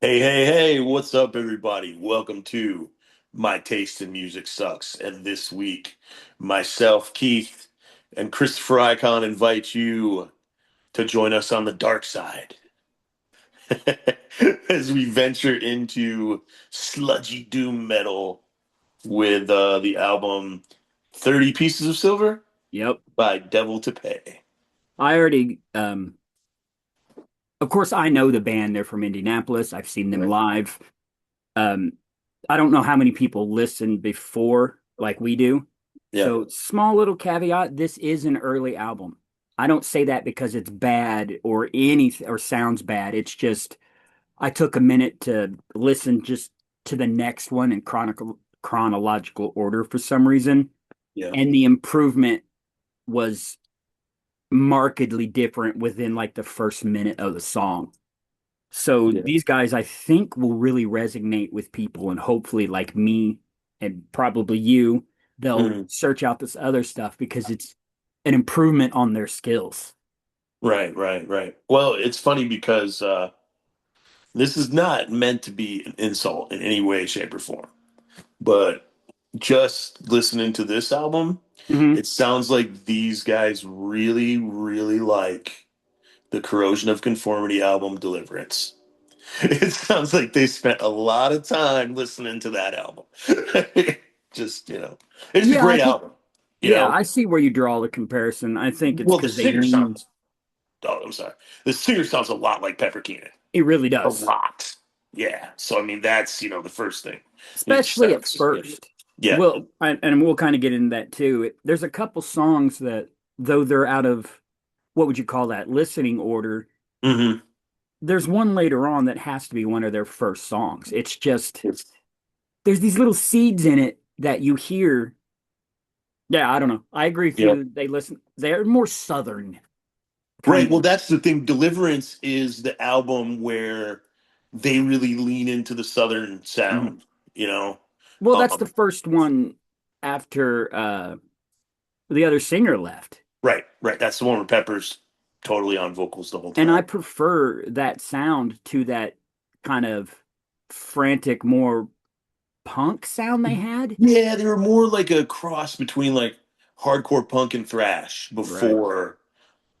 Hey, hey, hey, what's up, everybody? Welcome to My Taste in Music Sucks. And this week, myself, Keith, and Christopher Icon invite you to join us on the dark side as we venture into sludgy doom metal with the album 30 Pieces of Silver Yep. by Devil to Pay. I already, of course, I know the band. They're from Indianapolis. I've seen them Right. live. Um, I don't know how many people listen before like we do. Yeah. So, small little caveat, this is an early album. I don't say that because it's bad or anything or sounds bad. It's just I took a minute to listen just to the next one in chronological order for some reason, Yeah. and the improvement was markedly different within like the first minute of the song. So Yeah. these guys, I think, will really resonate with people, and hopefully, like me and probably you, they'll Mhm. search out this other stuff because it's an improvement on their skills. Right, right, right. Well, it's funny because this is not meant to be an insult in any way, shape, or form. But just listening to this album, Hmm. it sounds like these guys really, really like the Corrosion of Conformity album Deliverance. It sounds like they spent a lot of time listening to that album. Just, it's a Yeah, I great can. album, you Yeah, know. I see where you draw the comparison. I think it's Well, the because they singer lean. sounds, oh, I'm sorry. The singer sounds a lot like Pepper Keenan. It really A does, lot. Yeah. So, I mean, that's, the first thing. It especially at sounds, first. yeah. And we'll kind of get into that too. There's a couple songs that, though they're out of what would you call that listening order, Hmm. there's one later on that has to be one of their first songs. It's just there's these little seeds in it that you hear. Yeah, I don't know. I agree with Yeah. you. They listen. They're more southern Right. kind Well, of. that's the thing. Deliverance is the album where they really lean into the Southern Mhm. sound, you know? Well, that's the Um, first one after the other singer left, right, right. That's the one where Pepper's totally on vocals the whole and I time. prefer that sound to that kind of frantic, more punk sound they had. Yeah, they were more like a cross between like hardcore punk and thrash Right.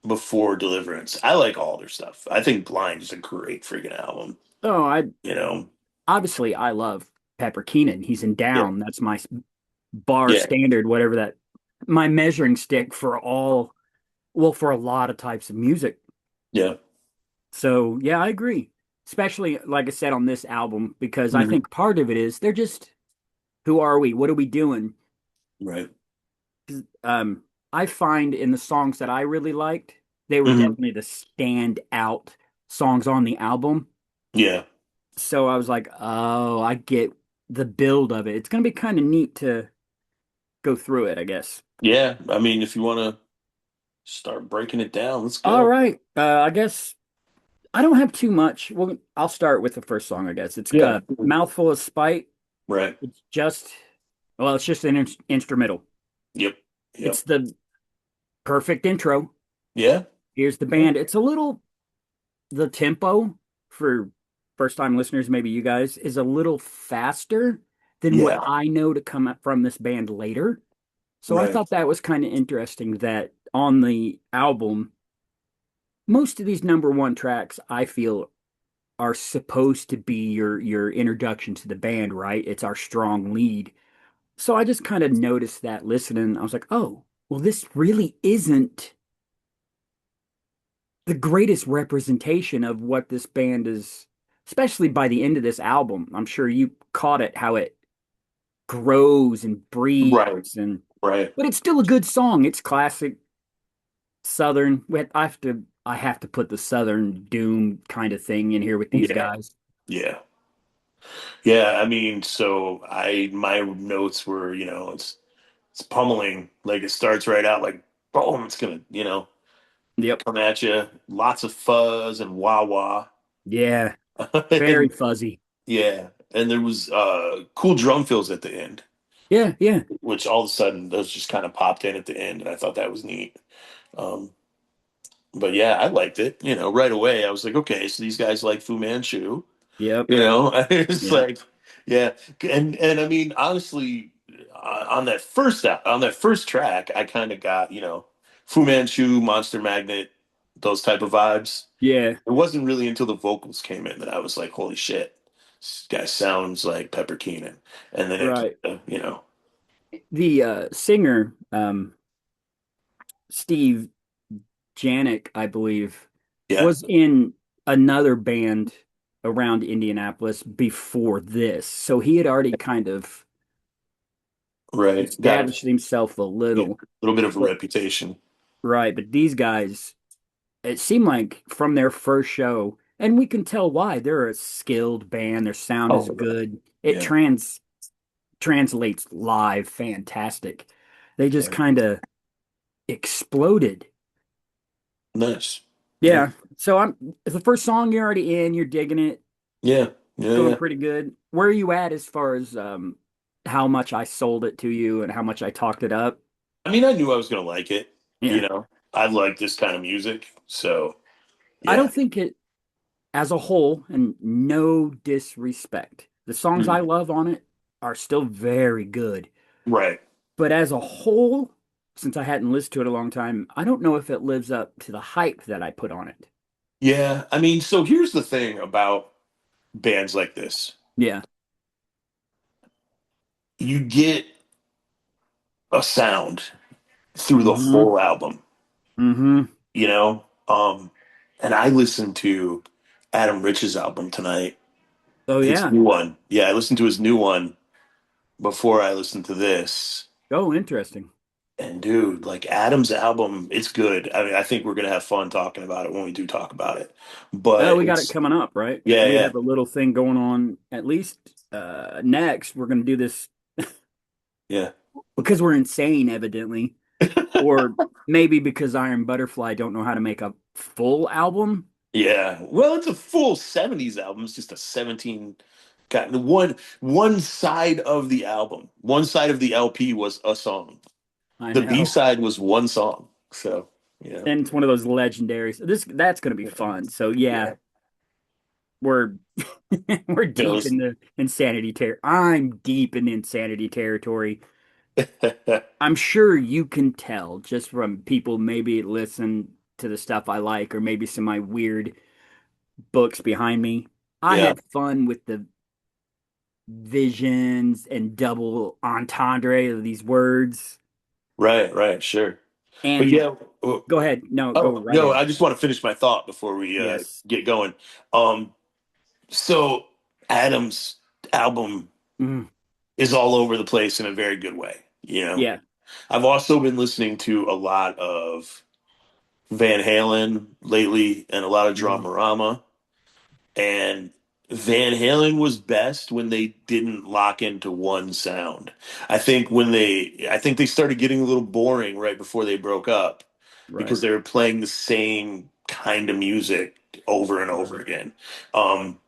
before Deliverance. I like all their stuff. I think Blind is a great freaking album, Oh, I you know? obviously I love Pepper Keenan. He's in Yeah. Down. That's my bar Yeah. standard, whatever that my measuring stick for all, well, for a lot of types of music. Yeah. So yeah, I agree. Especially like I said on this album, because I Mhm. think part of it is they're just who are we? What are we doing? Right. 'Cause, I find in the songs that I really liked, they were Hmm. definitely the stand out songs on the album. Yeah. So I was like, oh, I get the build of it. It's gonna be kind of neat to go through it, I guess. Yeah. I mean, if you want to start breaking it down, let's All go. right. I guess I don't have too much. Well, I'll start with the first song, I guess. It's Yeah. Mouthful of Spite. Right. It's just, well, it's just an instrumental. Yep. It's Yep. the perfect intro. Yeah. Here's the Yeah. band. It's a little, the tempo for first time listeners, maybe you guys, is a little faster than what Yeah. I know to come up from this band later. So I Right. thought that was kind of interesting that on the album, most of these number one tracks, I feel are supposed to be your introduction to the band, right? It's our strong lead. So I just kind of noticed that listening. I was like, oh, well, this really isn't the greatest representation of what this band is, especially by the end of this album. I'm sure you caught it, how it grows and Right. breathes and Right. but it's still a good song. It's classic Southern. I have to put the Southern doom kind of thing in here with these Yeah. guys. Yeah. Yeah. I mean, so my notes were, it's pummeling. Like it starts right out like boom, it's gonna, Yep. come at you. Lots of fuzz and wah wah. Yeah. Very And fuzzy. yeah. And there was cool drum fills at the end, Yeah, yeah. which all of a sudden those just kind of popped in at the end, and I thought that was neat. Um, but yeah, I liked it. Right away. I was like, okay, so these guys like Fu Manchu. Yep. You know, it's Yep. like, yeah, and I mean, honestly, on that first track, I kind of got Fu Manchu, Monster Magnet, those type of vibes. Yeah. It wasn't really until the vocals came in that I was like, holy shit, this guy sounds like Pepper Keenan, and then it, Right. you know, The singer, Steve Janik, I believe, yeah, was in another band around Indianapolis before this. So he had already kind of right, got established himself a a little. little bit of a But reputation. right, but these guys, it seemed like from their first show, and we can tell why they're a skilled band, their sound is Oh, yeah, good. It yeah, translates live fantastic. They just yeah. kind of exploded. Nice, yeah, Yeah. So it's the first song you're already in, you're digging it, yeah, yeah, feeling yeah. pretty good. Where are you at as far as how much I sold it to you and how much I talked it up? I mean, I knew I was gonna like it. Yeah. I like this kind of music, so I yeah. don't think it as a whole, and no disrespect. The songs I Mm. love on it are still very good. Right. But as a whole, since I hadn't listened to it a long time, I don't know if it lives up to the hype that I put on it. Yeah. I mean, so here's the thing about bands like this. Yeah. You get a sound through the Mm-hmm. whole album, Mm-hmm. you know? And I listened to Adam Rich's album tonight, Oh his yeah. new one. Yeah, I listened to his new one before I listened to this. Oh, interesting. And dude, like Adam's album, it's good. I mean, I think we're gonna have fun talking about it when we do talk about it. Oh, But we got it it's coming up, right? yeah, We yeah, have a little thing going on at least next. We're gonna do this yeah. because we're insane, evidently. Or maybe because Iron Butterfly don't know how to make a full album. Yeah. Well, it's a full 70s album. It's just a 17 got one side of the album. One side of the LP was a song. I The B know. side was one song. So, yeah. And it's one of those legendaries. That's gonna be fun. So yeah, Yeah. we're we're You know, deep in the insanity territory. I'm deep in insanity territory. I'm sure you can tell just from people maybe listen to the stuff I like or maybe some of my weird books behind me. I yeah. had fun with the visions and double entendre of these words. Right, right, sure. But And yeah, go ahead. No, go oh, right no, ahead. I just want to finish my thought before we Yes. get going. Um so Adam's album Mm, is all over the place in a very good way. yeah. I've also been listening to a lot of Van Halen lately and a lot of Mm, Dramarama. And Van Halen was best when they didn't lock into one sound. I think they started getting a little boring right before they broke up right. because they were playing the same kind of music over and over Right. again. Um,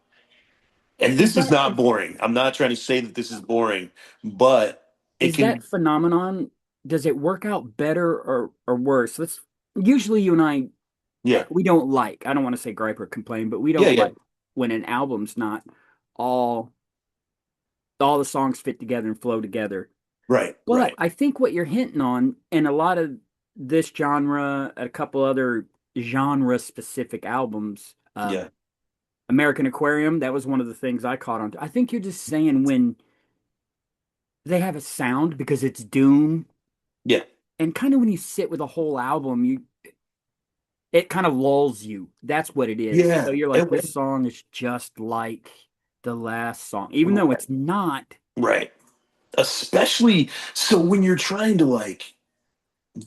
and Is this is that not boring. I'm not trying to say that this is boring, but it is that can, phenomenon, does it work out better or worse? Let's usually you and I yeah, we don't like, I don't want to say gripe or complain, but we yeah, don't yeah, like when an album's not all all the songs fit together and flow together. right, But right, I think what you're hinting on, and a lot of this genre, a couple other genre specific albums, yeah, American Aquarium, that was one of the things I caught on. I think you're just saying when they have a sound because it's doom, yeah, and kind of when you sit with a whole album, you it kind of lulls you. That's what it is. So yeah. you're like, this song is just like the last song, even though it's not. Right. Especially so when you're trying to like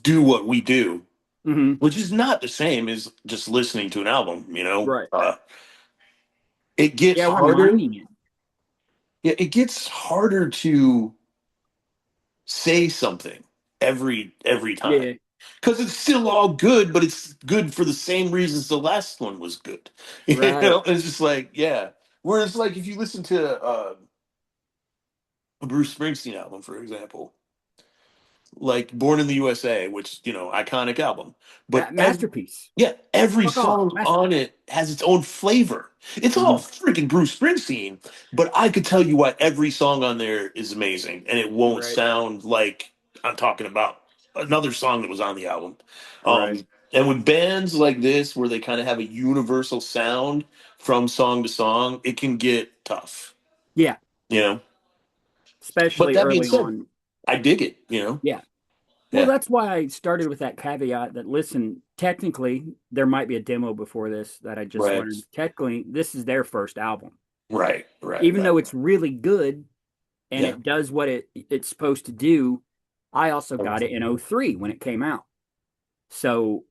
do what we do, Mhm. which is not the same as just listening to an album. Right. It gets Yeah, we're harder. mining it. Yeah, it gets harder to say something every time Yeah. because it's still all good, but it's good for the same reasons the last one was good. Right. It's just like yeah. Whereas like if you listen to a Bruce Springsteen album, for example, like Born in the USA, which, iconic album. But Masterpiece. every Fuck off. song on it has its own flavor. It's all Mhm. freaking Bruce Springsteen, but I could tell you why every song on there is amazing, and it won't Right. sound like I'm talking about another song that was on the album. Right. And with bands like this, where they kind of have a universal sound from song to song, it can get tough, Yeah. you know. But Especially that being early said, on. I dig it. Yeah. Well, Yeah. that's why I started with that caveat that listen, technically, there might be a demo before this that I just Right. learned. Technically, this is their first album. Right. Right. Even Right. though it's really good and Yeah. it does what it's supposed to do, I also got it in '03 when it came out. So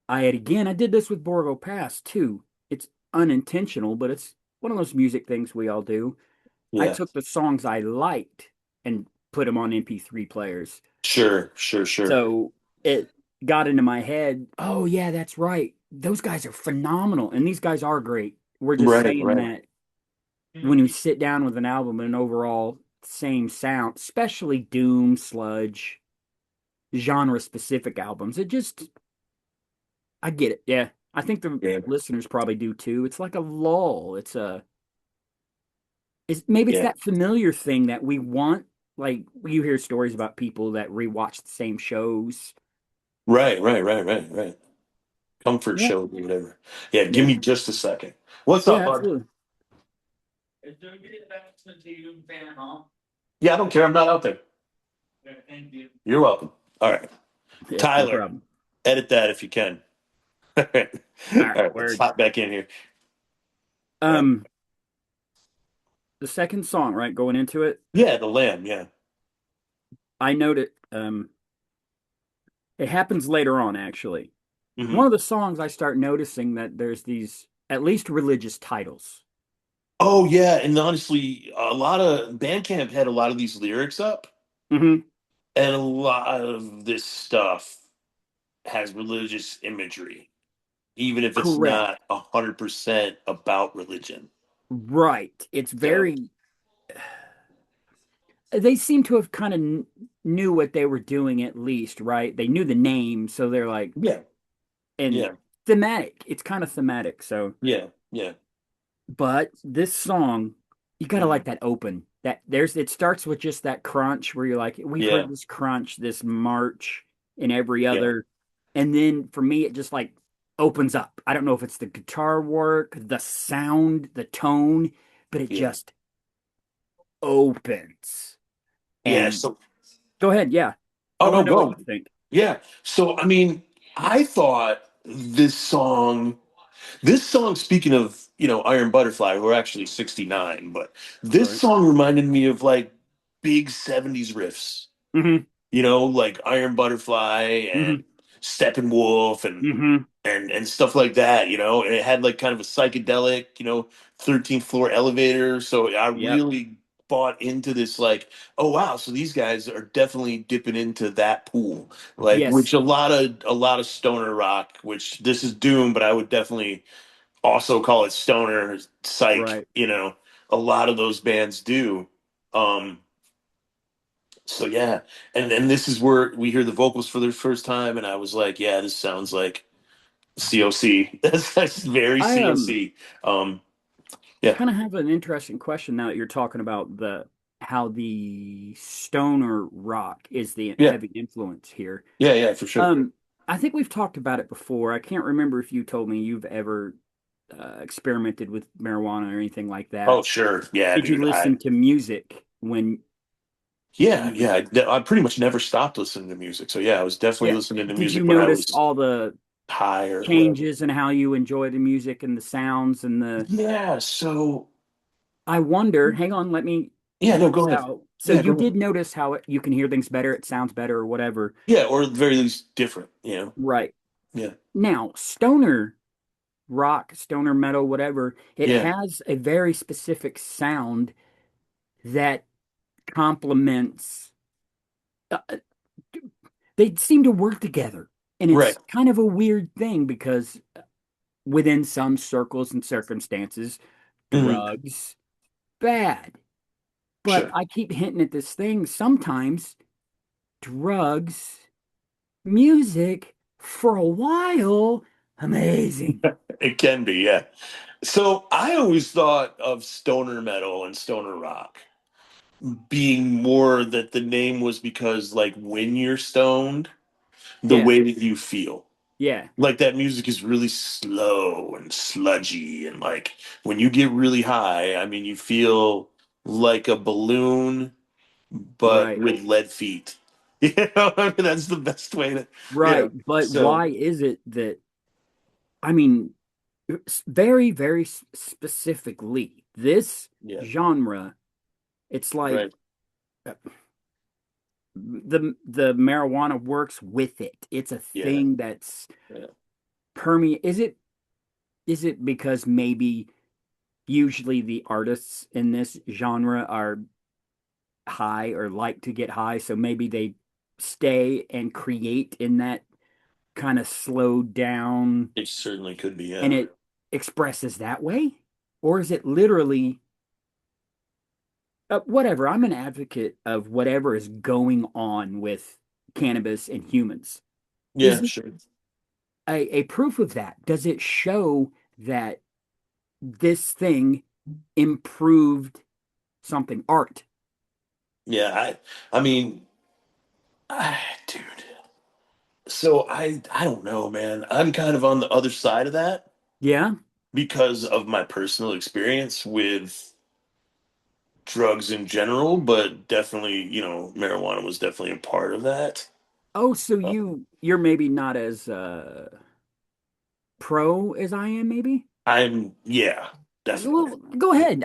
I did this with Borgo Pass too. It's unintentional, but it's one of those music things we all do. I Yeah. took the songs I liked and put them on MP3 players. Sure. Sure. Sure. So it got into my head, oh yeah, that's right. Those guys are phenomenal. And these guys are great. We're just Right. saying Right. that when you sit down with an album and an overall same sound, especially doom, sludge, genre specific albums, it just I get it. Yeah. I think the Yeah. listeners probably do too. It's like a lull. Maybe it's Yeah. that familiar thing that we want. Like you hear stories about people that rewatch the same shows. Right. Right. Right. Right. Right. Comfort Yeah. show or whatever. Yeah. Give Yeah. me just a second. What's up, Yeah, bud? absolutely. Yeah. I don't care. I'm not out there. You're welcome. All right. Yeah, no Tyler, problem. edit that if you can. All right. All All right, right. Let's word. hop back in here. All right. Um, the second song, right, going into it, Yeah. The Lamb. Yeah. I noted it happens later on actually. One Hmm. of the songs I start noticing that there's these at least religious titles. Oh, yeah. And honestly, a lot of Bandcamp had a lot of these lyrics up, Hmm. and a lot of this stuff has religious imagery, even if it's Correct. not 100% about religion. Right. It's So, very they seem to have kind of knew what they were doing at least, right? They knew the name, so they're like yeah, and yeah, thematic. It's kind of thematic. So, yeah, yeah, but this song, you gotta mhm, like that open. It starts with just that crunch where you're like, we've yeah, heard this crunch, this march, and every yeah, other, and then for me, it just like opens up. I don't know if it's the guitar work, the sound, the tone, but it yeah, just opens. yeah. And So, go ahead, yeah. I oh want no, to know what go. you think. Yeah. So, I mean, I thought this song, speaking of, Iron Butterfly, who are actually 69, but this Right. song reminded me of like big 70s riffs, Mm-hmm. like Iron Butterfly and Mm-hmm. Steppenwolf and Mm-hmm. and stuff like that, and it had like kind of a psychedelic, 13th floor elevator. So I Yep. really bought into this, like, oh wow, so these guys are definitely dipping into that pool, like, Yes. which a lot of stoner rock, which this is doom, but I would definitely also call it stoner psych, Right. a lot of those bands do. Um, so yeah, and this is where we hear the vocals for the first time, and I was like, yeah, this sounds like COC. That's very I COC. Um, yeah, kind of have an interesting question now that you're talking about the how the stoner rock is the yeah, heavy influence here. yeah, yeah, for sure. Um, I think we've talked about it before. I can't remember if you told me you've ever experimented with marijuana or anything like Oh that. sure, yeah, Did you dude. I listen to music when Yeah, you, yeah. I pretty much never stopped listening to music. So yeah, I was definitely yeah, listening to did you music when I notice was all the high or whatever. changes in how you enjoy the music and the sounds and the Yeah. So I wonder, hang on, let me yeah, get no, go this ahead. out. So Yeah, you go ahead. did notice how you can hear things better, it sounds better or whatever. Yeah, or at the very least different. Right. Yeah, Now, stoner rock, stoner metal, whatever, it yeah. has a very specific sound that complements, they seem to work together. And Right. it's kind of a weird thing because within some circles and circumstances, Hmm. drugs, bad. But Sure. I keep hinting at this thing. Sometimes drugs, music for a while. Amazing. It can be, yeah. So I always thought of stoner metal and stoner rock being more that the name was because, like, when you're stoned, the Yeah, way that you feel. yeah, Like that music is really slow and sludgy, and like when you get really high, I mean, you feel like a balloon, but right, with lead feet. You know, I mean, that's the best way to, you right. know. But So why is it that, I mean, very, very specifically, this yeah, genre, it's like right, uh, the marijuana works with it. It's a yeah, thing that's yeah. permeate. Is it because maybe usually the artists in this genre are high or like to get high, so maybe they stay and create in that kind of slowed down It certainly could be, and yeah. it expresses that way? Or is it literally whatever? I'm an advocate of whatever is going on with cannabis and humans. Is Yeah, it sure. a proof of that? Does it show that this thing improved something, art? Yeah, I mean, dude. So I don't know, man. I'm kind of on the other side of that Yeah. because of my personal experience with drugs in general, but definitely, marijuana was definitely a part of that. Oh, so Uh, you're maybe not as pro as I am, maybe? yeah, definitely. Well, go ahead.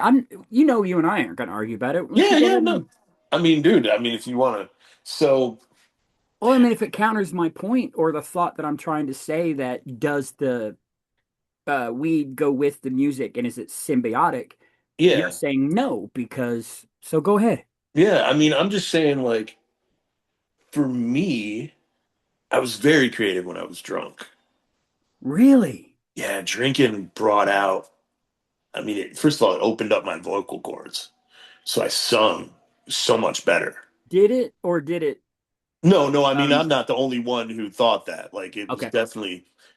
You and I aren't going to argue about it. Why don't you Yeah, go yeah, ahead no. and, I mean, dude, I mean, if you want to, so well, I mean, if it counters my point or the thought that I'm trying to say that does the weed go with the music and is it symbiotic? You're yeah, saying no because, so go ahead. yeah. I mean, I'm just saying, like, for me, I was very creative when I was drunk. Really? Yeah, drinking brought out, I mean, first of all, it opened up my vocal cords. So I sung so much better. Did it or did it? No, no, I mean, Um, I'm not the only one who thought that. Like, okay.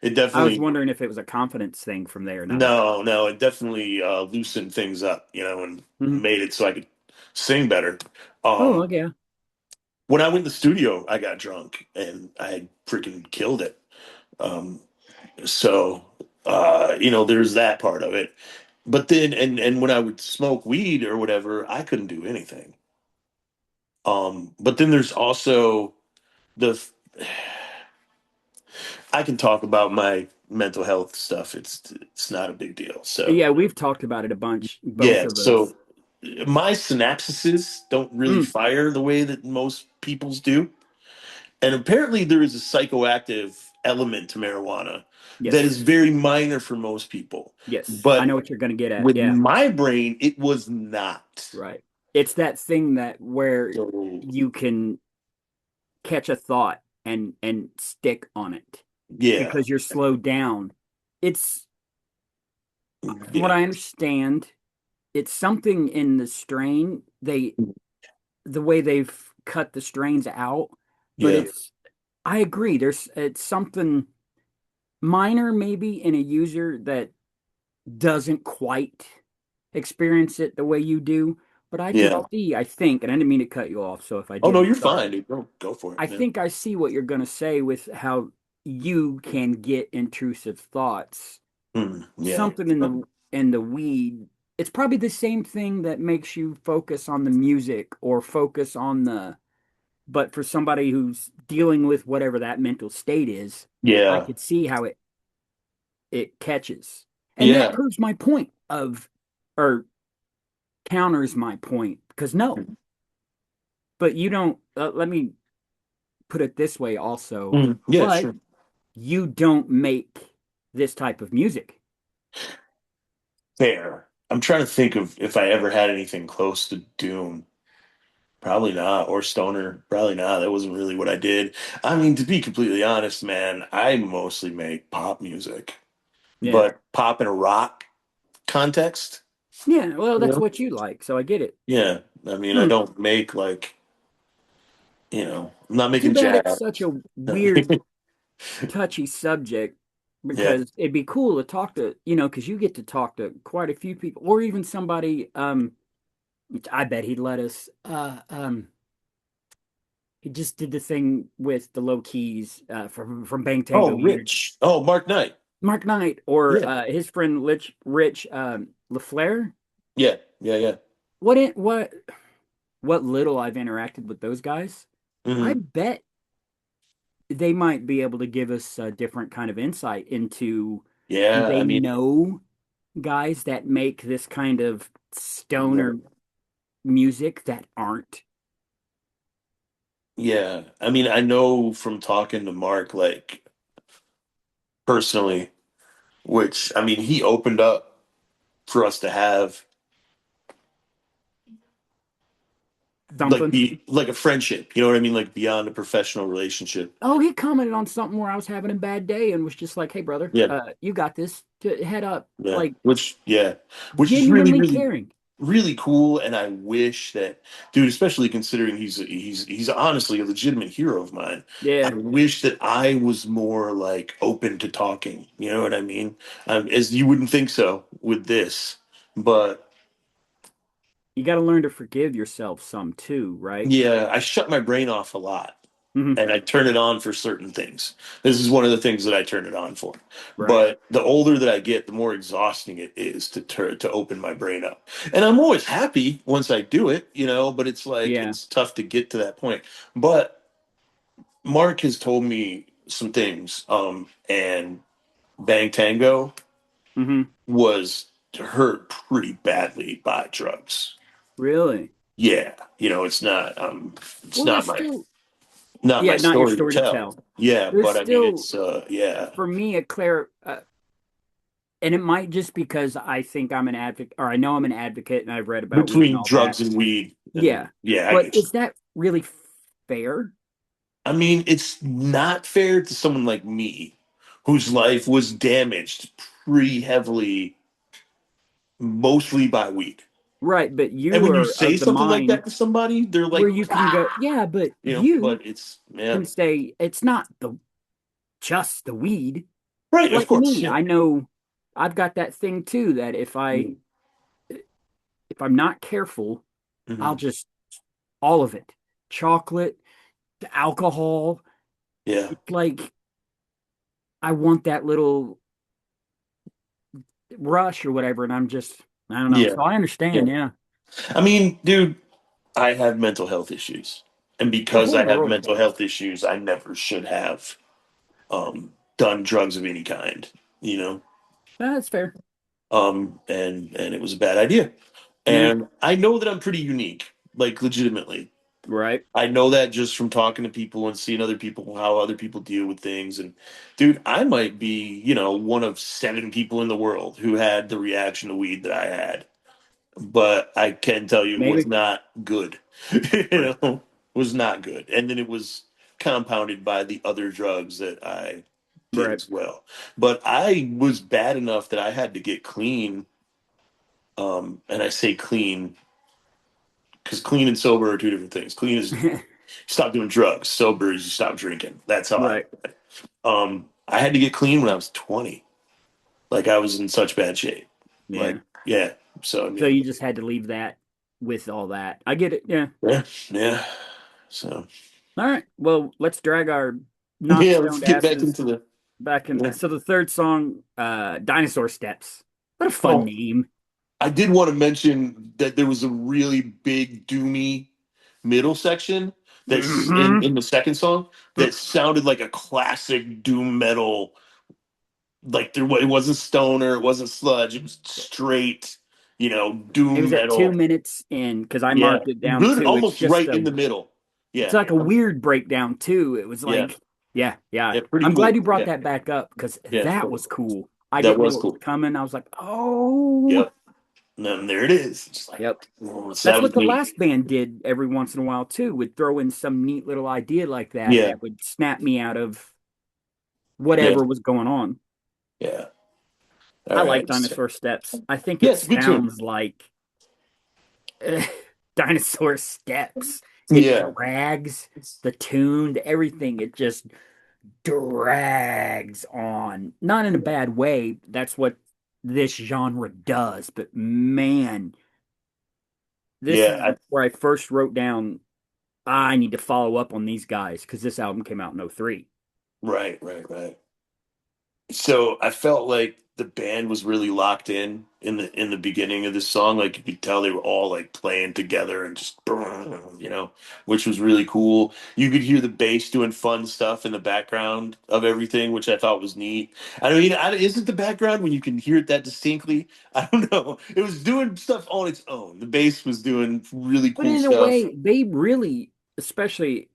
it I was definitely, wondering if it was a confidence thing from there or not. no, no, it definitely loosened things up, and Mhm. made it so I could sing better. Oh, Um, okay. when I went in the studio, I got drunk and I freaking killed it. Um, so, there's that part of it. But then, and when I would smoke weed or whatever, I couldn't do anything. But then there's also the I can talk about my mental health stuff. It's not a big deal. So Yeah, we've talked about it a bunch, both yeah. of us. So my synapses don't really Mm, fire the way that most people's do, and apparently there is a psychoactive element to marijuana that is yes. very minor for most people, Yes. I but know what you're going to get at. with Yeah, my brain, it was not. right. It's that thing that where So you can catch a thought and stick on it yeah, because you're slowed down. It's from what yeah, I understand, it's something in the strain. The way they've cut the strains out, but yeah, I agree. It's something minor maybe in a user that doesn't quite experience it the way you do. But I could yeah. see, I think, and I didn't mean to cut you off. So if I Oh did, no, I'm you're sorry. fine, dude. Go for it. I Yeah, think I see what you're going to say with how you can get intrusive thoughts. yeah, Something in the weed. It's probably the same thing that makes you focus on the music or focus on the, but for somebody who's dealing with whatever that mental state is, I yeah, could see how it catches. And that yeah. proves my point of, or counters my point, because no, but you don't, let me put it this way also, Yeah, but sure. you don't make this type of music. Fair. I'm trying to think of if I ever had anything close to Doom. Probably not, or Stoner. Probably not. That wasn't really what I did. I mean, to be completely honest, man, I mostly make pop music, Yeah. but pop in a rock context. Yeah. Well, You that's know? what you like. So I get it. Yeah. I mean, I Hmm. don't make like I'm not Too making bad it's such jazz. a weird, touchy subject Yeah. because it'd be cool to talk to, because you get to talk to quite a few people or even somebody, I bet he'd let us, he just did the thing with the low keys, from Bang Oh, Tango Unit. Rich. Oh, Mark Knight. Mark Knight or Yeah. his friend Rich LaFleur. Yeah. Yeah. Yeah. What little I've interacted with those guys, I Hmm. bet they might be able to give us a different kind of insight into, do Yeah. they I mean, know guys that make this kind of yeah. stoner music that aren't? Yeah. I mean, I know from talking to Mark, like personally, which I mean, he opened up for us to have like Something. be like a friendship. You know what I mean? Like beyond a professional relationship. Oh, he commented on something where I was having a bad day and was just like, "Hey, brother, Yeah. you got this. Head up." Yeah. Like Which is really, genuinely really, caring. really cool. And I wish that, dude, especially considering he's honestly a legitimate hero of mine. I Yeah, wish that I was more like open to talking. You know what I mean? As you wouldn't think so with this, but you got to learn to forgive yourself some too, right? yeah, I shut my brain off a lot. Hmm. And I turn it on for certain things. This is one of the things that I turn it on for. Right. But the older that I get, the more exhausting it is to open my brain up. And I'm always happy once I do it, but it's like Yeah. it's tough to get to that point. But Mark has told me some things, and Bang Tango Hmm. was hurt pretty badly by drugs. Really? Yeah, it's Well, not there's my still, not yeah, my not your story to story to tell. tell. Yeah, There's but I mean, still, it's yeah. for me, and it might just because I think I'm an advocate, or I know I'm an advocate, and I've read about weed and Between all that. drugs and weed, and Yeah. yeah, I But get you. is that really fair? I mean, it's not fair to someone like me, whose life was damaged pretty heavily, mostly by weed. Right. But And you when you are say of the something like mind that to somebody, they're where like, you can go, ah, yeah, but you but it's yeah, can say it's not just the weed. right, of Like course, me, yeah. I know I've got that thing too that if I'm not careful, I'll Hmm. just all of it. Chocolate, the alcohol. Yeah, It's like I want that little rush or whatever, and I don't know. yeah, So I yeah. understand, yeah. I mean, dude, I have mental health issues, and The because whole I have world mental does. health issues, I never should have done drugs of any kind. You know, That's fair. and it was a bad idea. Yeah. And I know that I'm pretty unique, like legitimately. Right. I know that just from talking to people and seeing other people, how other people deal with things. And dude, I might be, one of 7 people in the world who had the reaction to weed that I had. But I can tell you it was Maybe. not good. Right. Was not good. And then it was compounded by the other drugs that I did Right. as well. But I was bad enough that I had to get clean. And I say clean because clean and sober are two different things. Clean is stop doing drugs. Sober is you stop drinking. That's how I. Right. I had to get clean when I was 20. Like I was in such bad shape. Like Yeah. yeah. So I So mean, you just had to leave that with all that. I get it. Yeah. yeah, yeah. So All right. Well, let's drag our not yeah, let's stoned get back asses into the. back in. Yeah. So the third song, Dinosaur Steps. What a fun Oh, name. I did want to mention that there was a really big doomy middle section that's in Hmm. in the second song that sounded like a classic doom metal. Like it wasn't stoner, it wasn't sludge, it was straight, It was doom at metal. 2 minutes in because I Yeah, marked it down good, too. It's almost just right in the middle. it's Yeah, like a weird breakdown too. It was yeah, like, yeah, yeah. yeah, pretty I'm glad cool. you brought Yeah, that back up because yeah, that was cool. I that didn't know was what was cool. coming. I was like, oh, Yep, and then there it is. Just like, yep. oh, so that That's was what the neat. last band did every once in a while too. Would throw in some neat little idea like that Yeah, that would snap me out of yeah, whatever was going on. yeah. All I like right. So, Dinosaur Steps. I think yeah, it it's a good tune. sounds like Dinosaur Steps. It Yeah. drags the tune, everything. It just drags on. Not in a bad way. That's what this genre does. But man, this is Yeah. where I first wrote down I need to follow up on these guys because this album came out in '03. Right, right, right. So I felt like the band was really locked in the beginning of this song. Like you could tell they were all like playing together and just which was really cool. You could hear the bass doing fun stuff in the background of everything, which I thought was neat. I mean, isn't the background when you can hear it that distinctly? I don't know. It was doing stuff on its own. The bass was doing really But cool in a stuff. way, they really, especially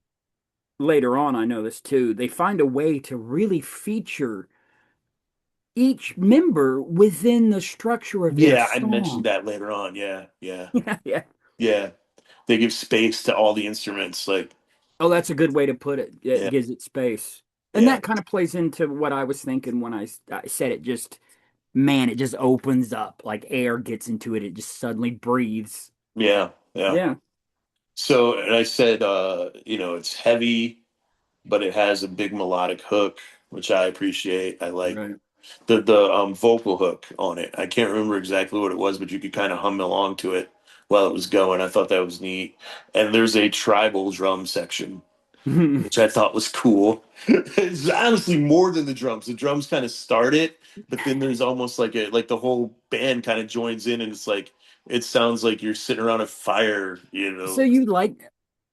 later on, I know this too, they find a way to really feature each member within the structure of their Yeah, I mentioned song. that later on. Yeah, yeah, Yeah, yeah. yeah. They give space to all the instruments. Like, Oh, that's a good way to put it. It yeah, gives it space. And yeah, that kind of plays into what I was thinking when I said it just, man, it just opens up like air gets into it. It just suddenly breathes. yeah, yeah. Yeah. So, and I said, it's heavy, but it has a big melodic hook, which I appreciate. I like Right. the vocal hook on it. I can't remember exactly what it was, but you could kind of hum along to it while it was going. I thought that was neat. And there's a tribal drum section, which I thought was cool. It's honestly more than the drums. The drums kind of start it, but then there's almost like the whole band kind of joins in, and it's like it sounds like you're sitting around a fire, you So know.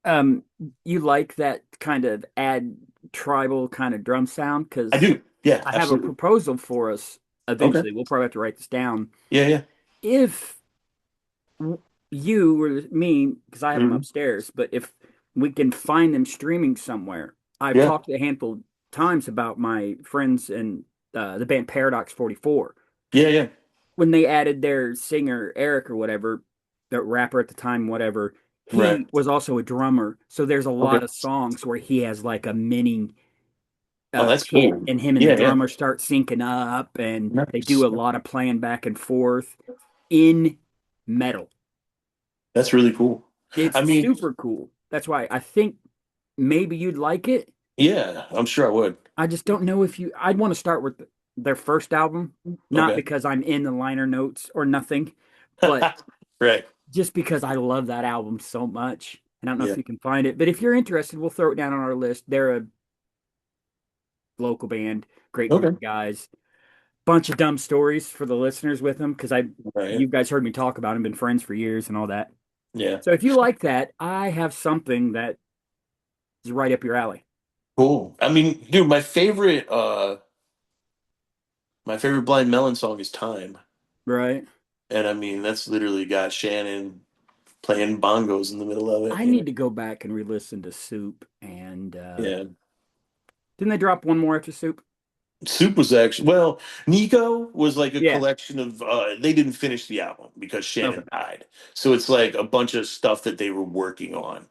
um you like that kind of add tribal kind of drum sound? I Because do. Yeah, I have a absolutely. proposal for us Okay. eventually. We'll probably have to write this down. Yeah, yeah. If you or me, because I have them Hmm. upstairs, but if we can find them streaming somewhere, I've Yeah. talked a handful of times about my friends and the band Paradox 44. Yeah, yeah. When they added their singer Eric or whatever, the rapper at the time, whatever, Right. he was also a drummer. So there's a Okay. lot of songs where he has like a mini Oh, that's hit, cool. and him and the Yeah, yeah. drummer start syncing up, and they do Nice. a lot of playing back and forth in metal. That's really cool. It's I mean, super cool. That's why I think maybe you'd like it. yeah, I'm sure I would. I just don't know if you. I'd want to start with their first album, not Okay. because I'm in the liner notes or nothing, but Right. just because I love that album so much. And I don't know Yeah. if you can find it, but if you're interested, we'll throw it down on our list. They're a local band, great group Okay. of guys. Bunch of dumb stories for the listeners with them because Right. you guys heard me talk about them, been friends for years and all that. Yeah. So if you like that, I have something that is right up your alley. Cool. I mean, dude, my favorite Blind Melon song is Time. Right. And I mean, that's literally got Shannon playing bongos in the middle of it, I need to go back and re-listen to Soup and Yeah. didn't they drop one more after Soup? Soup was actually well, Nico was like a Yeah. collection of they didn't finish the album because Okay. Shannon died. So it's like a bunch of stuff that they were working on.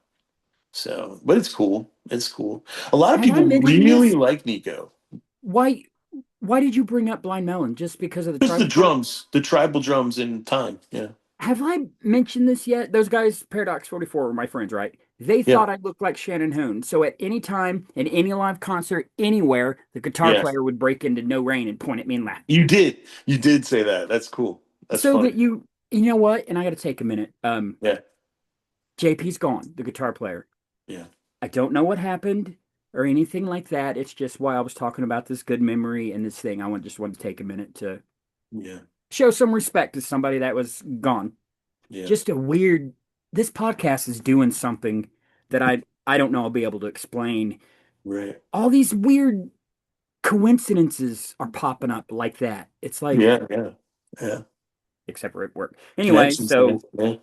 So, but it's cool. It's cool. A lot of Have I people mentioned really this? like Nico. Why why did you bring up Blind Melon? Just because of the Just the tribal part? drums, the tribal drums in Time. Yeah. Have I mentioned this yet? Those guys, Paradox 44, were my friends, right? They Yeah. thought I looked like Shannon Hoon. So at any time, in any live concert, anywhere, the guitar Yeah. player would break into No Rain and point at me and laugh. You did. You did say that. That's cool. That's So that funny. you know what? And I got to take a minute. Yeah. JP's gone, the guitar player. Yeah. I don't know what happened or anything like that. It's just why I was talking about this good memory and this thing. Just wanted to take a minute to Yeah. show some respect to somebody that was gone. Yeah. Just a weird. This podcast is doing something that I don't know I'll be able to explain. Right. All these weird coincidences are popping up like that. It's like, Yeah. Yeah. Yeah. except for at work. Anyway, Connections, man. so Yeah.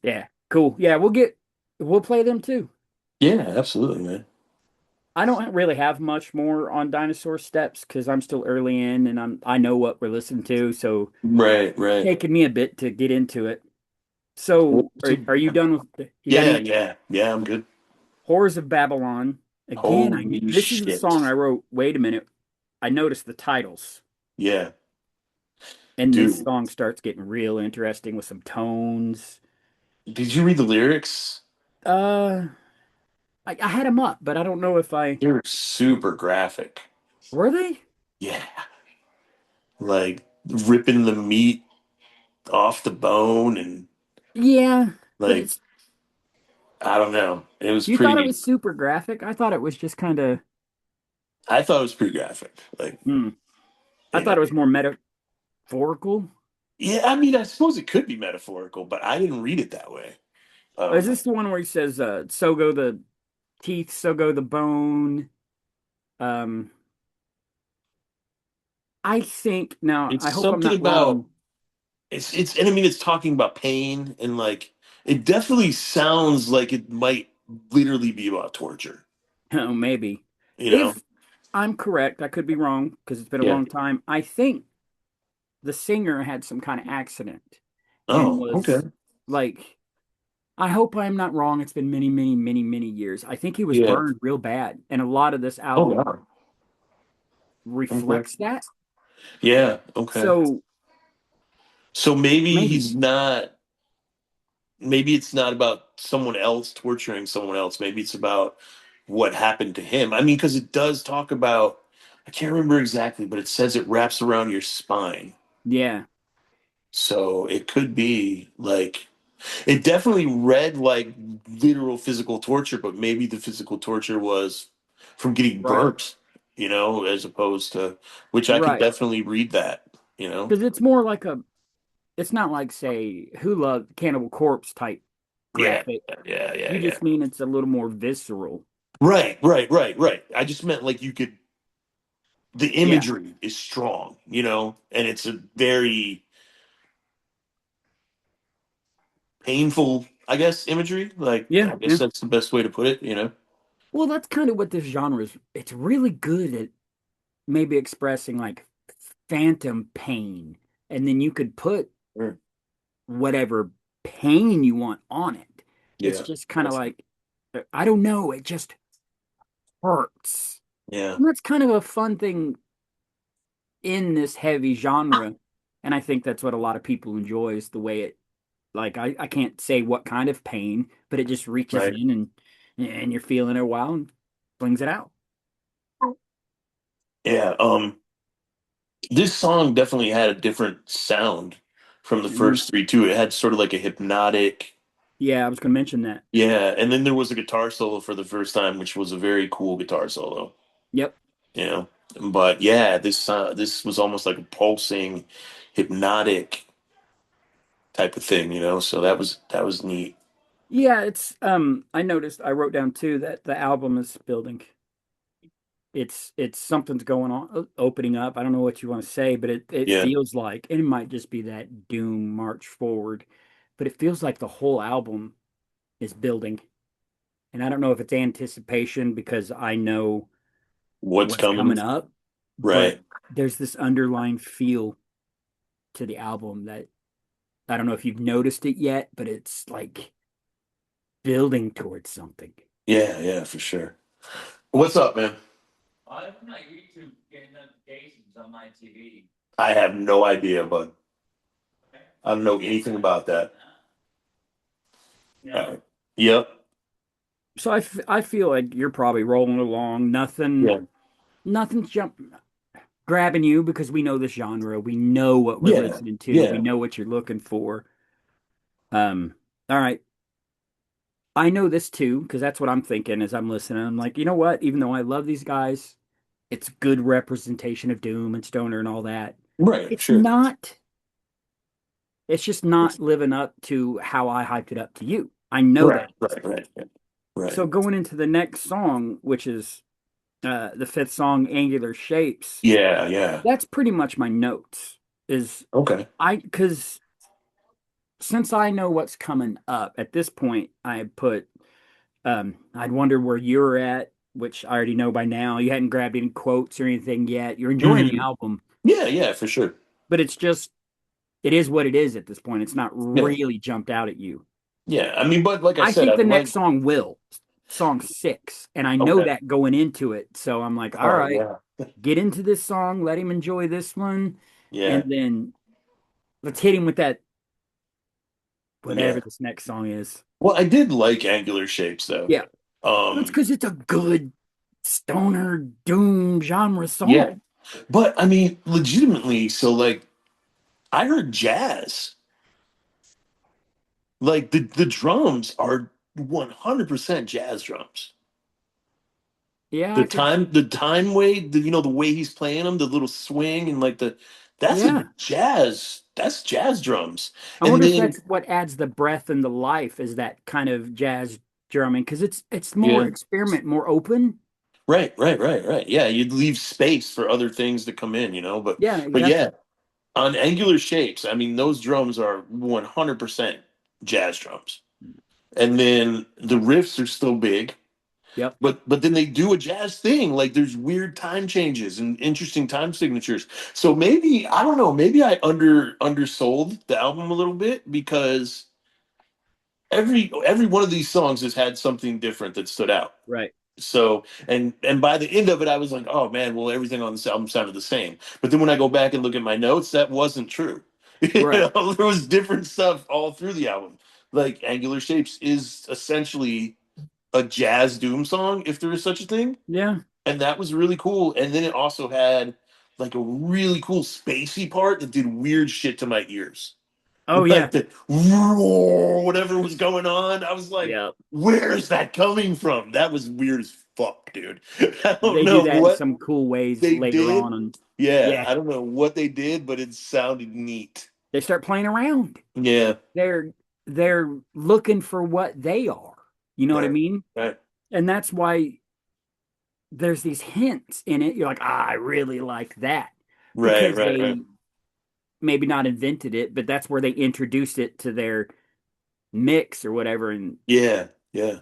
yeah, cool. Yeah, we'll play them too. Yeah, absolutely, man. I don't really have much more on Dinosaur Steps because I'm still early in and I know what we're listening to, so Right, right. taking me a bit to get into it. So are you done with you got Yeah, any yeah, yeah, I'm good. Horrors of Babylon? Again, Holy this is the song shit. I wrote. Wait a minute. I noticed the titles, Yeah, and this dude. song starts getting real interesting with some tones. Did you read the lyrics? Uh, I had them up, but I don't know if I They're super graphic. were they. Yeah, like ripping the meat off the bone and Yeah, but like it's I don't know. It was you thought it pretty. was super graphic. I thought it was just kind of. I thought it was pretty graphic. I You thought know, it was more metaphorical. yeah. I mean, I suppose it could be metaphorical, but I didn't read it that way. Is Um, this the one where he says, "So go the teeth, so go the bone"? Um, I think now. it's I hope I'm something not about wrong. and I mean, it's talking about pain and like it definitely sounds like it might literally be about torture. Oh, maybe. You know? If I'm correct, I could be wrong because it's been a Yeah. long time. I think the singer had some kind of accident and Oh, okay. was like, I hope I'm not wrong. It's been many, many, many, many years. I think he was Yeah. burned real bad, and a lot of this Oh, album wow. Okay. reflects that. Yeah. Okay. So So maybe maybe, he's not. Maybe it's not about someone else torturing someone else. Maybe it's about what happened to him. I mean, because it does talk about. I can't remember exactly, but it says it wraps around your spine. yeah, So it could be like it definitely read like literal physical torture, but maybe the physical torture was from getting right, burnt, as opposed to which I could right. definitely read that. Because it's more like it's not like, say, Who Loved Cannibal Corpse type Yeah, graphic. yeah, yeah, You yeah. just mean it's a little more visceral. Right, right, right, right. I just meant like the Yeah, imagery is strong, and it's a very painful, I guess, imagery. Like, yeah, I guess yeah. that's the best way to put it. Well, that's kind of what this genre is. It's really good at maybe expressing like phantom pain, and then you could put Mm. whatever pain you want on it. It's Yeah. just kind of like, I don't know, it just hurts. Yeah. And that's kind of a fun thing in this heavy genre. And I think that's what a lot of people enjoy is the way it, like, I can't say what kind of pain, but it just reaches Right. in and you're feeling it a while and flings it out. Yeah. This song definitely had a different sound from the Mm, first three too. It had sort of like a hypnotic, yeah, I was going to mention that. yeah, and then there was a guitar solo for the first time, which was a very cool guitar solo, Yep. you know. But yeah, this was almost like a pulsing, hypnotic type of thing. So that was neat. Yeah, it's I noticed I wrote down too that the album is building. It's something's going on, opening up. I don't know what you want to say, but it Yeah, feels like, and it might just be that doom march forward, but it feels like the whole album is building. And I don't know if it's anticipation because I know what's what's coming? coming up, but Right. there's this underlying feel to the album that I don't know if you've noticed it yet, but it's like building towards something. Yeah, yeah, for sure. What's up, man? I'm on YouTube getting notifications on my TV. I have no idea, but I don't know anything about that. All No. right. Yep. So I feel like you're probably rolling along. Yeah. Nothing's grabbing you because we know this genre. We know what we're Yeah. listening to. We Yeah. know what you're looking for. All right. I know this too because that's what I'm thinking as I'm listening. I'm like, you know what? Even though I love these guys, it's good representation of Doom and Stoner and all that. Right. It's Sure. not. It's just not living up to how I hyped it up to you. I know Right. that. Right. Right. Right. So going into the next song, which is the fifth song, Angular Shapes, Yeah. Yeah. that's pretty much my notes. Is Okay. because since I know what's coming up at this point, I put I'd wonder where you're at, which I already know by now. You hadn't grabbed any quotes or anything yet. You're enjoying the Hmm. album, Yeah. Yeah. For sure. but it is what it is at this point. It's not Yeah. really jumped out at you. Yeah. I mean, but like I I said, think I the like. next song will, song six, and I know Okay. that going into it. So I'm like, all Oh right, yeah. get into this song, let him enjoy this one, and Yeah. then let's hit him with that whatever Yeah. this next song is. Well, I did like Angular Shapes though. Yeah. That's Um, because it's a good stoner doom genre yeah. song. But I mean, legitimately, so like I heard jazz. Like the drums are 100% jazz drums. Yeah, The I could. time the time way, the way he's playing them, the little swing and like Yeah. that's jazz drums. I And wonder if then that's what adds the breath and the life is that kind of jazz drumming because it's more yeah, experiment, more open. right. Yeah, you'd leave space for other things to come in, but Yeah, but yeah, exactly. on Angular Shapes, I mean those drums are 100% jazz drums. And then the riffs are still big. Yep. But then they do a jazz thing. Like there's weird time changes and interesting time signatures. So maybe I don't know. Maybe I undersold the album a little bit because every one of these songs has had something different that stood out. Right. So and by the end of it, I was like, oh man, well everything on this album sounded the same. But then when I go back and look at my notes, that wasn't true. Right. There was different stuff all through the album. Like Angular Shapes is essentially a jazz doom song, if there is such a thing, Yeah. and that was really cool. And then it also had like a really cool spacey part that did weird shit to my ears, Oh like yeah. the roar, whatever was going on. I was like, Yeah. "Where is that coming from?" That was weird as fuck, dude. I don't They do know that in what some cool ways they later did. on, and Yeah, yeah, I don't know what they did, but it sounded neat. they start playing around. Yeah, They're they're looking for what they are. You know what I right, mean? right, And that's why there's these hints in it. You're like, ah, I really like that right, because right, right. they maybe not invented it, but that's where they introduced it to their mix or whatever. And Yeah, yeah,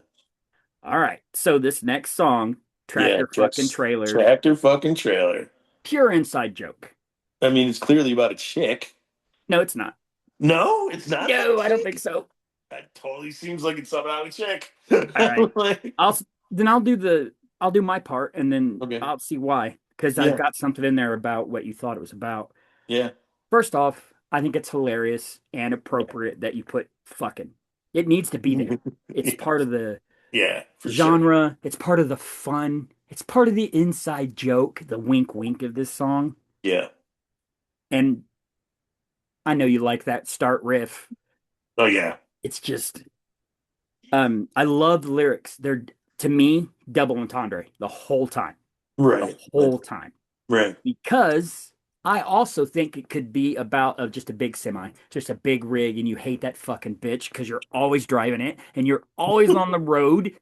all right, so this next song, yeah. Tractor Fucking Just Trailer, tractor fucking trailer. pure inside joke. I mean, it's clearly about a chick. No, it's not. No, it's not about a No, I don't think chick. so. That totally seems like it's about a chick. All right. Like, I'll then I'll do my part and then okay. I'll see why because I've Yeah. got something in there about what you thought it was about. Yeah. First off, I think it's hilarious and appropriate that you put fucking. It needs to be there. It's part of the Yeah, for sure. genre. It's part of the fun. It's part of the inside joke, the wink wink of this song. Yeah. And I know you like that start riff. Oh yeah. It's just I love the lyrics. They're to me double entendre the whole time. The Right. whole time. Right. Because I also think it could be about just a big semi, just a big rig, and you hate that fucking bitch because you're always driving it and you're always on the road.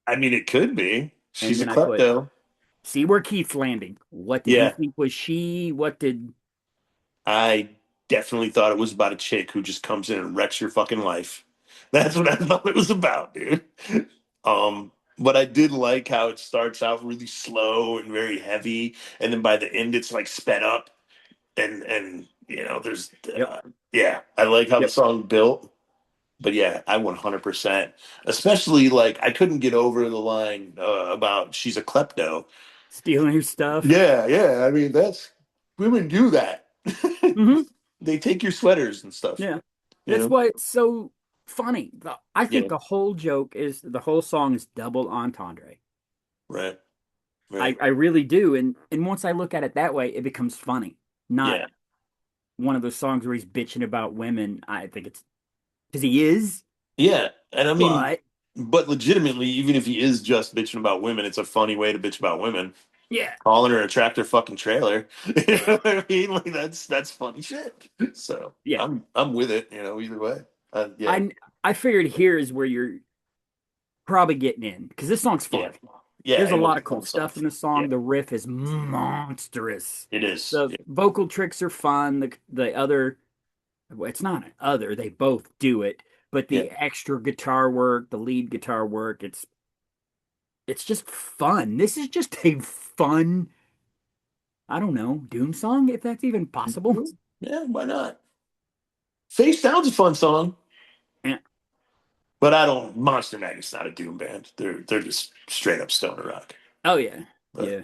I mean, it could be. And She's a then I put, klepto. see where Keith's landing. What did you Yeah. think was she? What did I definitely thought it was about a chick who just comes in and wrecks your fucking life. That's what I thought it was about, dude. But I did like how it starts out really slow and very heavy, and then by the end it's like sped up, and there's yep, yeah, I like how the yep, song built. But yeah, I 100%, especially like I couldn't get over the line about she's a klepto. stealing your stuff. Yeah, yeah. I mean, that's women do that. Hmm. They take your sweaters and stuff. Yeah. You That's know? why it's so funny. I think Yeah. the whole joke is the whole song is double entendre. Right. I, Right. I really do. And once I look at it that way, it becomes funny. Not Yeah. one of those songs where he's bitching about women. I think it's because he is, Yeah. And I mean, but but legitimately, even if he is just bitching about women, it's a funny way to bitch about women. yeah, Calling her a tractor fucking trailer. You know what I mean? Like that's funny shit. So yeah. I'm with it, either way. Yeah. I I figured here is where you're probably getting in because this song's Yeah. fun. Yeah, There's a it was lot a of cool fun stuff song. in the Yeah, song. The riff is monstrous. it is. The Yeah. vocal tricks are fun. The other, well, it's not an other. They both do it, but Yeah. the extra guitar work, the lead guitar work, it's just fun. This is just a fun, I don't know, Doom song, if that's even possible. Yeah, why not? Face Down's a fun song, Yeah. but I don't. Monster Magnet's not a doom band. They're just straight up stoner rock. Oh yeah. But Yeah.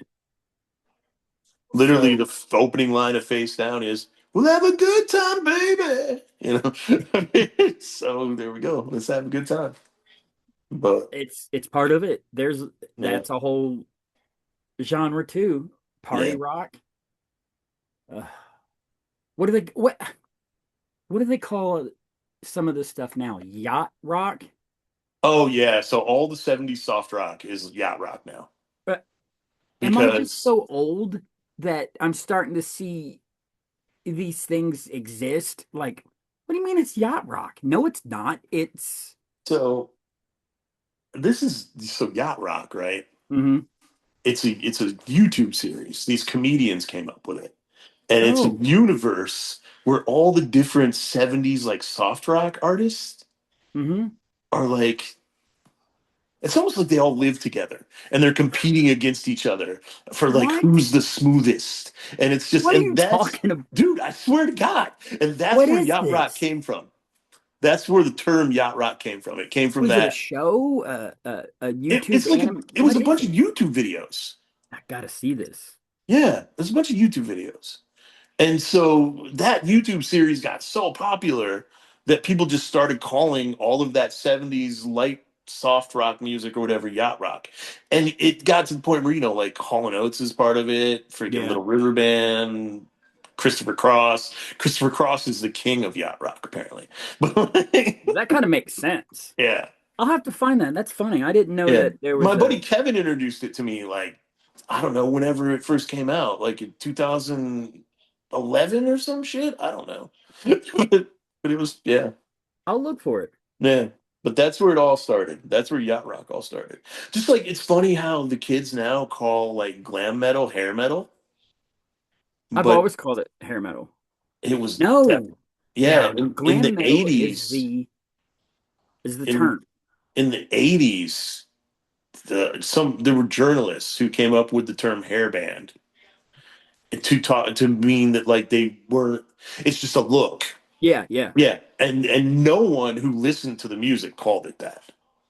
literally, So the opening line of Face Down is "We'll have a good time, baby." So there we go. Let's have a good time. But It's part of it. There's yeah, that's a whole genre too. Party yeah. rock. Uh, what do they call some of this stuff now? Yacht rock? Oh yeah. So all the '70s soft rock is yacht rock now Uh, am I just because so old that I'm starting to see these things exist? Like, what do you mean it's yacht rock? No, it's not. It's so this is so yacht rock, right? hmm It's a YouTube series. These comedians came up with it, and it's a Oh. universe where all the different '70s like soft rock artists hmm are like. It's almost like they all live together and they're competing against each other for like What? who's the smoothest. And it's just What are and you that's talking about? dude, I swear to God. And that's What where is yacht rock this? came from. That's where the term yacht rock came from. It came from Was it a that. show? A YouTube It's like anime? it What was a is bunch it? of YouTube videos. I gotta see this. Yeah, there's a bunch of YouTube videos. And so that YouTube series got so popular that people just started calling all of that '70s light soft rock music or whatever yacht rock. And it got to the point where, like Hall and Oates is part of it, freaking Yeah. Little River Band, Christopher Cross. Christopher Cross is the king of yacht rock, apparently. But Well, that kind of makes sense. yeah. I'll have to find that. That's funny. I didn't know Yeah. that there My was a. buddy Kevin introduced it to me like I don't know, whenever it first came out, like in 2011 or some shit. I don't know. But it was yeah. I'll look for it. Yeah. But that's where it all started. That's where yacht rock all started. Just like it's funny how the kids now call like glam metal hair metal, I've but always called it hair metal. it was No. yeah, Yeah, in glam the metal is 80s the in term. in the 80s there were journalists who came up with the term hairband to talk to mean that like they weren't it's just a look. Yeah, yeah. Yeah, and no one who listened to the music called it that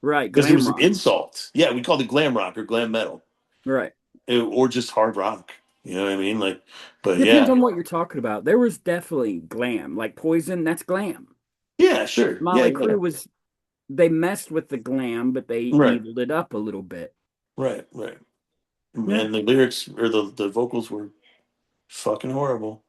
Right, because it glam was an rock. insult. Yeah, we called it glam rock or glam metal. Right. Or just hard rock. You know what I mean? Like, but Depends yeah, on what you're talking about. There was definitely glam, like Poison, that's glam. yeah, sure, yeah, Molly yeah, Crew was they messed with the glam, but they right, eviled it up a little bit. right, right. Yeah. And the lyrics or the vocals were fucking horrible.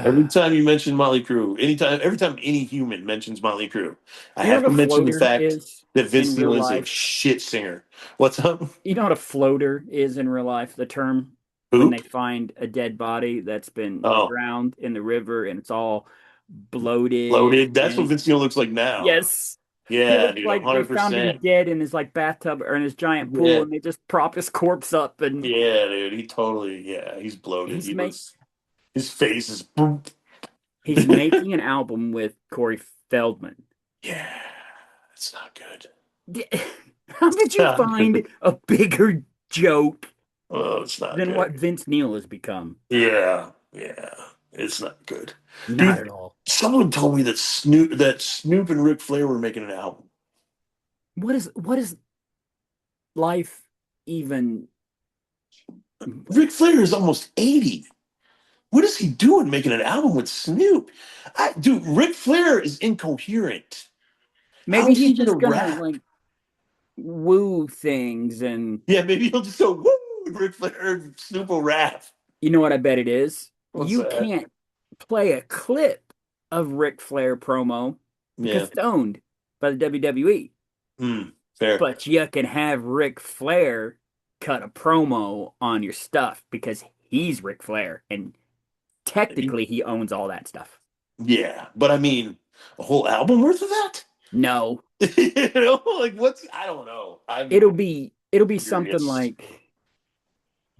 Every Ah. time you mention Motley Crue, every time any human mentions Motley Crue, I You know have what to a mention the floater fact is that in Vince real Neil is a life? shit singer. What's up? You know what a floater is in real life? The term when Poop? they find a dead body that's been Oh, drowned in the river and it's all bloated loaded. That's what and Vince Neil looks like now. yes, he Yeah, looks dude, like they found him 100%. dead in his like bathtub or in his giant pool Yeah, and they just prop his corpse up and yeah, dude. He totally, yeah, he's bloated. he's He make looks, his face is. he's making an album with Corey Feldman. Yeah, it's not good. How did It's you not find good. a bigger joke Oh, it's not than what good. Vince Neil has become? Yeah, yeah, it's not good. Not Dude, at all. someone told me that Snoop and Ric Flair were making an album. What is life even? Ric Flair is almost 80. What is he doing making an album with Snoop? Dude, Ric Flair is incoherent. How Maybe is he's he gonna just gonna rap? like woo things and Yeah, maybe he'll just go, woo, Ric Flair, Snoop will rap. you know what I bet it is? What's You that? can't play a clip of Ric Flair promo because Yeah. it's owned by the WWE. Fair. But you can have Ric Flair cut a promo on your stuff because he's Ric Flair and technically he owns all that stuff. Yeah, but I mean, a whole album worth of that? No, Like what's I don't know. I'm it'll be something curious. like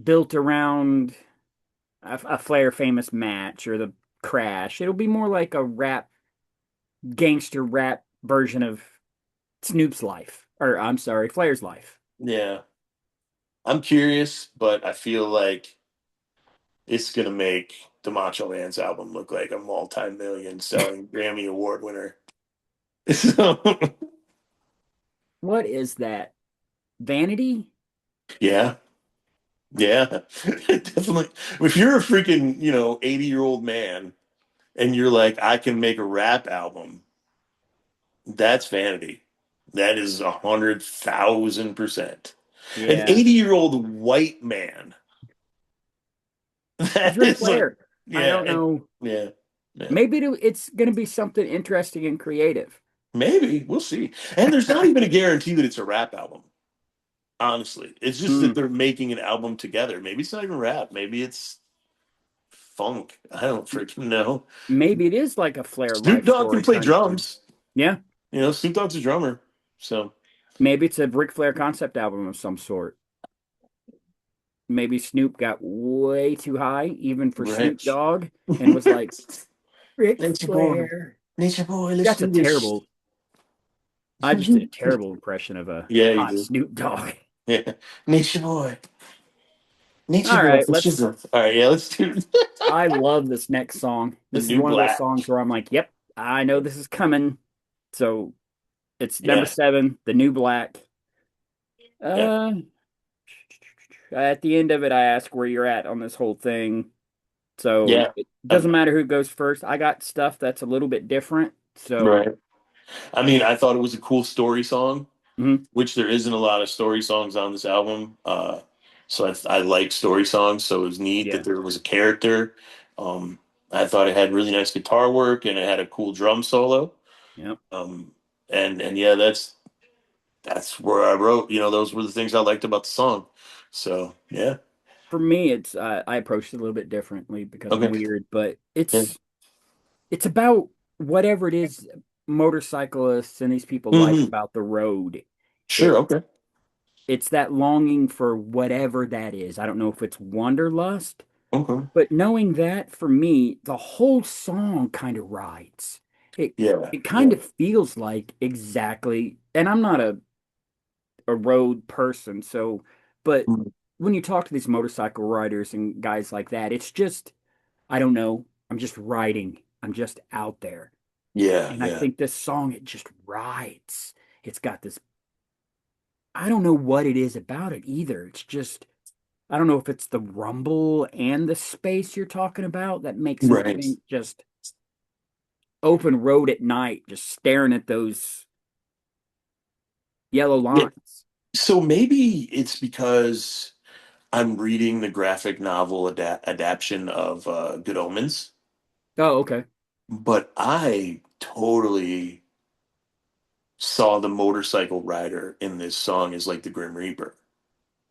built around a Flair famous match or the crash. It'll be more like a gangster rap version of Snoop's life, or I'm sorry, Flair's life. Yeah, I'm curious, but I feel like it's gonna make the Macho Man's album look like a multi-million selling Grammy Award winner. So, What is that? Vanity? yeah, yeah, definitely. If you're a freaking 80-year-old man and you're like, I can make a rap album, That's vanity. That is 100,000%. An Yeah. 80-year-old white man. It's That Ric is like, Flair. I yeah, don't know. yeah, yeah. Maybe it's going to be something interesting and creative. Maybe we'll see. And there's not even a guarantee that it's a rap album. Honestly, it's just that Hmm. they're making an album together. Maybe it's not even rap. Maybe it's funk. I don't freaking know. Maybe it is like a Flair Snoop life Dogg can story play kind of thing. drums. Yeah. Snoop Dogg's a drummer. So, Maybe it's a Ric Flair concept album of some sort. Maybe Snoop got way too high, even for Snoop right. Dogg, and was like, Ric Nature boy. Flair. Nature boy, That's a listen to this. terrible, I just did a terrible impression of a Yeah, you hot do. Snoop Dogg. Yeah. Nature boy. Nature All boy right, for sugar. All right, yeah, let's do I love this next song. the This is new one of those black. songs where I'm like, yep, I know this is coming. So it's number Yeah, 7, The New Black. yeah, Uh, at the end of it, I ask where you're at on this whole thing. So yeah. it Um, doesn't matter who goes first. I got stuff that's a little bit different. So, right. I mean, I thought it was a cool story song, mhm, which there isn't a lot of story songs on this album. So I like story songs, so it was neat that yeah, there was a character. Um, I thought it had really nice guitar work and it had a cool drum solo. yeah. Um, and yeah, that's where I wrote. Those were the things I liked about the song. So yeah, For me, it's I approached it a little bit differently because I'm okay, weird, but yeah, it's about whatever it is motorcyclists and these people like hmm, about the road. sure, It okay, it's that longing for whatever that is. I don't know if it's wanderlust, okay, but knowing that for me, the whole song kind of rides. It yeah, it kind yeah, of feels like exactly, and I'm not a road person, so but mm, when you talk to these motorcycle riders and guys like that, it's just I don't know. I'm just riding. I'm just out there. yeah, And I yeah, think this song, it just rides. It's got this, I don't know what it is about it either. It's just, I don't know if it's the rumble and the space you're talking about that makes me right. think just open road at night, just staring at those yellow Yeah. lines. So maybe it's because I'm reading the graphic novel adaptation of Good Omens, Oh, okay. but I totally saw the motorcycle rider in this song as like the Grim Reaper.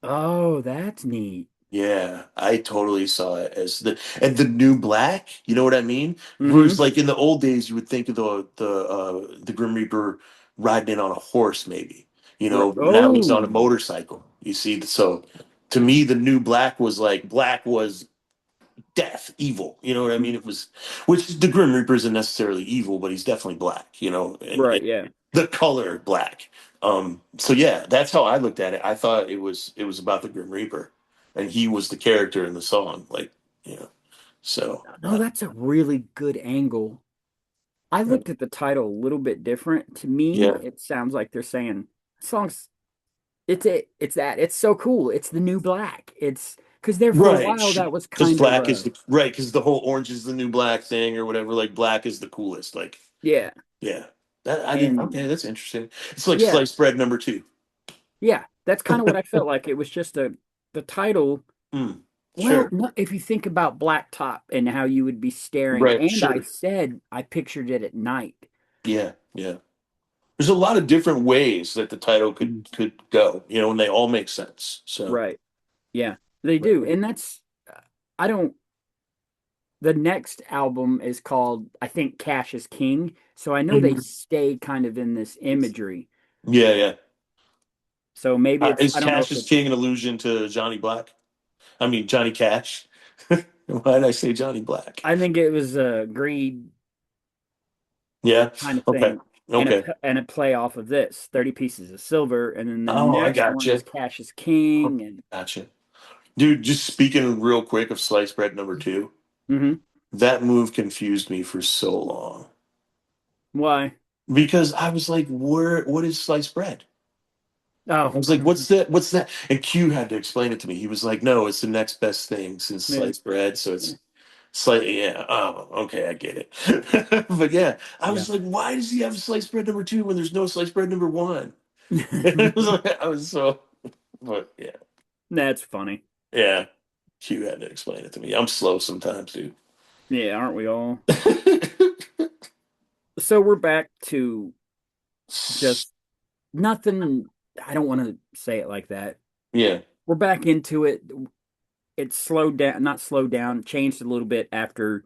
Oh, that's neat. Yeah, I totally saw it as the new black. You know what I mean? Whereas Mm-hmm. like in the old days, you would think of the Grim Reaper riding in on a horse, maybe. Now he's on a Oh, motorcycle. You see, so to me, the new black was death, evil. You know what I mean? It was, which the Grim Reaper isn't necessarily evil, but he's definitely black. And right. Yeah. the color black. So yeah, that's how I looked at it. I thought it was about the Grim Reaper, and he was the character in the song. Like, you know, so No, that's a really good angle. I looked at the title a little bit different. To me, yeah, it sounds like they're saying songs. It's that. It's so cool. It's the new black. It's because there for a right. while that was Because kind of black is the right. Because the whole orange is the new black thing or whatever. Like black is the coolest. Like, yeah. yeah, that I didn't. And Okay, that's interesting. It's like yeah, sliced bread number two. yeah. That's kind of what I felt like. It was just the title. Mm, Well, sure. no, if you think about Blacktop and how you would be staring, Right. and I Sure. said I pictured it at night. Yeah. Yeah. There's a lot of different ways that the title could Mhm. could go, and they all make sense. So, Right. Yeah, they do. right. And that's I don't the next album is called, I think, Cash is King. So I know they Mhm. stay kind of in this imagery. Yeah, yeah. So maybe it's, Is I don't know Cash if is it's, King an allusion to Johnny Black? I mean Johnny Cash. Why did I say Johnny Black? I think it was a greed Yeah. kind of Okay. thing Okay. and a play off of this 30 pieces of silver. And then the Oh, I next one is gotcha. Cash is King. And Gotcha. Dude, just speaking real quick of sliced bread number two, hmm that move confused me for so long why? because I was like, what is sliced bread? I Oh, was like, what's that? What's that? And Q had to explain it to me. He was like, no, it's the next best thing since yeah. sliced bread. So Slightly, yeah. Oh, okay, I get it. But yeah, I Yeah. was like, why does he have sliced bread number two when there's no sliced bread number one? It was like, I was so, but yeah, That's funny. yeah. Hugh had to explain it to me. I'm slow sometimes, dude. Yeah, aren't we all? So we're back to just nothing. I don't want to say it like that. Yeah. We're back into it. It slowed down, not slowed down, changed a little bit after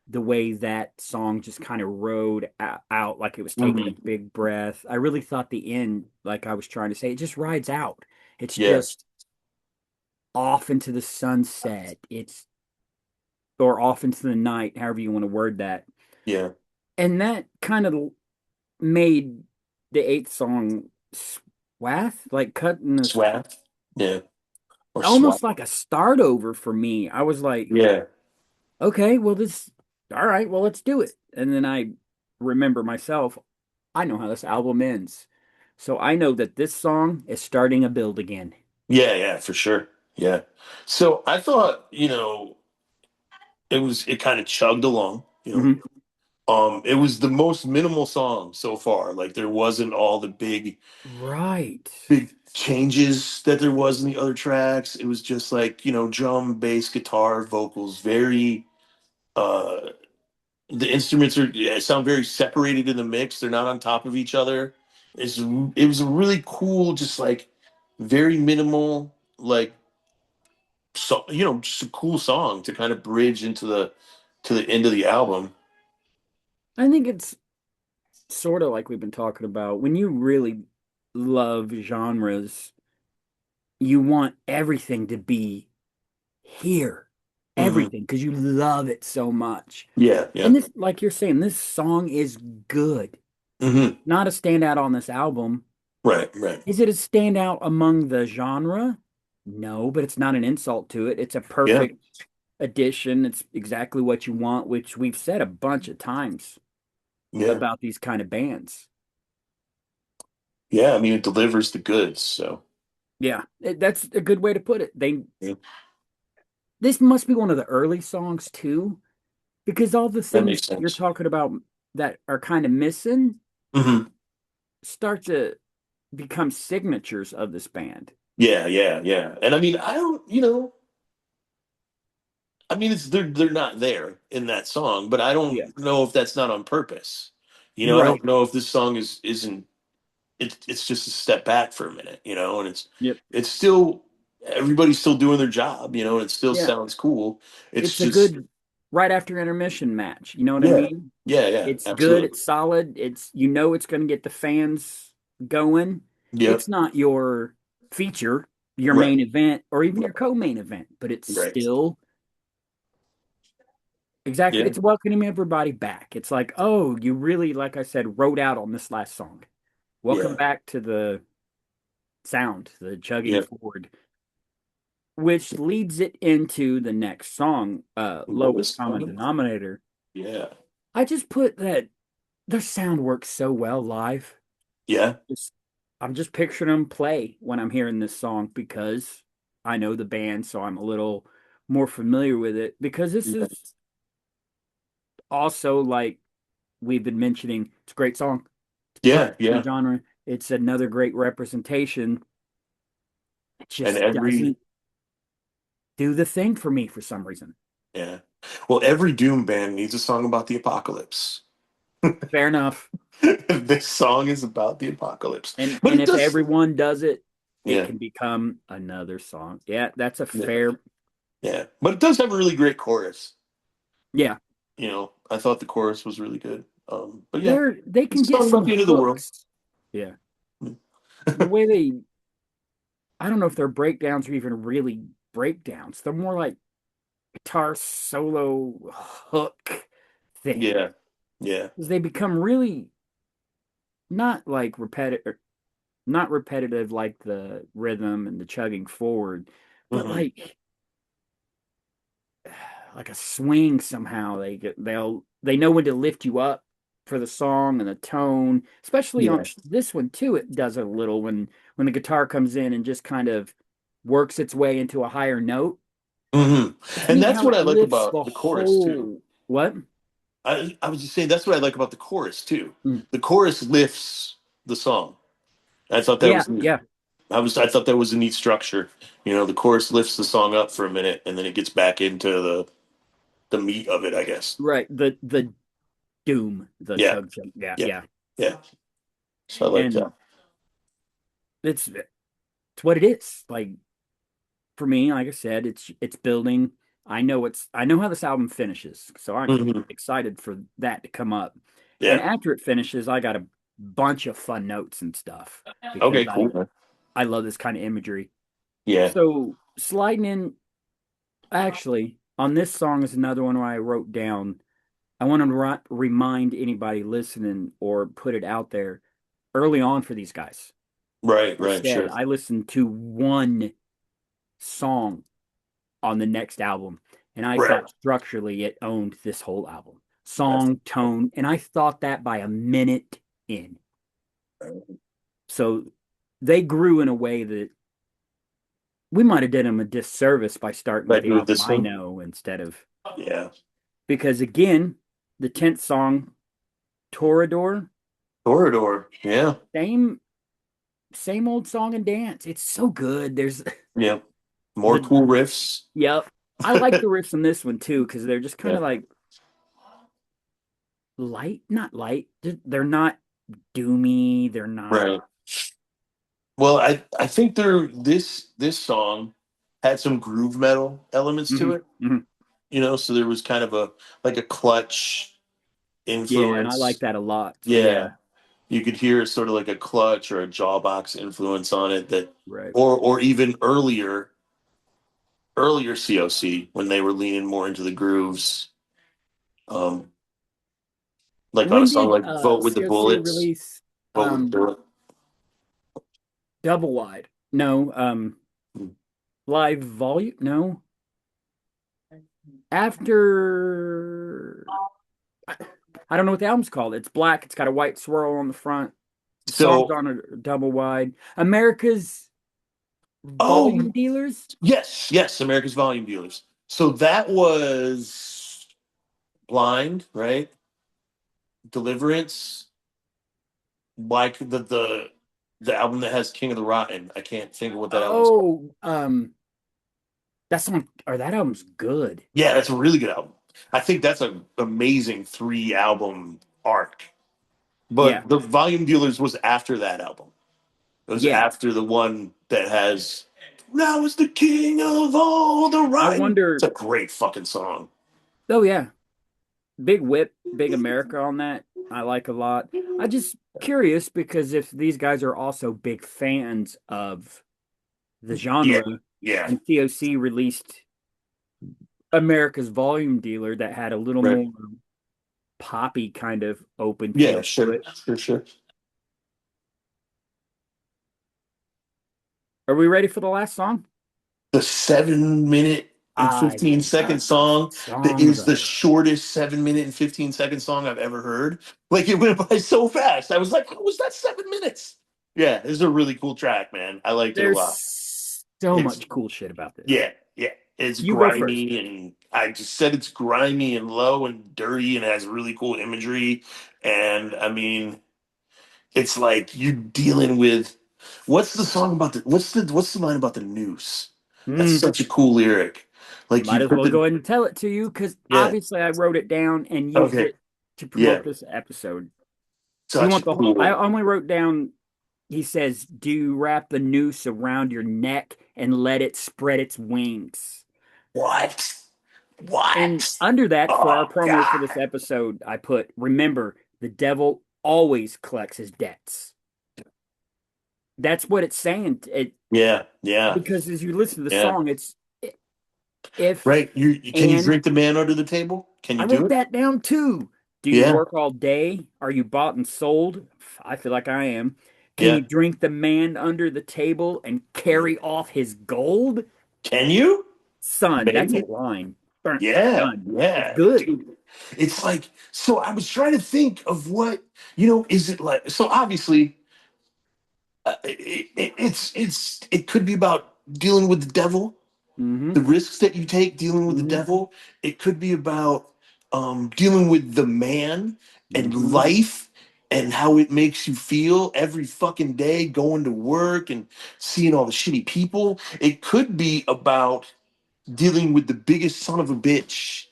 the way that song just kind of rode out like it was taking a Hmm. big breath. I really thought the end, like I was trying to say, it just rides out. It's Yeah. just off into the sunset. It's or off into the night, however you want to word that. Yeah. And that kind of made the eighth song swath, like cutting this Swat. Yeah. Or swat. almost like a start over for me. I was like, Yeah. okay, well, this, all right, well, let's do it. And then I remember myself, I know how this album ends. So I know that this song is starting a build again. Yeah. Yeah. For sure. Yeah. So I thought, it kind of chugged along. Hmm. It was the most minimal song so far. Like there wasn't all the Right. big changes that there was in the other tracks. It was just like, drum, bass, guitar, vocals, very uh the instruments are yeah, sound very separated in the mix. They're not on top of each other. It was a really cool, just like very minimal, like just a cool song to kind of bridge into the end of the album. I think it's sort of like we've been talking about. When you really love genres, you want everything to be here, Hmm. everything, because you love it so much. Yeah, And yeah. this, like you're saying, this song is good. Hmm. Not a standout on this album. Right, right. Is it a standout among the genre? No, but it's not an insult to it. It's a Yeah, perfect addition. It's exactly what you want, which we've said a bunch of times yeah. about these kind of bands. Yeah, I mean, it delivers the goods. So, Yeah, that's a good way to put it. They yeah, This must be one of the early songs too, because all the that makes things you're sense. talking about that are kind of missing Hmm. start to become signatures of this band. Yeah, yeah, yeah. And I mean, I don't, I mean, they're not there in that song, but I Yeah. don't know if that's not on purpose. I Right. don't know if this song isn't. It's just a step back for a minute, and Yep. it's still everybody's still doing their job, and it still Yeah. sounds cool. It's It's a just good right after intermission match. You know what I yeah, mean? yeah, yeah, It's good, absolutely. it's solid, it's going to get the fans going. Yep. It's not your feature, your Right. main event, or even Right. your co-main event, but it's Right. still exactly, Yeah. it's welcoming everybody back. It's like, oh, you really, like I said, wrote out on this last song. Welcome Yeah. back to the sound, the chugging Yeah. forward, which leads it into the next song, Lowest Lowest Common common. Denominator. Yeah. I just put that their sound works so well live. Yeah. Just, I'm just picturing them play when I'm hearing this song because I know the band, so I'm a little more familiar with it. Because this Yeah. is also like we've been mentioning, it's a great song. It's Yeah. perfect for the Yeah. genre. It's another great representation. It And just every doesn't do the thing for me for some reason. yeah. Well, every Doom band needs a song about the apocalypse. Fair enough. This song is about the apocalypse. And But and it if does everyone does it, it yeah. can become another song. Yeah, that's a Yeah. fair. Yeah. But it does have a really great chorus. Yeah, I thought the chorus was really good. But yeah, they it's can a get song some about the end of the world. hooks. Yeah, the way they, I don't know if they're breakdowns or even really breakdowns. They're more like guitar solo hook thing. Yeah. Yeah. 'Cause they become really not like not repetitive like the rhythm and the chugging forward, but Hmm. like a swing somehow. They know when to lift you up for the song and the tone, especially on Yeah. this one too. It does it a little when the guitar comes in and just kind of works its way into a higher note. Hmm. It's And neat that's how what it I like lifts about the the chorus too. whole what? I was just saying that's what I like about the chorus too. Mm. The chorus lifts the song. I thought that Yeah, was neat. yeah, I thought that was a neat structure. You know, the chorus lifts the song up for a minute and then it gets back into the meat of it, I guess. right. The doom, the Yeah, chug chug. Yeah, yeah, yeah. yeah. So I like And that. it's what it is. Like for me, like I said, it's building. I know how this album finishes, so I'm Hmm. excited for that to come up. And Yeah. after it finishes, I got a bunch of fun notes and stuff because Okay, cool, man. I love this kind of imagery. Yeah. So sliding in, actually, on this song is another one where I wrote down. I want to remind anybody listening or put it out there early on for these guys. Right, I right, said sure. I listened to one song on the next album, and I Right. thought structurally it owned this whole album, That's song, tone, and I thought that by a minute in. So they grew in a way that we might have done them a disservice by starting I with do with Album this I one. Know instead of Yeah. because again, the 10th song, Torador, Corridor. Yeah. same same old song and dance. It's so good. There's Yeah. More the cool riffs. yep. I like the riffs in this one too because they're just kind Yeah. of like light, not light. They're not doomy. They're not. Right. Well, I think this song had some groove metal elements to Mhm, it, mhm. you know, so there was kind of a like a clutch Yeah, and I like influence. that a lot. So yeah, Yeah. You could hear sort of like a clutch or a jawbox influence on it that right. or even earlier COC when they were leaning more into the grooves. Um like on a When song did like Vote with the COC Bullets. release Vote with the Bullet. Double Wide? No, Live Volume? No. After I, I don't know what the album's called. It's black. It's got a white swirl on the front. The song's So on a double wide. America's Volume oh Dealers. yes, yes, America's Volume Dealers. So that was Blind, right? Deliverance, like the album that has King of the Rotten. I can't think of what that album's called. Oh, that song or that album's good. Yeah, that's a really good album. I think that's an amazing 3 album arc. Yeah, But the Volume Dealers was after that album. It was yeah. after the one that has Now is the king of all the I right. It's wonder. a great fucking song. Oh yeah, Big Whip, Big America on that. I like a lot. I just curious because if these guys are also big fans of the Yeah, genre, yeah, and TOC released America's Volume Dealer that had a little right. more poppy kind of open Yeah, feel to sure, it. sure, sure. Are we ready for the last song? The 7 minute and I 15 second love this song that song is the though. shortest 7 minute and 15 second song I've ever heard. Like it went by so fast. I was like, how was that 7 minutes? Yeah, this is a really cool track, man. I liked it a lot. There's so It's much cool shit about this. yeah, yeah. It's You go first. grimy and I just said it's grimy and low and dirty and has really cool imagery. And I mean, it's like you dealing with what's the song about the what's the line about the noose? That's Hmm. such a cool lyric. Like Might you as put well the go ahead and tell it to you because yeah. obviously I wrote it down and used Okay. it to Yeah. promote this episode. You Such a want the whole, I cool. only wrote down, he says, do you wrap the noose around your neck and let it spread its wings? What? And What? under that, for our Oh promo for this God. episode, I put, remember, the devil always collects his debts. That's what it's saying. Yeah, yeah, Because as you listen to the yeah. song, it's if Right. Can you and drink the man under the table? Can I you do wrote it? that down too. Do you Yeah, work all day? Are you bought and sold? I feel like I am. Can yeah. you drink the man under the table and carry off his gold? Can you? Son, that's a Maybe. line. Burnt, Yeah, done. It's yeah, good. dude. It's like so. I was trying to think of what you know. Is it like so? Obviously, it could be about dealing with the devil. Mm-hmm. The risks that you take dealing with the Mm-hmm. devil. It could be about dealing with the man and Mm-hmm. life and how it makes you feel every fucking day going to work and seeing all the shitty people. It could be about dealing with the biggest son of a bitch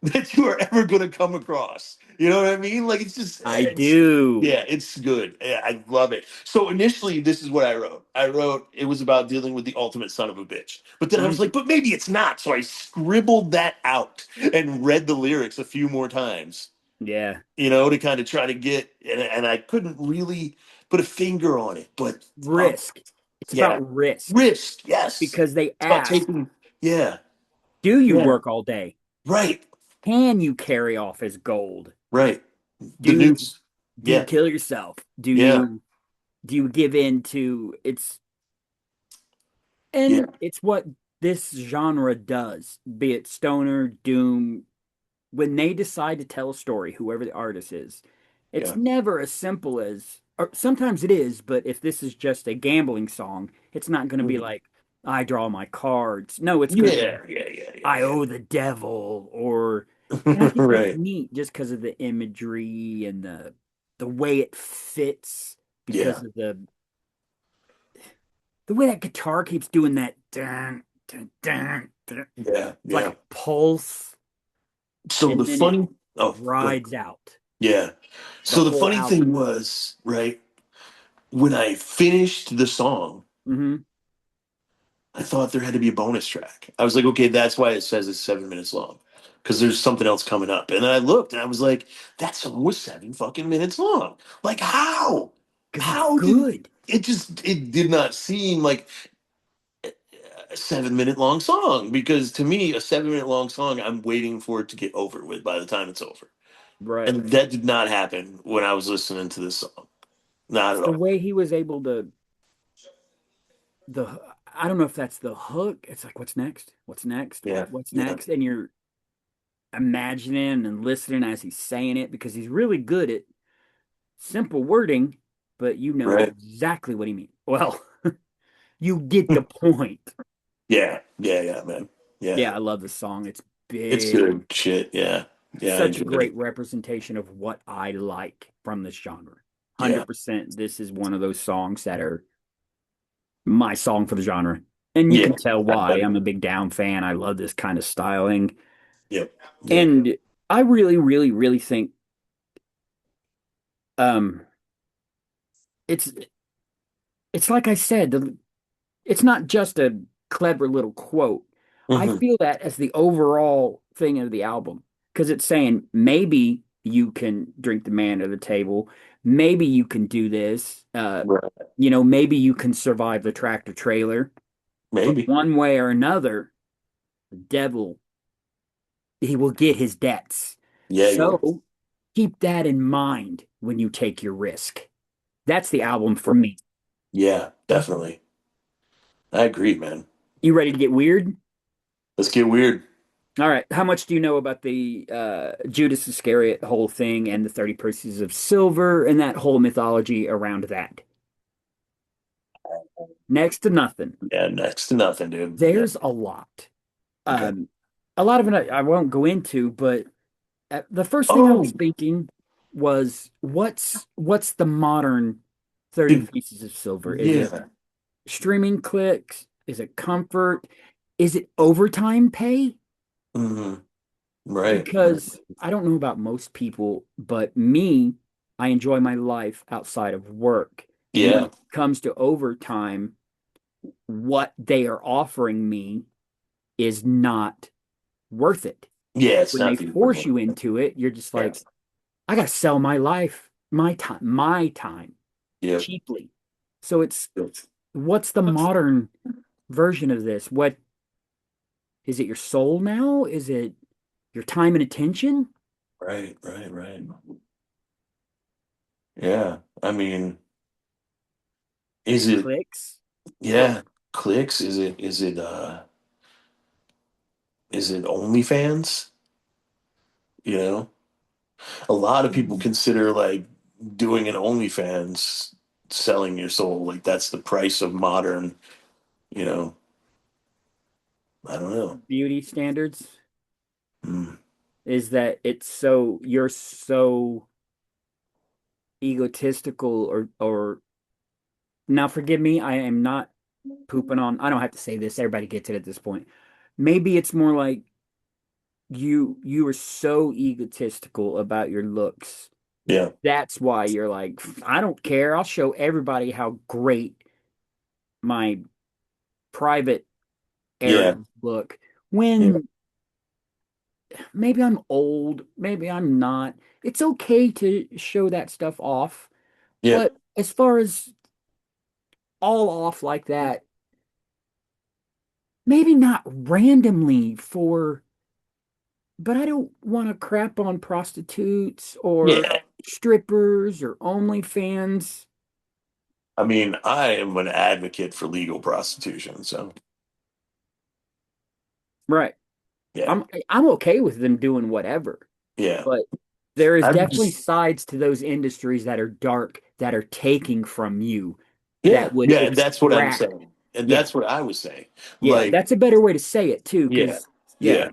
that you are ever going to come across. You know what I mean? Like I do. yeah, it's good. Yeah, I love it. So initially, this is what I wrote. I wrote it was about dealing with the ultimate son of a bitch. But then I Mhm. was like, but maybe it's not. So I scribbled that out and read the lyrics a few more times, Yeah. to kind of try to get, and I couldn't really put a finger on it. But Risk. It's about yeah, risk risk. Yes, because they it's about ask, taking. Yeah, do you yeah, work all day? right, Can you carry off as gold? right. The Do news. do you Yeah, kill yourself? Do yeah, you give in to it's yeah, and it's what this genre does, be it stoner, doom, when they decide to tell a story, whoever the artist is, it's yeah. never as simple as, or sometimes it is, but if this is just a gambling song, it's not going to be Mhm. like, I draw my cards. No, it's going to be, Yeah, yeah, yeah, yeah, I owe the devil, or, and I think that's right. neat just because of the imagery and the way it fits, Yeah, because of the way that guitar keeps doing that, dun, dun, dun, dun. yeah, It's like yeah. a pulse, So and the then it funny, oh, go ahead. rides out Yeah. the So the whole funny thing album. was, right, when I finished the song, Hmm. I thought there had to be a bonus track. I was like, okay, that's why it says it's 7 minutes long. Because there's something else coming up. And then I looked and I was like, that song was 7 fucking minutes long. Like, how? Because it's How did good. it did not seem like a 7 minute long song because to me a 7 minute long song I'm waiting for it to get over with by the time it's over, Right. and that did not happen when I was listening to this song, not It's at the all. way he was able to the I don't know if that's the hook. It's like what's next? What's next? Yeah, What's yeah, next? And you're imagining and listening as he's saying it because he's really good at simple wording, but you know right, exactly what he means. Well, you get the point. yeah, yeah, yeah, man, yeah, Yeah, I love this song. It's it's big. good shit, yeah, yeah, I Such a enjoyed great it, representation of what I like from this genre. yeah, 100% this is one of those songs that are my song for the genre. And you yeah, can tell I why. bet. I'm a big Down fan. I love this kind of styling. Yep, yep. And I really, really, really think um it's it's like I said, it's not just a clever little quote. I Hmm. feel that as the overall thing of the album because it's saying maybe you can drink the man at the table, maybe you can do this, Right, maybe you can survive the tractor trailer, but maybe, one way or another, the devil, he will get his debts. yeah, you will, So keep that in mind when you take your risk. That's the album for me. yeah, definitely, I agree, man. You ready to get weird? Let's get weird. All right. How much do you know about the Judas Iscariot whole thing and the 30 pieces of silver and that whole mythology around that? Next to nothing. Yeah, next to nothing, dude. Yeah, There's a lot. okay. Um, a lot of it I won't go into, but the first thing I was Oh, thinking was what's the modern 30 dude, pieces of silver? Is it yeah. streaming clicks? Is it comfort? Is it overtime pay? Hmm. Right. Because I don't know about most people, but me, I enjoy my life outside of work. And when Yeah. it comes to overtime, what they are offering me is not worth it. Yeah, it's When they not the force equivalent. you into it, you're just Yeah. like, I got to sell my life, my time Yeah. cheaply. So it's what's the modern version of this? What is it your soul now? Is it your time and attention? Right, right, right. Yeah. I mean, is it Clicks? yeah, clicks? Is it OnlyFans? You know? A lot of people consider like doing an OnlyFans selling your soul. Like that's the price of modern, you know, I don't know. beauty standards Mm. is that you're so egotistical or now forgive me, I am not pooping on, I don't have to say this, everybody gets it at this point. Maybe it's more like you are so egotistical about your looks. Yeah. That's why you're like, I don't care. I'll show everybody how great my private Yeah. areas look. Yeah. When maybe I'm old, maybe I'm not. It's okay to show that stuff off. Yeah. But as far as all off like that, maybe not randomly but I don't want to crap on prostitutes or Yeah. strippers or OnlyFans. I mean, I am an advocate for legal prostitution, so Right. yeah. I'm okay with them doing whatever, Yeah. but there is I'm definitely just sides to those industries that are dark that are taking from you yeah. that would Yeah, that's what I'm extract. saying. And Yeah. that's what I was saying. Yeah, Like, that's a better way to say it too, yeah. because yeah. Yeah.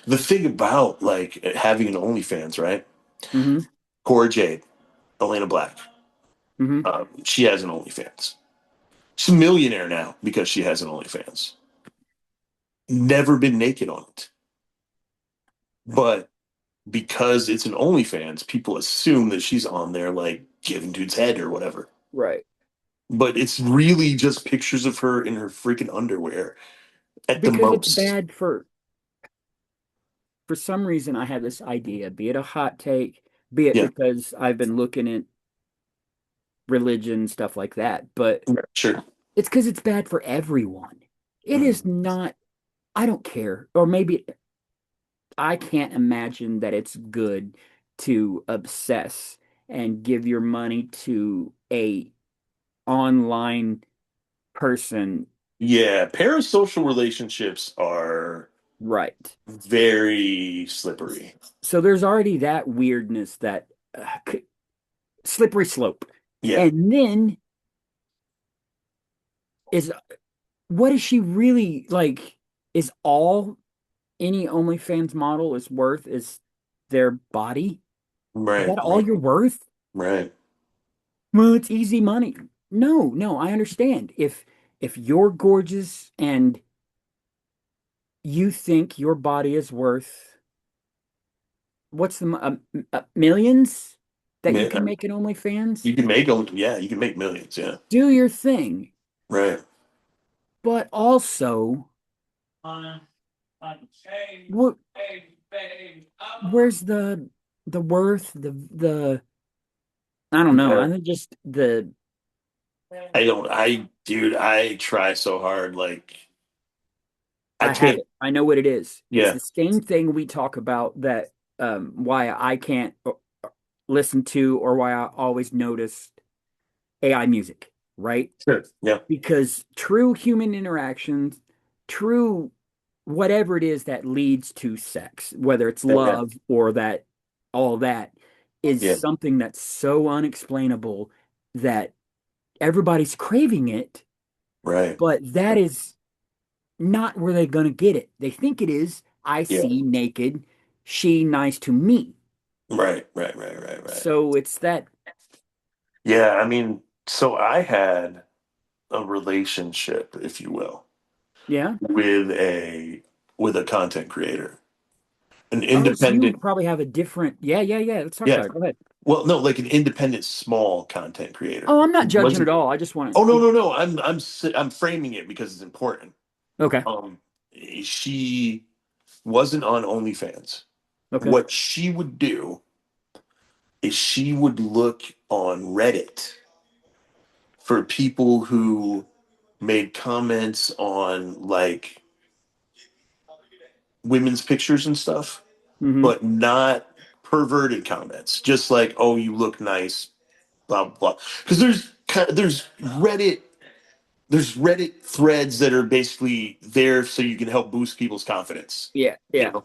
The thing about like having an OnlyFans, right? Hmm. Cora Jade, Elena Black, Hmm. she has an OnlyFans. She's a millionaire now because she has an OnlyFans. Never been naked on it. But because it's an OnlyFans, people assume that she's on there like giving dude's head or whatever. Right. But it's really just pictures of her in her freaking underwear at the Because it's most. bad for some reason I have this idea, be it a hot take, be it Yeah, because I've been looking at religion, stuff like that, but sure. it's because it's bad for everyone. It is Mhm. not, I don't care. Or maybe I can't imagine that it's good to obsess and give your money to a online person. Yeah, parasocial relationships are Right. very slippery. So there's already that weirdness that slippery slope. Yeah, And then is what is she really like? Is all any OnlyFans model is worth is their body? Is right, that all right, you're worth? right. Well, it's easy money. No, no, I understand. If you're gorgeous and you think your body is worth what's millions that you can Man, make an OnlyFans, you can make them. Yeah, you can make millions. Yeah, do your thing. right. But also, what where's the worth, the I don't know. Yeah. I think just the I don't. Dude, I try so hard. Like, I I have can't. it. I know what it is. It's Yeah, the same thing we talk about that why I can't listen to or why I always notice AI music, right? sure. Yeah, Because true human interactions, true whatever it is that leads to sex, whether it's yeah, yeah, love or that all that is yeah. something that's so unexplainable that everybody's craving it, Right. but that is not where they're going to get it. They think it is. I Yeah. see naked, she nice to me. Right. Right. Right. Right. Right. So it's that, Yeah. I mean, so I had a relationship, if you will, yeah. with a content creator, an Oh, so you independent. probably have a different, yeah, yeah, yeah. Let's talk Yeah. about it. Go ahead. Well, no, like an independent small content creator. Oh, I'm not It judging at wasn't. all. I just want Oh no, to, no, no. I'm framing it because it's important. okay, Um, she wasn't on OnlyFans. okay. What she would do is she would look on Reddit for people who made comments on like women's pictures and stuff, Hmm. but not perverted comments. Just like, "Oh, you look nice," blah blah. Blah. Because there's Reddit threads that are basically there so you can help boost people's confidence. Yeah, You yeah, know,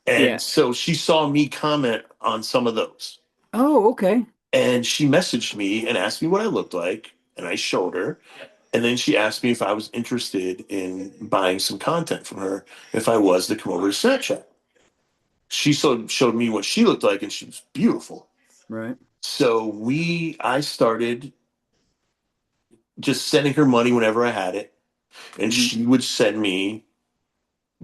and yeah. so she saw me comment on some of those, Oh, okay. and she messaged me and asked me what I looked like, and I showed her. And then she asked me if I was interested in buying some content from her if I was to come over to Snapchat. Showed me what she looked like, and she was beautiful. Right. So I started just sending her money whenever I had it, and Hmm. she would send me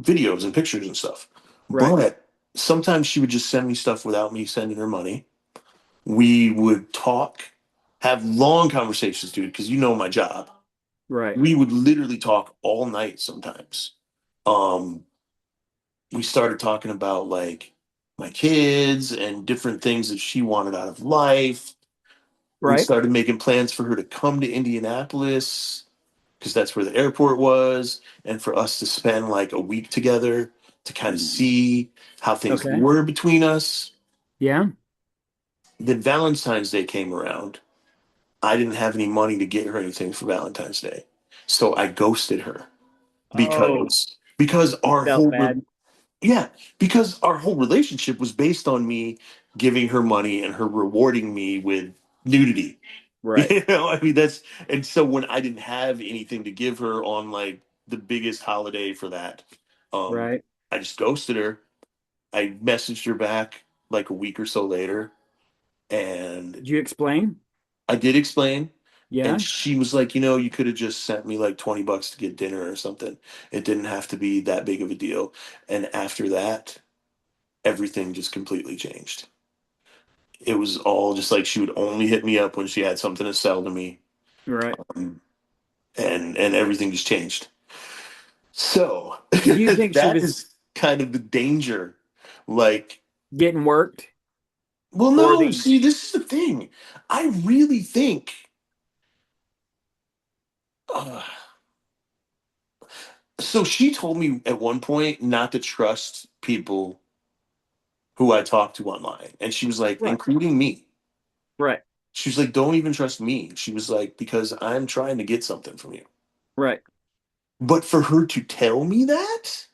videos and pictures and stuff. Right. But sometimes she would just send me stuff without me sending her money. We would talk, have long conversations, dude, because you know my job. Right. We would literally talk all night sometimes. Um, we started talking about like my kids and different things that she wanted out of life. We Right. started making plans for her to come to Indianapolis because that's where the airport was, and for us to spend like a week together to kind of see how things Okay. were between us. Yeah. Then Valentine's Day came around. I didn't have any money to get her anything for Valentine's Day. So I ghosted her Oh, because you our felt whole bad. yeah, because our whole relationship was based on me giving her money and her rewarding me with nudity. Right. You know, I mean that's and so when I didn't have anything to give her on like the biggest holiday for that, um, Right. I just ghosted her. I messaged her back like a week or so later, and Did you explain? I did explain, and Yeah. she was like, you could have just sent me like $20 to get dinner or something. It didn't have to be that big of a deal. And after that, everything just completely changed. It was all just like she would only hit me up when she had something to sell to me, Right. um, and everything just changed. So Do you think she that was is kind of the danger. Like, getting worked well, for no, the see, this is the thing. I really think. Uh, so she told me at one point not to trust people who I talk to online, and she was like, right. including me. Right. She was like, don't even trust me. She was like, because I'm trying to get something from you. Right. But for her to tell me that,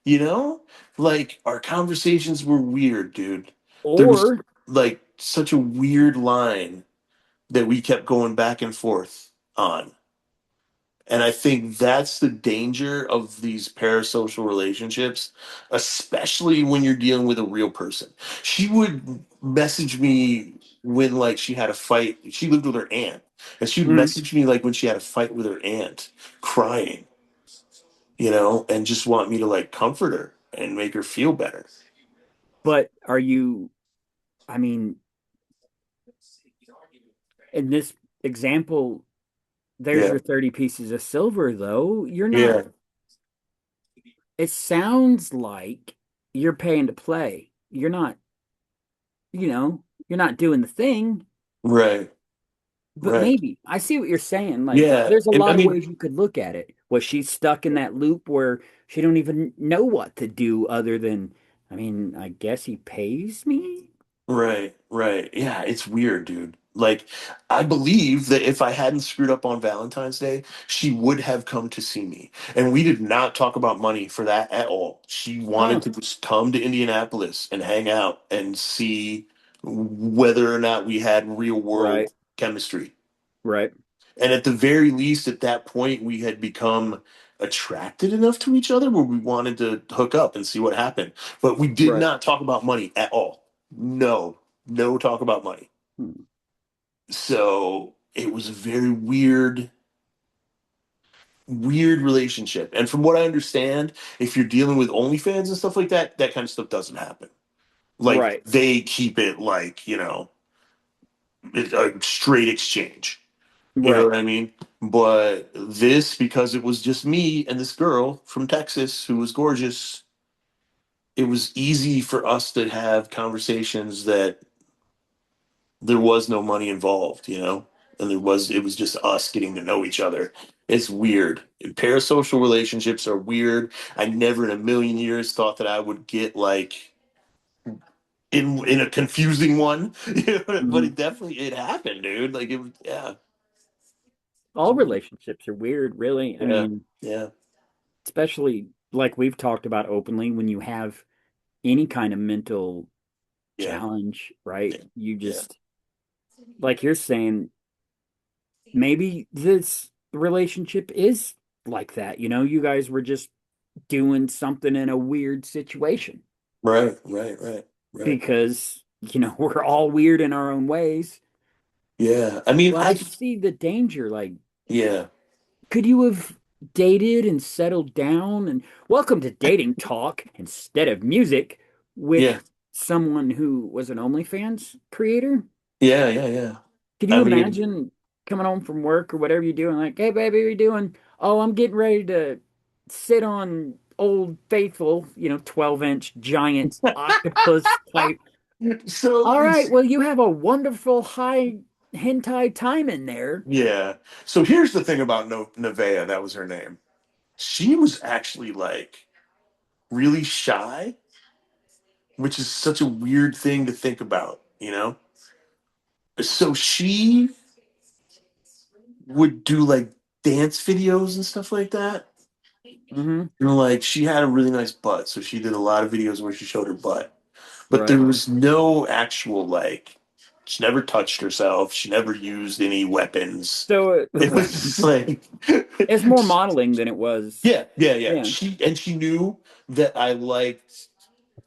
you know, like our conversations were weird, dude. There was Or like such a weird line that we kept going back and forth on. And I think that's the danger of these parasocial relationships, especially when you're dealing with a real person. She would message me when like she had a fight. She lived with her aunt, and she would mm, message me like when she had a fight with her aunt, crying, and just want me to like comfort her and make her feel better. but are you, I mean, in this example, there's Yeah, your 30 pieces of silver though. You're not, yeah, it sounds like you're paying to play. You're not doing the thing. right, But right. maybe I see what you're saying. Like, Yeah, there's a and I lot of mean, ways you could look at it. Was she stuck in that loop where she don't even know what to do other than, I mean, I guess he pays me? right, right. Yeah, it's weird, dude. Like, I believe that if I hadn't screwed up on Valentine's Day, she would have come to see me. And we did not talk about money for that at all. She wanted Oh, to just come to Indianapolis and hang out and see whether or not we had real world right, chemistry. right, And at the very least, at that point, we had become attracted enough to each other where we wanted to hook up and see what happened. But we did right. not talk about money at all. No, no talk about money. Hmm. So it was a very weird, weird relationship. And from what I understand, if you're dealing with OnlyFans and stuff like that, that kind of stuff doesn't happen. Like Right, they keep it like, a straight exchange. You know right. what I mean? But this, because it was just me and this girl from Texas who was gorgeous, it was easy for us to have conversations that there was no money involved, And it was just us getting to know each other. It's weird. Parasocial relationships are weird. I never in a million years thought that I would get like in a confusing one. But Mhm. it happened, dude. Like yeah. All relationships are weird, really. I Yeah. mean, Yeah. especially like we've talked about openly, when you have any kind of mental Yeah. challenge, right? You Yeah. just, like you're saying, maybe this. relationship is like that. You guys were just doing something in a weird situation Right, right, right, right. because, we're all weird in our own ways. Yeah. I mean, But I see the danger. Like, yeah, could you have dated and settled down and welcome to dating talk instead of music yeah, with someone who was an OnlyFans creator? yeah, yeah, yeah. Could I you mean, imagine coming home from work or whatever you're doing, like, hey, baby, what are you doing? Oh, I'm getting ready to sit on Old Faithful, 12-inch giant octopus type. so All right, it's, well, you have a wonderful high hentai time in there. yeah. So here's the thing about Nevaeh, that was her name. She was actually like really shy, which is such a weird thing to think about, you know? So she would do like dance videos and stuff like that. Hmm. And like she had a really nice butt, so she did a lot of videos where she showed her butt. But there Right. was no actual like she never touched herself, she never used any weapons. So the It was just weapons. like It's more modeling than it was. yeah, yeah, yeah. Yeah. She knew that I liked.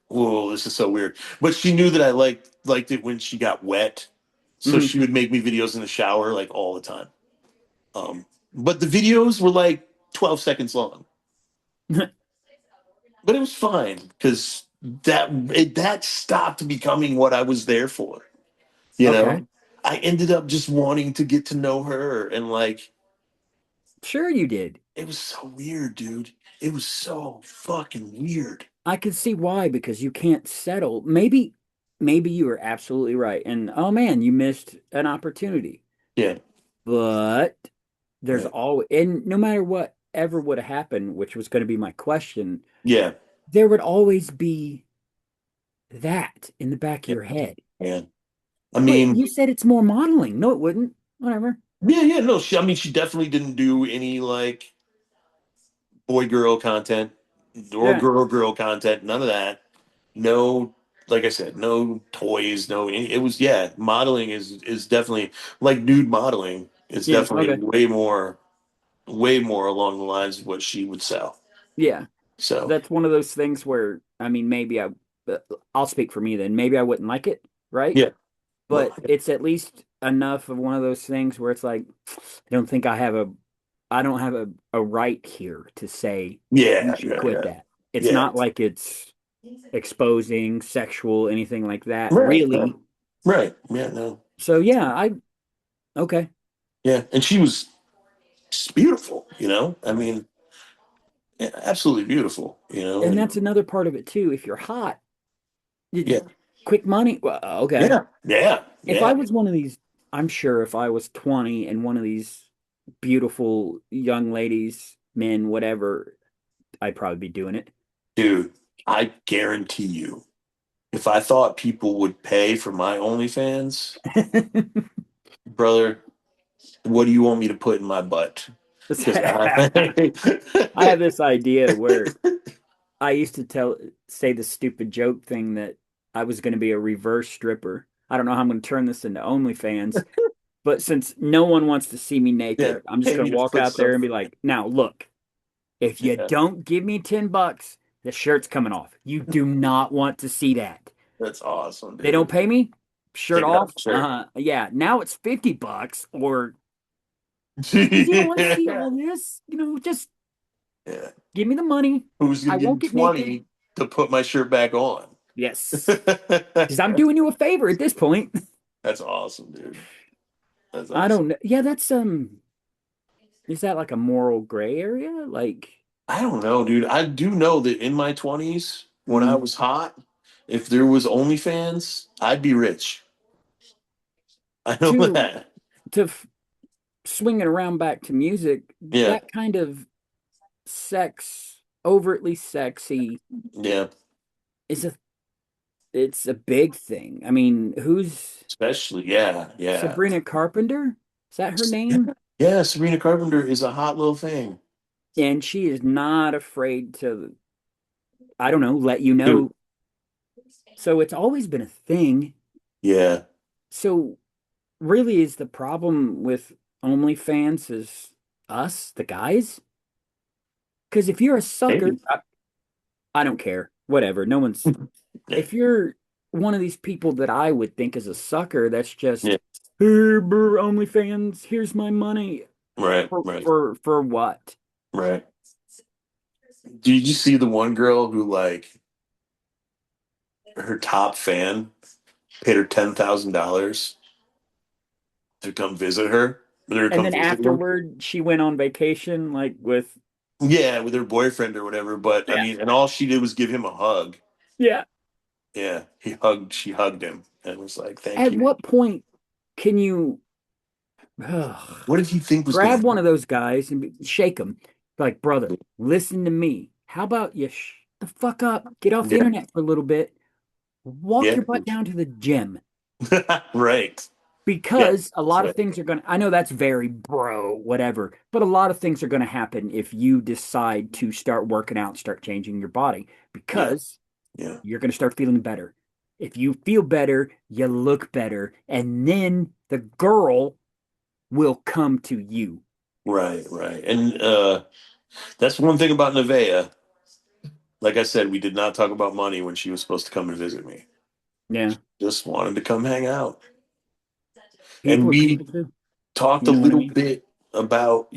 Whoa, this is so weird. But she knew that I liked it when she got wet, so Hmm. she would make me videos in the shower like all the time. Um, but the videos were like 12 seconds long, but it was fine because that stopped becoming what I was there for. You Okay. know, I ended up just wanting to get to know her, and like Sure you did. it was so weird, dude. It was so fucking weird. I could see why, because you can't settle. Maybe you were absolutely right. And oh man, you missed an opportunity. Yeah, But there's right. always, and no matter what ever would have happened, which was going to be my question, Yeah, there would always be that in the back of yeah, your head. yeah. I But mean, you said it's more modeling. No, it wouldn't. Whatever. yeah, yeah. No, I mean, she definitely didn't do any like boy girl content or Yeah. girl content. None of that. No, like I said, no toys. No, it was yeah. Modeling is definitely like nude modeling is Yeah. definitely Okay. way more along the lines of what she would sell. Yeah. So That's one of those things where, I mean, uh, I'll speak for me then. Maybe I wouldn't like it, right? yeah, well, But it's at least enough of one of those things where it's like, I don't have a right here to say you yeah, should yeah, quit yeah, that. It's yeah. not like it's exposing, sexual, anything like that, Right, right, really. right. Yeah, no, So yeah, okay. yeah, and she was just beautiful. You know, I mean, yeah, absolutely beautiful. You know, And and that's another part of it too. If you're hot, yeah, quick money, well, okay. yeah, yeah, If I yeah, was one of these, I'm sure if I was 20 and one of these beautiful young ladies, men, whatever, I'd probably be doing it. dude. I guarantee you, if I thought people would pay for my OnlyFans, brother, what do you want me to put in my butt? Because I have this idea where I used to say the stupid joke thing that I was going to be a reverse stripper. I don't know how I'm going to turn this into OnlyFans, but since no one wants to see me yeah, naked, I'm just pay going me to to walk put out there stuff. and be like, now look, if you Yeah, don't give me $10, the shirt's coming off. You do not want to see that. that's awesome, They don't dude. pay me, shirt Take it off, off. sure. Yeah, now it's $50 or because you don't want to see Yeah. all this, just Yeah. give me the money. Who's I gonna give won't me get naked. 20 to put my shirt back on? Yes. Because I'm doing you a favor at this point. That's awesome, dude. That's I awesome. don't know. Yeah, that's is that like a moral gray area? Like, I don't know, dude. I do know that in my 20s, when I mm, was hot, if there was OnlyFans, I'd be rich. I know to that. to swing it around back to music, Yeah. that kind of overtly sexy Yeah. is it's a big thing. I mean, who's Especially, yeah. Yeah. Sabrina Carpenter? Is that her Yeah. name? Yeah. Sabrina Carpenter is a hot little thing. And she is not afraid to, I don't know, let you Dude. know. So it's always been a thing. Yeah. So really is the problem with OnlyFans is Us, the guys? Because if you're a sucker, Maybe. I don't care. Whatever. No one's. Yeah. If you're one of these people that I would think is a sucker, that's Yeah. just, hey, brr, OnlyFans, here's my money. Right. For Right. for what? Right. Did you see the one girl who like her top fan paid her $10,000 to come visit her? Or And come then visit her? afterward, she went on vacation, like with, Yeah, with her boyfriend or whatever. But I yeah, mean, and all she did was give him a hug. yeah. Yeah, she hugged him and was like, "Thank At you." what point can you ugh, What did he think was going grab to one happen? of those guys and shake him? Like, brother, listen to me. How about you the fuck up, get off the Yeah, internet for a little bit, walk yeah, your butt down to the gym. right. Yeah, Because a that's lot of right. things are going to, I know that's very bro, whatever, but a lot of things are going to happen if you decide to start working out, start changing your body, Yeah, because yeah, you're going to start feeling better. If you feel better, you look better, and then the girl will come to you. right, right. And that's one thing about Nevaeh. Like I said, we did not talk about money when she was supposed to come and visit me. Yeah. Just wanted to come hang out, and People are we people too. talked You a know what I little mean? bit about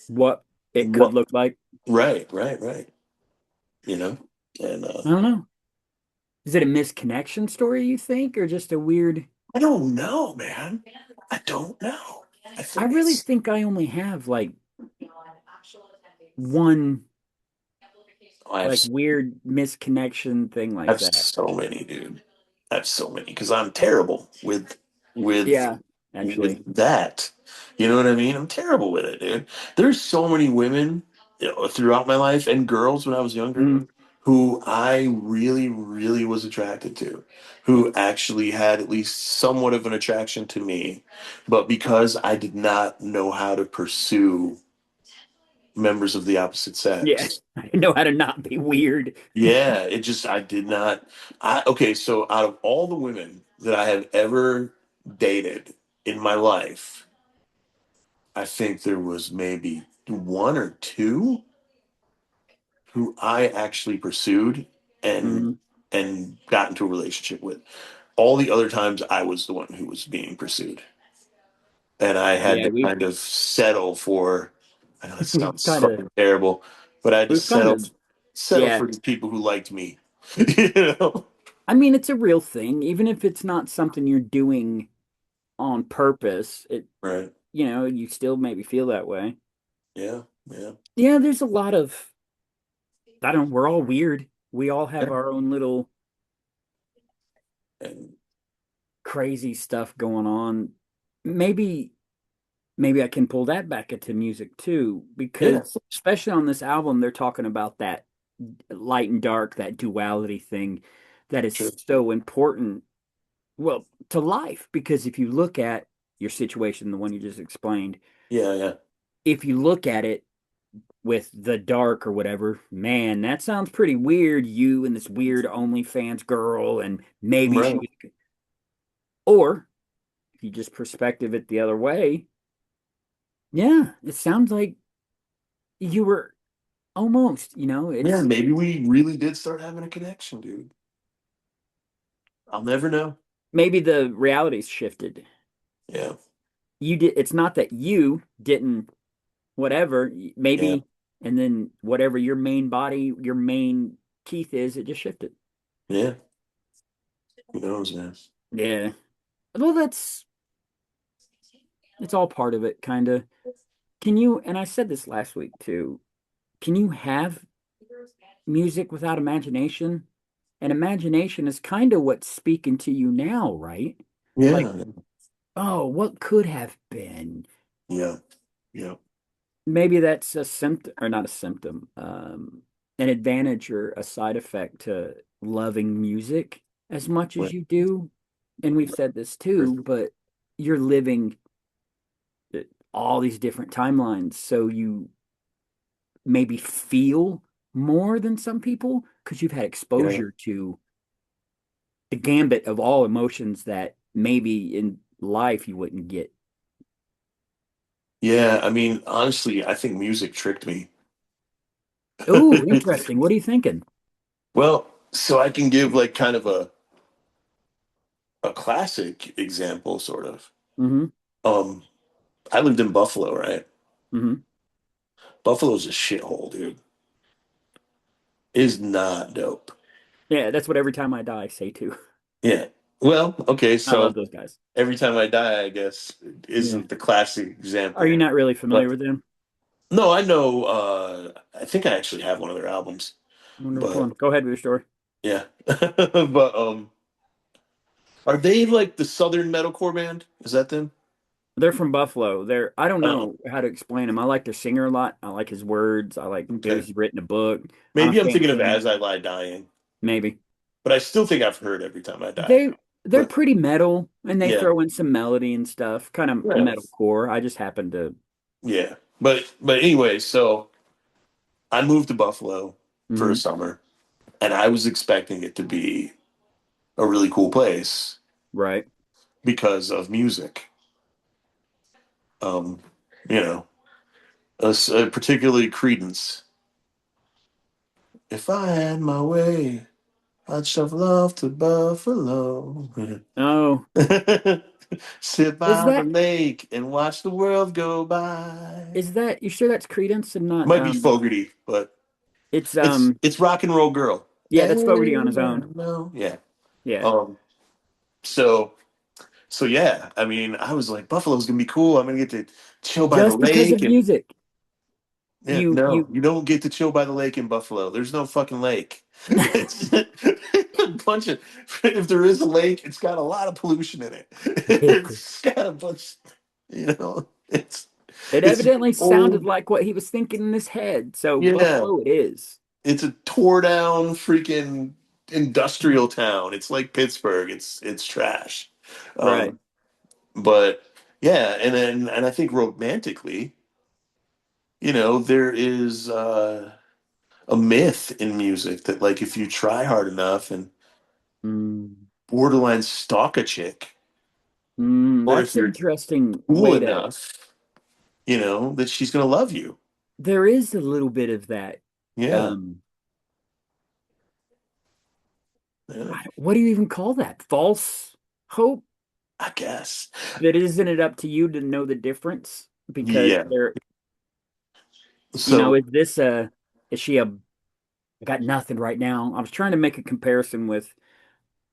What it could what. look like. Right, right, right. And I don't know. Is it a misconnection story, you think, or just a weird? I don't know, man. I don't know. I I think really it's. think I only have like one I have like weird misconnection thing I like have that. so many, dude. I have so many because I'm terrible with Yeah, actually. with that. You know what I mean? I'm terrible with it, dude. There's so many women throughout my life and girls when I was younger Mm, who I really, really was attracted to, who actually had at least somewhat of an attraction to me, but because I did not know how to pursue members of the opposite yeah. sex. I know how to not be weird. Yeah, it just I did not. Okay, so out of all the women that I have ever dated in my life, I think there was maybe one or two who I actually pursued and Mm, and got into a relationship with. All the other times I was the one who was being pursued. And I had yeah, to kind of settle for, I know it we've sounds kind of fucking terrible, but I had to we've kind of settle yeah. for the people who liked me. you know? I mean, it's a real thing, even if it's not something you're doing on purpose. It Right. you still maybe feel that way. Yeah. Yeah. Yeah, there's a lot of I don't we're all weird. We all have Yeah. our own little And crazy stuff going on. Maybe maybe I can pull that back into music too, yeah, because especially on this album, they're talking about that light and dark, that duality thing that sure. is so important, well, to life. Because if you look at your situation, the one you just explained, Yeah. Yeah. if you look at it with the dark or whatever, man, that sounds pretty weird. You and this weird OnlyFans girl, and maybe she Right. was, or if you just perspective it the other way, yeah, it sounds like you were almost, Yeah. it's Maybe we really did start having a connection, dude. I'll never know. maybe the reality's shifted. Yeah. You did, it's not that you didn't, whatever, Yeah. maybe, and then whatever your main body, your main Keith is, it just shifted. Yeah. Who knows, man? Yeah. Well, it's all part of it, kind of. Can you, and I said this last week too, can you have music without imagination? And imagination is kind of what's speaking to you now, right? Like, Yeah. oh, what could have been? Yeah. Yeah. Maybe that's a symptom, or not a symptom, an advantage or a side effect to loving music as much as Right. you do. And we've said this too, but you're living all these different timelines. So you maybe feel more than some people because you've had Yeah. exposure to the gambit of all emotions that maybe in life you wouldn't get. Yeah, I mean, honestly, I think music tricked me. Oh, interesting. What are you thinking? Well, so I can give like kind of a classic example, sort of. Hmm. Um, I lived in Buffalo, right? Hmm. Buffalo's a shithole, dude. It is not dope. Yeah, that's what every time I die I say too. Yeah. Well, okay, I love so those guys. every time I die, I guess, Yeah. isn't the classic Are you example. not really familiar But with them? no, I know I think I actually have one of their albums. I wonder which one. But Go ahead with your story. yeah. But are they like the Southern metalcore band? Is that them? They're from Buffalo. I don't Oh, know how to explain them. I like their singer a lot. I like his words. I like okay. he's written a book. I'm a Maybe I'm fan of thinking of him. As I Lie Dying, Maybe. but I still think I've heard Every Time I Die. They they're But pretty metal and they yeah, throw in some melody and stuff, kind of yeah, metalcore. I just happen to. yeah. But anyway, so I moved to Buffalo for a Mhm. summer, and I was expecting it to be a really cool place Right. because of music. Um, you know, particularly Credence. If I had my way, I'd shovel off to Buffalo. Oh, Sit is by the that lake and watch the world go by. you sure that's Credence and not Might be Fogerty, but it's it's rock and roll girl. yeah, that's Fogerty on his And own. I know. Yeah. Yeah. Um. So yeah. I mean, I was like, Buffalo's gonna be cool. I'm gonna get to chill by the Just because lake, of and music. yeah, no, you don't get to chill by the lake in Buffalo. There's no fucking lake. It's a bunch of. If there is a lake, it's got a lot of pollution in it. It's got a bunch. It It's evidently sounded old. like what he was thinking in his head. So Yeah, Buffalo it is. it's a tore down freaking industrial town. It's like Pittsburgh. It's trash. Right. Um, but yeah, and I think romantically, there is a myth in music that like if you try hard enough and Mm. borderline stalk a chick, or if That's an you're interesting cool way to. enough, that she's gonna love you. There is a little bit of that. Yeah, Um, yeah, what do you even call that? False hope? I guess. That isn't it up to you to know the difference? Because Yeah. is So, this is she I got nothing right now. I was trying to make a comparison with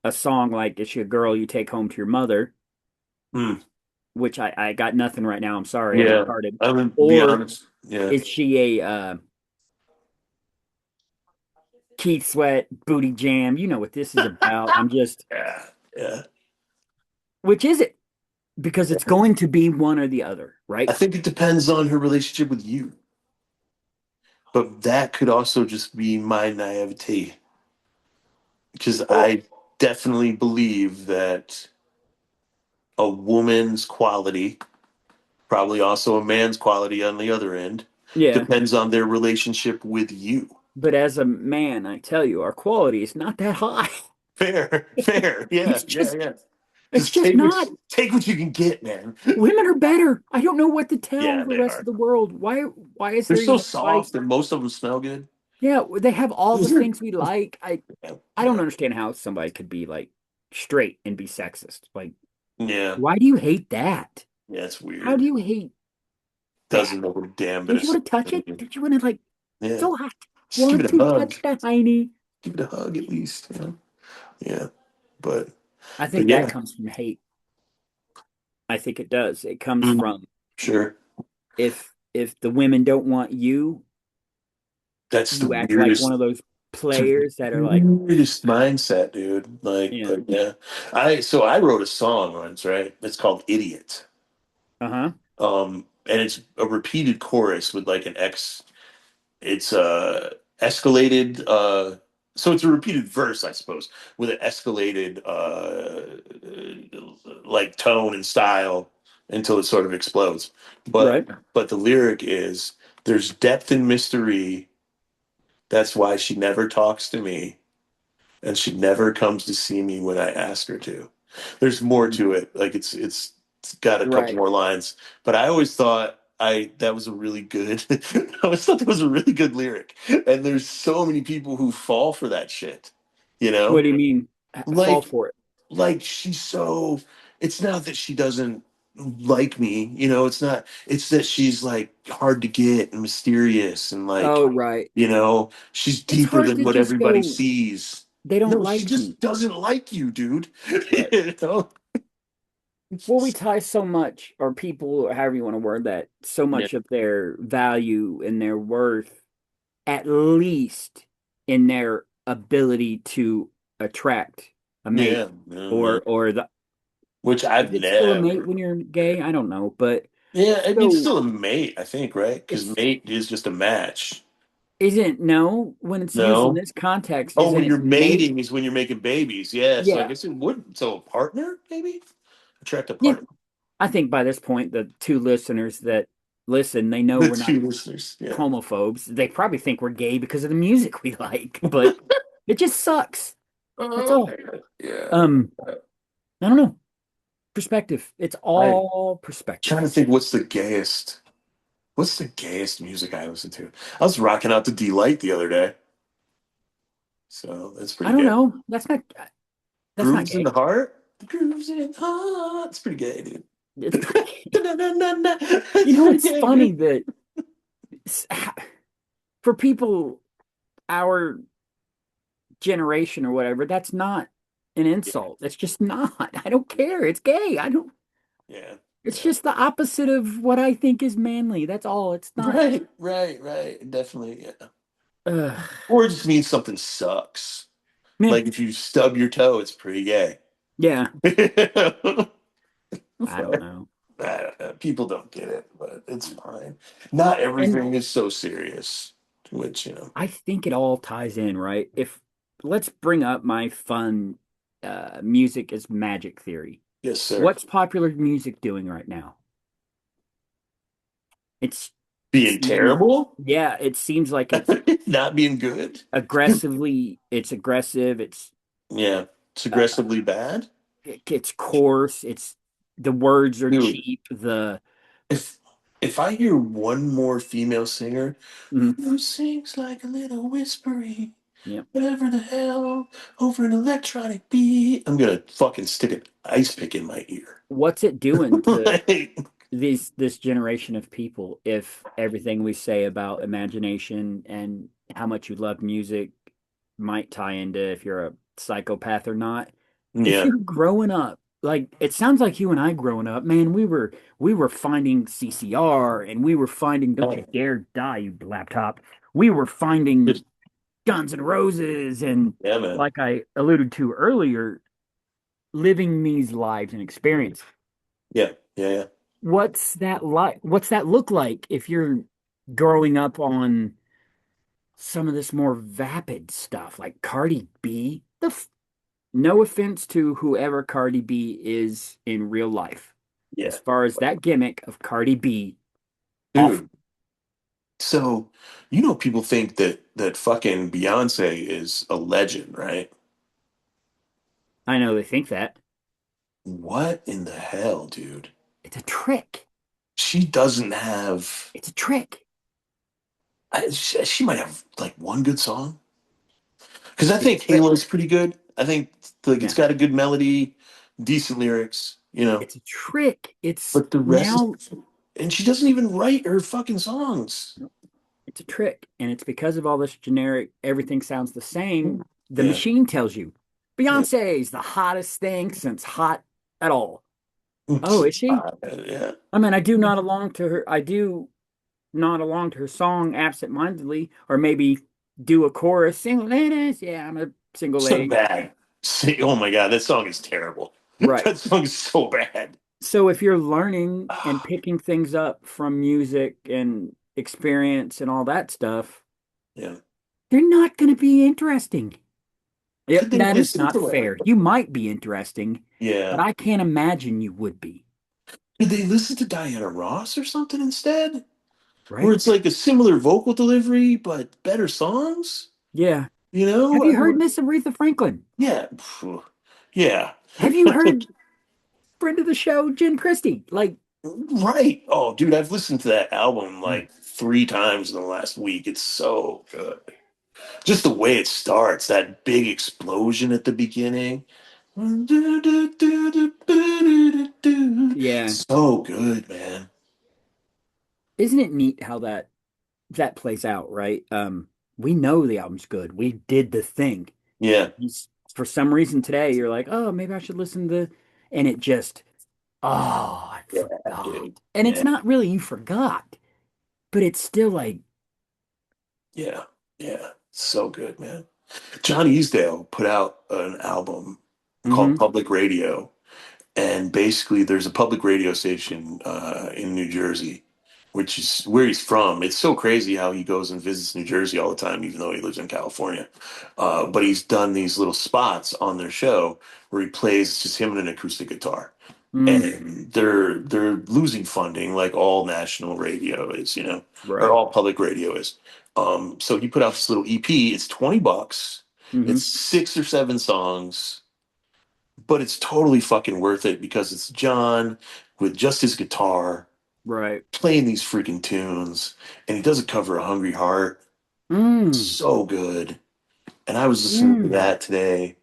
a song like Is She a Girl You Take Home to Your Mother, hmm, which I got nothing right now. I'm sorry, I'm yeah. retarded. I'm gonna be Or honest. Yeah. is she a Keith Sweat booty jam? You know what this is about. I'm just, Yeah. Yeah. which is it? Because it's going to be one or the other, I right? think it depends on her relationship with you, but that could also just be my naivety because Or I definitely believe that a woman's quality, probably also a man's quality on the other end, yeah. depends on their relationship with you. But as a man, I tell you, our quality is not that high. Fair, fair. Yeah, It's yeah, just, yeah. it's Just just not. take what you can get, man. Women are better. I don't know what to tell Yeah, the they rest of are. the world. Why is They're there so even a fight? soft and most of them smell good. Yeah, they have all the things we like. Yeah, I don't yeah, understand how somebody could be like straight and be sexist. Like, yeah, why do you hate that? yeah, it's How do weird. you hate that? Doesn't know a damn bit Don't of you want to touch it? sense. Don't you want to like Yeah, so hot? just give Want it a to hug. touch the hiney? Give it a hug at least. Yeah, but I but think that yeah, comes from hate. I think it does. It comes mm, from sure. if the women don't want you, That's the you act like one weirdest. of those It's the players that are like, weirdest mindset, dude. Like, yeah, but yeah, I wrote a song once, right? It's called "Idiot." uh-huh, And it's a repeated chorus with like an X. It's escalated. So it's a repeated verse, I suppose, with an escalated like tone and style until it sort of explodes. But right. the lyric is there's depth and mystery. That's why she never talks to me, and she never comes to see me when I ask her to. There's more Mhm. to it. Like it's got a couple Right. more lines, but I always thought I that was a really good. I always thought that was a really good lyric, and there's so many people who fall for that shit. You What know, do you mean fall like for it? she's so. It's not that she doesn't like me. It's not. It's that she's like hard to get and mysterious and like, Oh, right. she's It's deeper hard than to what just everybody go, sees. they don't No, she like me. just doesn't like you, dude. Right. you know. Well, we tie so much, or people, however you want to word that, so Yeah. much of their value and their worth, at least in their ability to attract a mate, Yeah. Yeah, man. or the Which is I've it still a never. mate when you're gay? I don't know, but Yeah, I mean, it's so still a mate, I think, right? Because it's mate is just a match. isn't no when it's used in No. this context, Oh, isn't when it you're mate? mating is when you're making babies. Yeah, so I Yeah, guess it would. So a partner, maybe? Attract a yeah. partner. I think by this point, the two listeners that listen, they know The we're not two listeners. Yeah. homophobes. They probably think we're gay because of the music we like, but it just sucks. That's Oh, all. man. Yeah. Um, I don't know. Perspective. It's I all trying perspective. to think what's the gayest. What's the gayest music I listen to? I was rocking out to Delight the other day. So that's I pretty don't gay. know. That's not Grooves in gay. the Heart? The Grooves in the Heart. It's pretty gay, dude. It's pretty. You It's know, pretty it's gay, funny dude. that for people our generation or whatever, that's not an Yeah. insult. It's just not. I don't care. It's gay. I don't. Yeah. It's Yeah. just the opposite of what I think is manly. That's all. It's not. Right, right, right. Definitely, yeah. Uh, Or it just means something sucks. meh. Like if you stub your toe, it's pretty gay. Yeah. I I don't know. don't know. People don't get it, but it's fine. Not And everything is so serious, which. I think it all ties in, right? If let's bring up my fun music is magic theory. Yes, sir. What's popular music doing right now? It's Being seems terrible, yeah, it seems like it's not being good. it's aggressive, Yeah, it's uh, aggressively bad. it's coarse, it's the words are Dude, cheap, the if if I hear one more female singer mhm, who sings like a little whispery, yeah. whatever the hell, over an electronic beat, I'm gonna fucking stick an ice pick in my ear. What's it doing to Like, this generation of people if everything we say about imagination and how much you love music might tie into if you're a psychopath or not. If yeah, you're growing up, like it sounds like you and I growing up, man, we were finding CCR and we were finding Don't You Dare Die, you laptop. We were finding just Guns N' Roses and yeah, man. like I alluded to earlier, living these lives and experience. Yeah, yeah, yeah. What's that like? What's that look like if you're growing up on some of this more vapid stuff like Cardi B? No offense to whoever Cardi B is in real life. As Yeah. far as that gimmick of Cardi B, off. Dude, so people think that fucking Beyonce is a legend, right? I know they think that. What in the hell, dude? It's a trick. She doesn't have. It's a trick. She might have like one good song. Because I It's think a trick. Halo's pretty good. I think like it's Yeah. got a good melody, decent lyrics. It's a trick. It's But the rest now is, and she doesn't even write her fucking songs. it's a trick. And it's because of all this generic, everything sounds the same. The Yeah, machine tells you yeah, Beyonce is the hottest thing since hot at all. Oh, is she? yeah. I mean, I do nod along to her song absent-mindedly, or maybe do a chorus, single ladies. Yeah, I'm a single So lady. bad. See, oh my god, that song is terrible. Right. That song is so bad. So if you're learning and picking things up from music and experience and all that stuff, Yeah. they're not going to be interesting. Yep, Could they that is listen not to like? fair. You might be interesting, but Yeah. I can't imagine you would be, Could they listen to Diana Ross or something instead? Where right? it's like a similar vocal delivery but better songs? Yeah. You Have know? you heard Miss Aretha Franklin? Yeah. Phew. Yeah. Have you heard friend of the show, Jen Christie? Like, Right. Oh, dude, I've listened to that album Mm. like 3 times in the last week. It's so good. Just the way it starts, that big explosion at the beginning. Yeah. So good, man. Isn't it neat how that plays out, right? We know the album's good. We did the thing. Yeah. For some reason today, you're like, oh, maybe I should listen to, and it just, oh, I Yeah, forgot. dude. And it's Yeah. not really you forgot, but it's still like, Yeah. Yeah. So good, man. John Easdale put out an album called hmm Public Radio. And basically, there's a public radio station in New Jersey, which is where he's from. It's so crazy how he goes and visits New Jersey all the time, even though he lives in California. But he's done these little spots on their show where he plays just him and an acoustic guitar. mm, And they're losing funding, like all national radio is, or right. all public radio is. So he put out this little EP. It's $20. It's hmm 6 or 7 songs, but it's totally fucking worth it because it's John with just his guitar Right. playing these freaking tunes, and he does a cover of Hungry Heart. Mm, So good. And I was listening to mm. that today,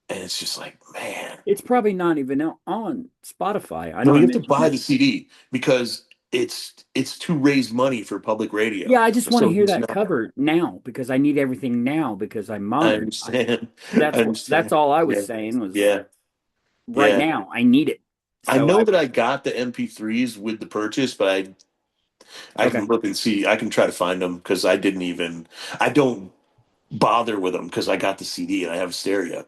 and it's just like, man. It's probably not even on Spotify. I No, know I you have to mentioned buy it. the CD because it's to raise money for public Yeah, radio. I just want to So hear he's that not. cover now because I need everything now because I'm I modern. understand. I That's understand. all I was Yeah. saying was Yeah. right Yeah. now I need it. I So know I that I got the MP3s with the purchase, but I okay. can look and see. I can try to find them because I don't bother with them because I got the CD and I have a stereo,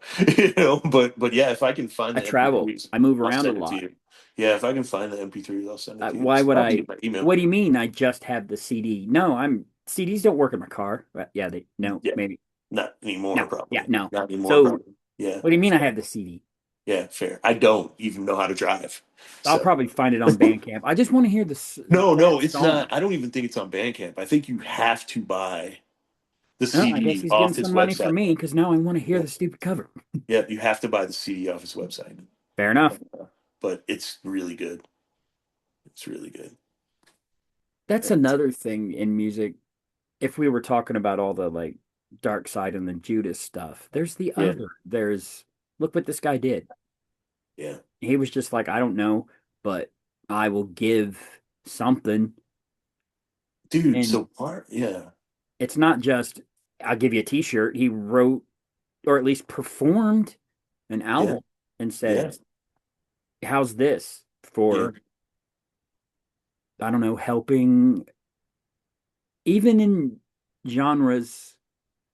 But yeah, if I can find I the travel. MP3s, I move I'll around a send it to lot. you. Yeah, if I can find the MP3s, I'll send it to you. Why It's would probably I? in my email. What do you mean? I just have the CD? No, I'm CDs don't work in my car. But yeah, they no Yeah, maybe not anymore, no yeah probably. no. Not anymore, So probably. Yeah, what do you mean I have the CD? yeah, fair. I don't even know how to drive, I'll so. probably find it on Bandcamp. I just want to hear No, that no, it's song. not. I don't even think it's on Bandcamp. I think you have to buy the Oh, I guess CD he's getting off his some money website. from me because now I want to hear Yeah, the stupid cover. yeah, you have to buy the CD off his website. Fair enough. But it's really good. It's really good. That's And another thing in music. If we were talking about all the like Dark Side and the Judas stuff, there's the yeah, other. There's look what this guy did. yeah, He was just like, I don't know, but I will give something. dude. And So part, yeah, it's not just, I'll give you a t-shirt. He wrote or at least performed an yeah, album and yeah, said, how's this yeah, for, I don't know, helping even in genres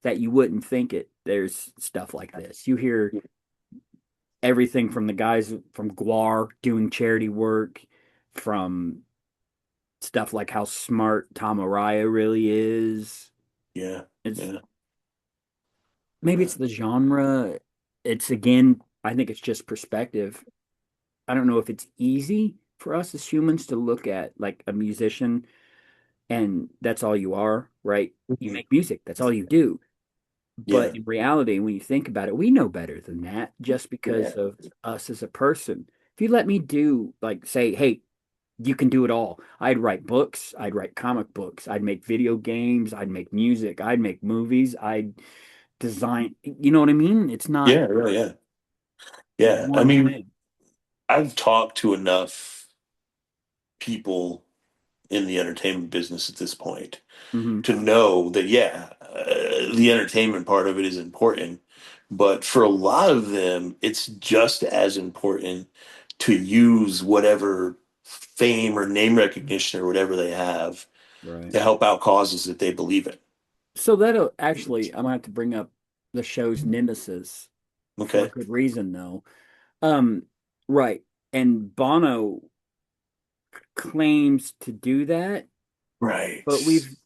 that you wouldn't think it, there's stuff like this. You hear everything from the guys from Guar doing charity work, from stuff like how smart Tom Araya really is. yeah, It's yeah, maybe yeah. it's the genre. It's again, I think it's just perspective. I don't know if it's easy for us as humans to look at like a musician and that's all you are, right? You Mhm. make music, that's all you do. But Yeah, in reality, when you think about it, we know better than that just yeah, because of us as a person. If you let me do, like, say, hey, you can do it all. I'd write books, I'd write comic books, I'd make video games, I'd make music, I'd make movies, I'd design. You know what I mean? It's not yeah, really, yeah, yeah. I one mean, thing. I've talked to enough people in the entertainment business at this point hmm to know that, yeah, the entertainment part of it is important, but for a lot of them, it's just as important to use whatever fame or name recognition or whatever they have Right. to help out causes that they believe in. So that'll actually, I'm gonna have to bring up the show's Nemesis for a Okay. good reason, though. Um, right. And Bono claims to do that, Right. but we've,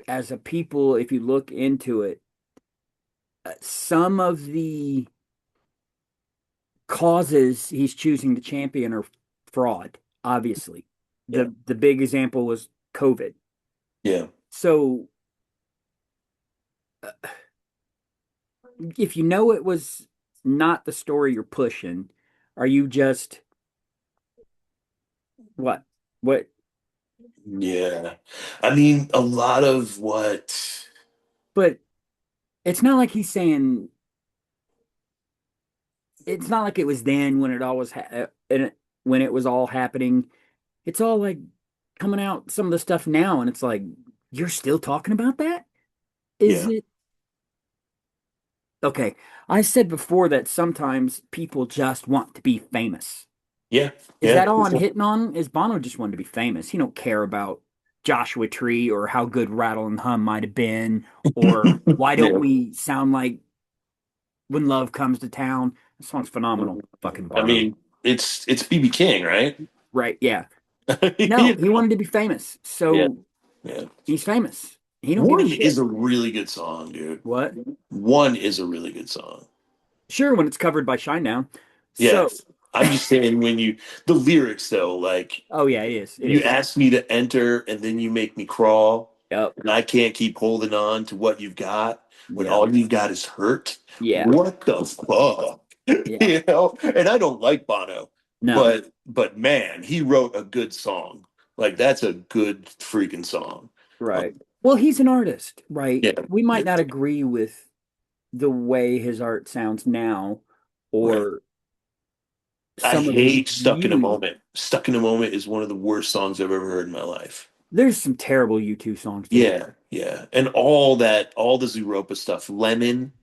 as a people, if you look into it, some of the causes he's choosing to champion are fraud, obviously. Yeah. The big example was COVID. Yeah. So if you know it was not the story you're pushing, are you just What? What? Yeah. I mean, a lot of what. But it's not like he's saying it's not like it was then when it all was when it was all happening. It's all like coming out some of the stuff now, and it's like you're still talking about that? Is Yeah. it okay? I said before that sometimes people just want to be famous. Yeah. Is Yeah. that all I'm hitting on? Is Bono just wanted to be famous? He don't care about Joshua Tree or how good Rattle and Hum might have been, or why don't Yeah. we sound like When Love Comes to Town? That song's phenomenal. Fucking I Bono. mean, it's BB King, right? Right, yeah. No, You he know? wanted to be famous. Yeah. So Yeah. he's famous. He don't give a One is shit. a really good song, dude. What? One is a really good song. Sure, when it's covered by Shinedown. Yeah. So, I'm just saying when you the lyrics though, like oh yeah, it is. It you is. ask me to enter and then you make me crawl, Yep. and I can't keep holding on to what you've got when Yep. all you've got is hurt. Yeah. What the fuck? Yeah. You know? And I don't like Bono, No. but man, he wrote a good song. Like that's a good freaking song. Right. Um, Well, he's an artist, right? yeah, We might yeah, not agree with the way his art sounds now right. or I some of his hate Stuck in a views. Moment. Stuck in a Moment is one of the worst songs I've ever heard in my life. There's some terrible U2 songs, dude. Yeah, yeah. And all that, all the Zooropa stuff, Lemon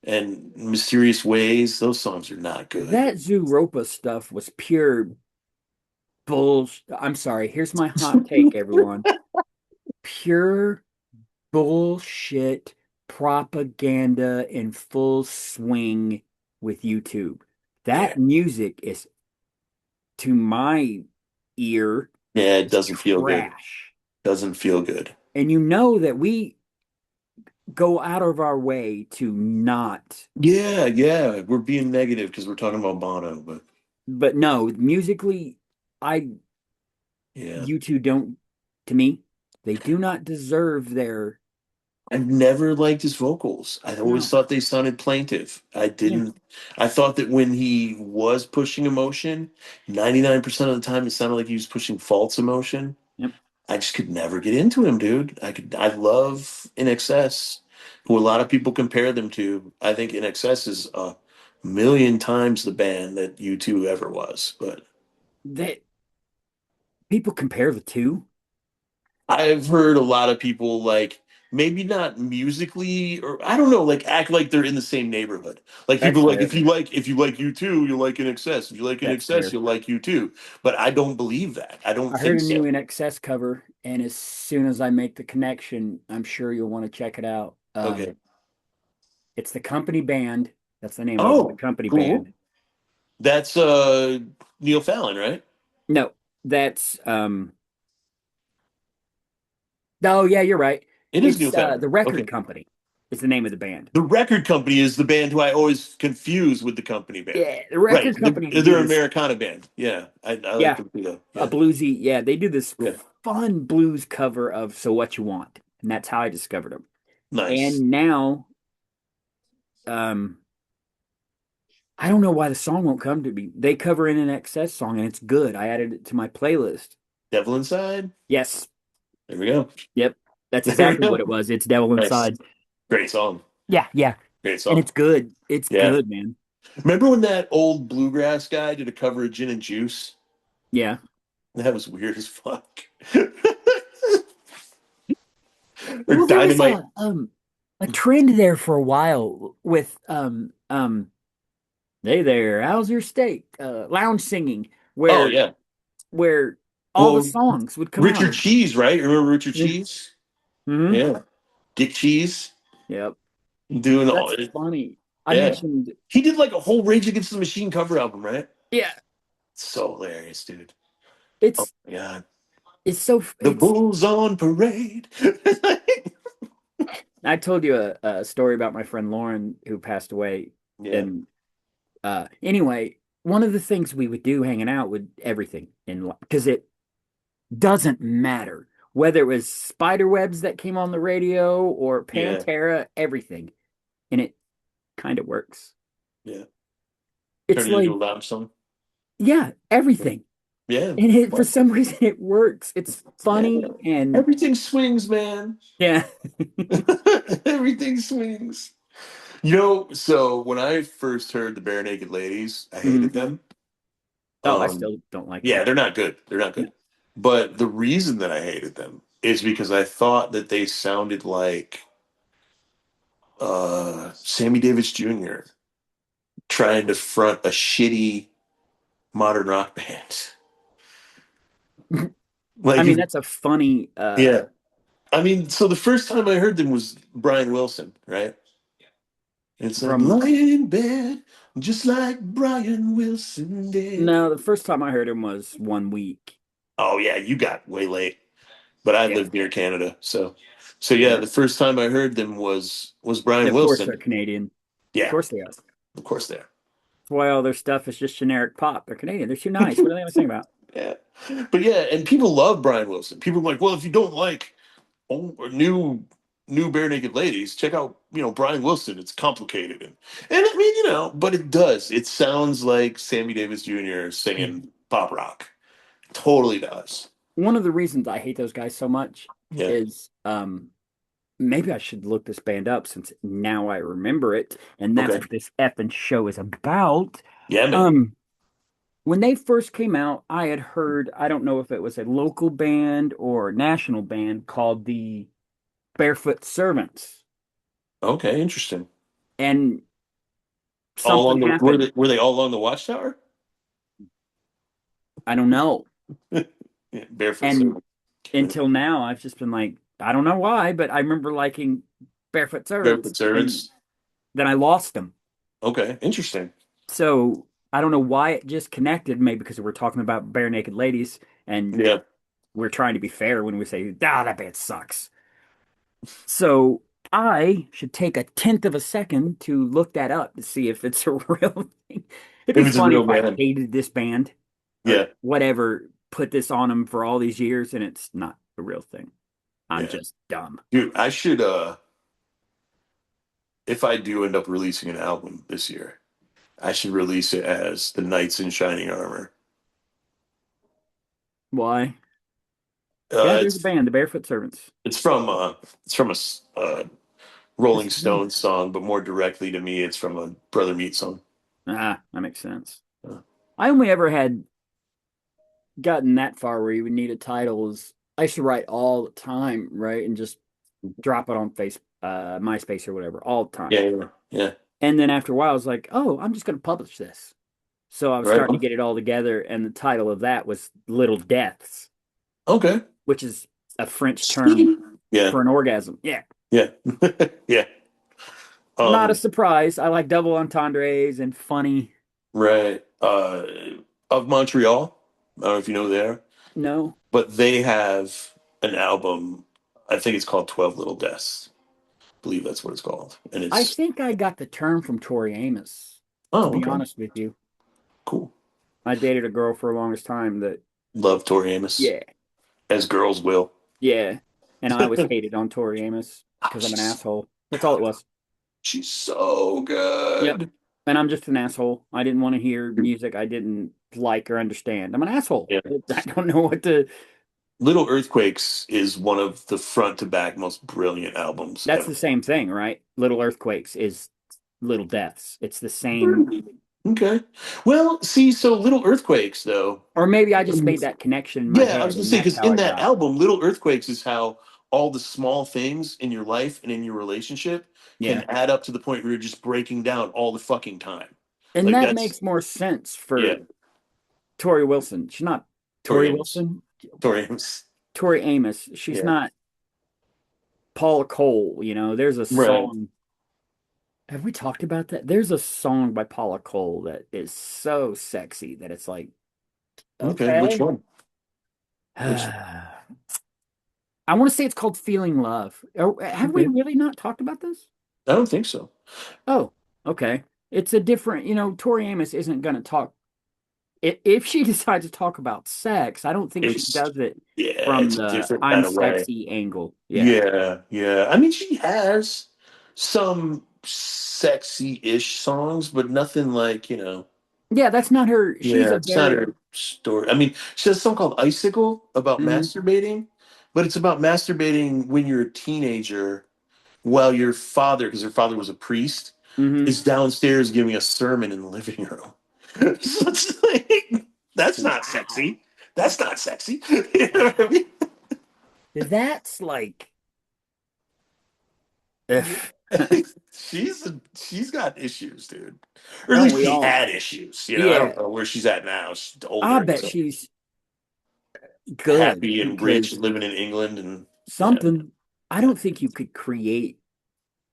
and Mysterious Ways, those songs are not good. That Zooropa stuff was pure bullshit. I'm sorry. Here's my hot take, everyone. Pure bullshit propaganda in full swing with YouTube. Yeah. That music is, to my ear, Yeah, it is doesn't feel good. trash. Doesn't feel good. And you know that we go out of our way to not, Yeah, yeah. We're being negative because we're talking about Bono, but but no, musically, I, yeah. you two don't, to me, they do not deserve their, I've never liked his vocals. I always no. thought they sounded plaintive. I Yeah. didn't. I thought that when he was pushing emotion, 99% of the time it sounded like he was pushing false emotion. Yep. I just could never get into him, dude. I love In Excess, who a lot of people compare them to. I think In Excess is a million times the band that U2 ever was. But That people compare the two. I've heard a lot of people like maybe not musically or I don't know, like act like they're in the same neighborhood. Like That's people like fair. if you like U2, you'll like In Excess. If you like In That's Excess, fair. you'll like U2. But I don't believe that. I don't I heard think a new so. In Excess cover, and as soon as I make the connection, I'm sure you'll want to check it out. Okay. It's the Company Band. That's the name of them, the Oh, Company cool. Band. That's Neil Fallon, right? No, that's oh yeah, you're right. It is Neil It's Fallon. the Record Okay. Company is the name of the band. The record company is the band who I always confuse with the company band. Yeah, the Right. Record Company do They're an this. Americana band. Yeah. I like Yeah, them too. a Yeah. bluesy. Yeah, they do this Yeah. fun blues cover of "So What You Want," and that's how I discovered them. Nice. And now, um, I don't know why the song won't come to me. They cover in an excess song and it's good. I added it to my playlist. Devil Inside. Yes. There we go. Yep. That's There we exactly what go. it was. It's Devil Nice. Inside. Great song. Yeah, yeah. Great And song. it's good. It's Yeah. good, man. Remember when that old bluegrass guy did a cover of Gin and Juice? Yeah. That was weird as fuck. Or Well, there was Dynamite. a trend there for a while with hey there, how's your steak? Lounge singing Oh where yeah. where all the Well, songs would come out. Richard Cheese, right? Remember Richard Yeah. Cheese? Hmm. Yeah. Dick Cheese Yep. doing all. That's funny. I Yeah. mentioned, He did like a whole Rage Against the Machine cover album, right? yeah, So hilarious, dude. Oh it's my god. it's so The it's Bulls on Parade. I told you a story about my friend Lauren who passed away. Yeah. And anyway, one of the things we would do hanging out with everything in because it doesn't matter whether it was spider webs that came on the radio or Yeah. Pantera, everything. And it kind of works. Yeah. It's Turn it into like, a lounge song. yeah, everything. Yeah. And for some reason it works. It's Yeah. funny and Everything swings, man. yeah. Everything swings. You know, so when I first heard the Bare Naked Ladies, I hated Mhm. them. Oh, I Um, still don't like yeah, them. they're not good. They're not Yeah. good. But the reason that I hated them is because I thought that they sounded like Sammy Davis Jr. trying to front a shitty modern rock band. I Like, mean, that's a funny yeah. I mean, so the first time I heard them was Brian Wilson, right? It's I'm from lying in bed just like Brian Wilson did. no, the first time I heard him was 1 week. Oh yeah, you got way late. But I Yeah. lived near Canada, so yeah, Yeah. the first time I heard them was Brian Of course Wilson. they're Canadian. Of Yeah, course they are. That's of course they are. why all their stuff is just generic pop. They're Canadian. They're too nice. What are they gonna sing about? Yeah, but yeah, and people love Brian Wilson. People are like, well, if you don't like new Bare Naked Ladies, check out Brian Wilson. It's complicated and I mean but it does. It sounds like Sammy Davis Jr. singing pop rock. Totally does. One of the reasons I hate those guys so much Yeah. is maybe I should look this band up since now I remember it, and that's Okay. what this effing show is about. Yeah, man. Um, when they first came out, I had heard, I don't know if it was a local band or a national band called the Barefoot Servants, Okay, interesting. and All something along the were happened. they all along the Watchtower? I don't know. Yeah, barefoot And sandal. until now, I've just been like, I don't know why, but I remember liking Barefoot Servants, Barefoot and servants. then I lost them. Okay, interesting. So I don't know why it just connected, maybe because we're talking about bare naked ladies and Yeah. we're trying to be fair when we say, ah, that band sucks. So I should take a tenth of a second to look that up to see if it's a real thing. It'd be If it's a funny real if I band. hated this band or Yeah. whatever, put this on them for all these years and it's not a real thing. I'm Yeah. just dumb. Dude, I should if I do end up releasing an album this year, I should release it as The Knights in Shining Armor. Why? Yeah, Uh there's a it's band, the Barefoot Servants. it's from Rolling Stones song, but more directly to me it's from a Brother Meat song. Ah, that makes sense. Uh, I only ever had gotten that far where you would need a title is I used to write all the time, right? And just drop it on MySpace or whatever all the time. yeah, yeah, yeah. And then after a while, I was like, oh, I'm just going to publish this. So I was Right starting to on. get it all together, and the title of that was Little Deaths, Okay. which is a French term Yeah, for an orgasm. Yeah. yeah. Yeah. Not a Um, surprise. I like double entendres and funny. right. Of Montreal. I don't know if you know there, No. but they have an album. I think it's called 12 Little Deaths. I believe that's what it's called. And I it's think I got the term from Tori Amos, to oh, be okay. honest with you. Cool. I dated a girl for the longest time that, Love Tori Amos. yeah, As girls will. yeah. And I was hated on Tori Amos because I'm an She's so asshole. That's all it good. was. She's so Yep. good. And I'm just an asshole. I didn't want to hear music I didn't like or understand. I'm an asshole. Yeah. I don't know what to. Little Earthquakes is one of the front to back most brilliant albums That's ever. the same thing, right? Little Earthquakes is Little Deaths. It's the same. Okay. Well, see, so Little Earthquakes, though. Or maybe I just made that connection in my Yeah, I was head gonna and say that's because how in I that got it. album, Little Earthquakes is how all the small things in your life and in your relationship can Yeah. add up to the point where you're just breaking down all the fucking time. And Like that that's makes more sense yeah, for Tori Wilson. She's not Tori Tori Amos. Wilson. Tori Amos. Tori Amos. She's Yeah. not Paula Cole. There's a Right. song. Have we talked about that? There's a song by Paula Cole that is so sexy that it's like, Okay. Which okay. one? Which I want to say it's called Feeling Love. Have we okay. really not talked about this? I don't think so. Oh, okay. It's a different, Tori Amos isn't going to talk. If she decides to talk about sex, I don't think she It's does it yeah, from it's a the different I'm kind of way. sexy angle. Yeah. Yeah, yeah. I mean, she has some sexy-ish songs, but nothing like. Yeah, that's not her. She's Yeah, a it's not very her. story. I mean, she has a song called Icicle about Hmm. masturbating, but it's about masturbating when you're a teenager while your father, because her father was a priest, Hmm. is downstairs giving a sermon in the living room. So it's like, that's not Wow. sexy. That's not sexy. You know what I Wow. That's like, mean? if, She's got issues, dude. Or at don't least we she all? had issues. You know, I Yeah, don't know where she's at now. She's I older, bet so she's good happy and rich, because living in England, and yeah, something, I don't think you could create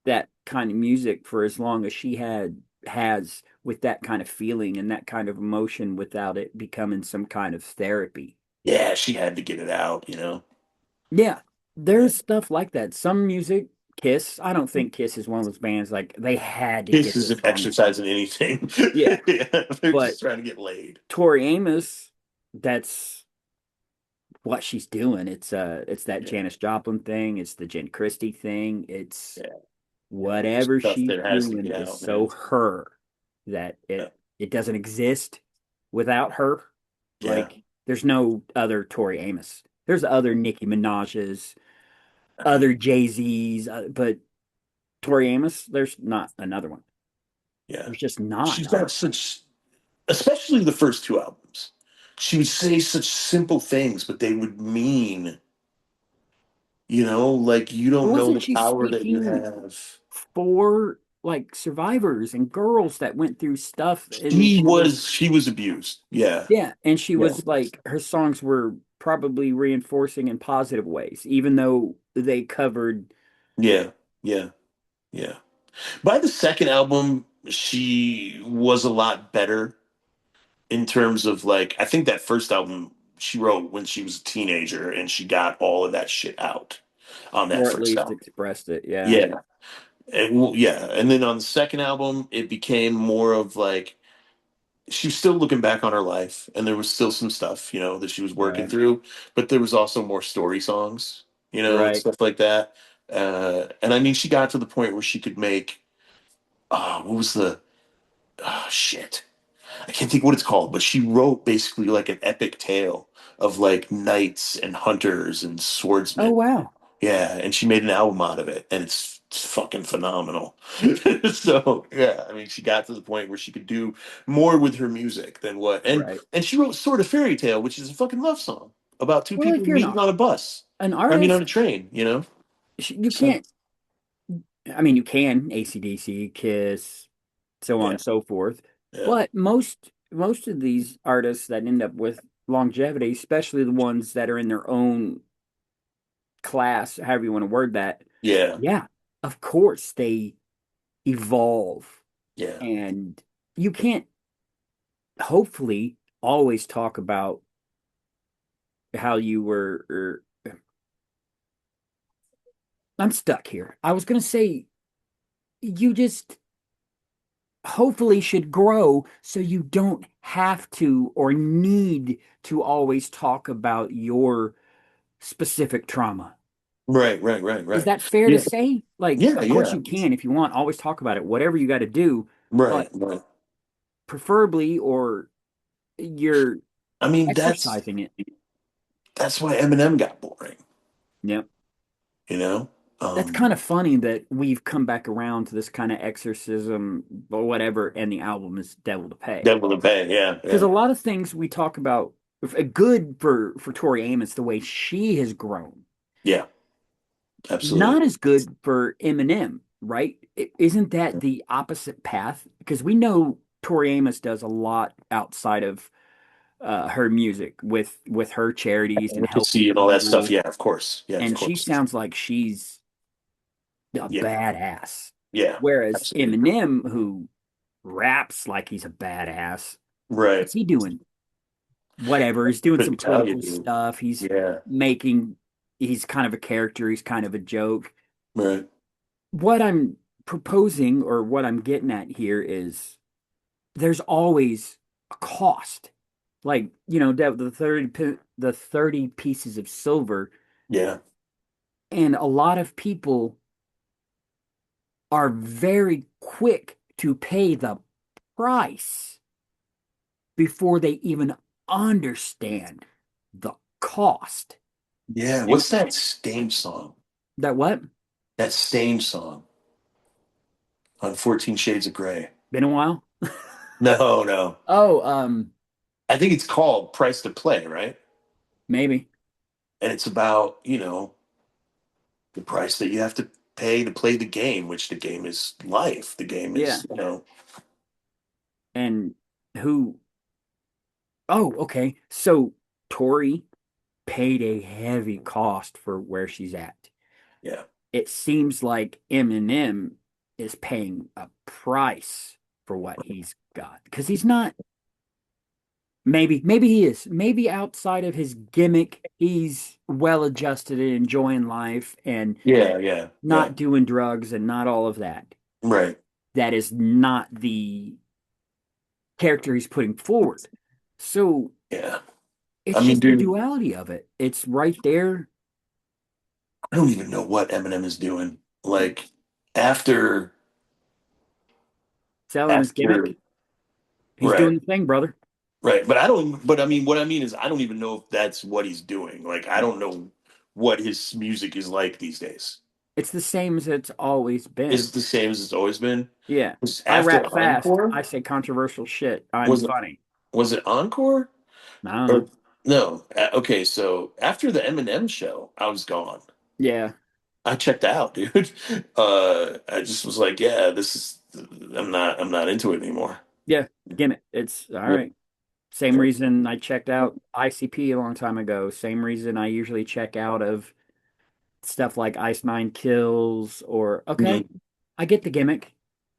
that kind of music for as long as she has with that kind of feeling and that kind of emotion without it becoming some kind of therapy. yeah, she had to get it out. Yeah, Yeah. there's stuff like that. Some music, Kiss, I don't think Kiss is one of those bands like they had to This get this isn't song out. exercising anything. Yeah, Yeah, they're but just trying to get laid. Tori Amos, that's what she's doing. It's that Yeah, Janis Joplin thing, it's the Jen Christie thing, it's yeah. There's whatever stuff she's that has to doing get is out, so man. her that Yeah, it doesn't exist without her. yeah. Like there's no other Tori Amos. There's other Nicki Minaj's, I mean, other Jay-Z's, but Tori Amos, there's not another one. yeah. There's just not. She's got such, especially the first two albums. She would say such simple things, but they would mean, like you don't know Wasn't the she power that you speaking have. for like survivors and girls that went through stuff and She she was was she was abused. Yeah, yeah, and she yeah, was like her songs were probably reinforcing in positive ways, even though they covered yeah, yeah, yeah. By the second album, she was a lot better in terms of like I think that first album she wrote when she was a teenager and she got all of that shit out on that or at first least album. expressed it. Yeah. Yeah. And well, yeah, and then on the second album it became more of like she was still looking back on her life and there was still some stuff, that she was working Right. through, but there was also more story songs, and Right. stuff like that. And I mean she got to the point where she could make what was the shit. I can't think what it's called, but she wrote basically like an epic tale of like knights and hunters and Oh swordsmen. wow. Yeah, and she made an album out of it, and it's fucking phenomenal. So yeah, I mean, she got to the point where she could do more with her music than what, and Right. and she wrote "Sort of Fairy Tale," which is a fucking love song about two Well, people if you're meeting on a bus. an I mean, on artist, a train. you So can't. I mean, you can AC/DC, Kiss, so on yeah, and so forth. yeah, But most of these artists that end up with longevity, especially the ones that are in their own class, however you want to word that, yeah, yeah, of course they evolve. yeah. And you can't hopefully always talk about how you were I'm stuck here. I was going to say you just hopefully should grow so you don't have to or need to always talk about your specific trauma. Right, right, right, Is right. that fair to Yeah, say? Like, yeah, of course yeah. you can if you want, always talk about it, whatever you got to do, Right, but right. preferably or you're I mean, exercising it. that's why Eminem got boring, Yeah. you know? That's Um, kind of funny that we've come back around to this kind of exorcism or whatever, and the album is Devil to Pay. Devil to Pay, yeah, Because yeah, a lot of things we talk about, good for Tori Amos, the way she has grown, yeah, absolutely. not as good for Eminem, right? Isn't that the opposite path? Because we know Tori Amos does a lot outside of her music with her charities and helping Advocacy and all that stuff, people, yeah, of course. Yeah, of and she course. sounds like she's a Yeah, badass. yeah, Whereas absolutely. Eminem, who raps like he's a badass, Right. what's he doing? Whatever. He's doing some Couldn't tell you, political dude. stuff. Yeah, Making, he's kind of a character. He's kind of a joke. right. What I'm proposing or what I'm getting at here is there's always a cost. Like, the 30 pieces of silver. Yeah, And a lot of people are very quick to pay the price before they even understand the cost. Yeah, And what's that Stain song? that what? That Stain song on 14 Shades of Grey. Been a while? No, no. Oh, I think it's called Price to Play, right? maybe. And it's about, the price that you have to pay to play the game, which the game is life. The game Yeah. is, And who oh, okay. So Tori paid a heavy cost for where she's at. yeah. It seems like Eminem is paying a price for what he's got because he's not. Maybe he is. Maybe outside of his gimmick, he's well adjusted and enjoying life and Yeah, yeah, yeah. not doing drugs and not all of that. Right. That is not the character he's putting forward. So Yeah. I it's mean, just the dude, duality of it. It's right there. I don't even know what Eminem is doing. Like after Selling his after gimmick. He's right. doing the thing, brother. Right. But I mean what I mean is I don't even know if that's what he's doing. Like I don't know what his music is like these days. It's the same as it's always Is been. it the same as it's always been? Yeah. Was I after rap fast. Encore? I say controversial shit. I'm Was it funny. was it Encore? I don't know. Or no. Okay, so after the Eminem show, I was gone. Yeah. I checked out, dude. I just was like, yeah, I'm not into it anymore. Yeah. Gimmick. It's all Yeah. right. Same reason I checked out ICP a long time ago. Same reason I usually check out of stuff like Ice Nine Kills or okay, Mhm. I get the gimmick.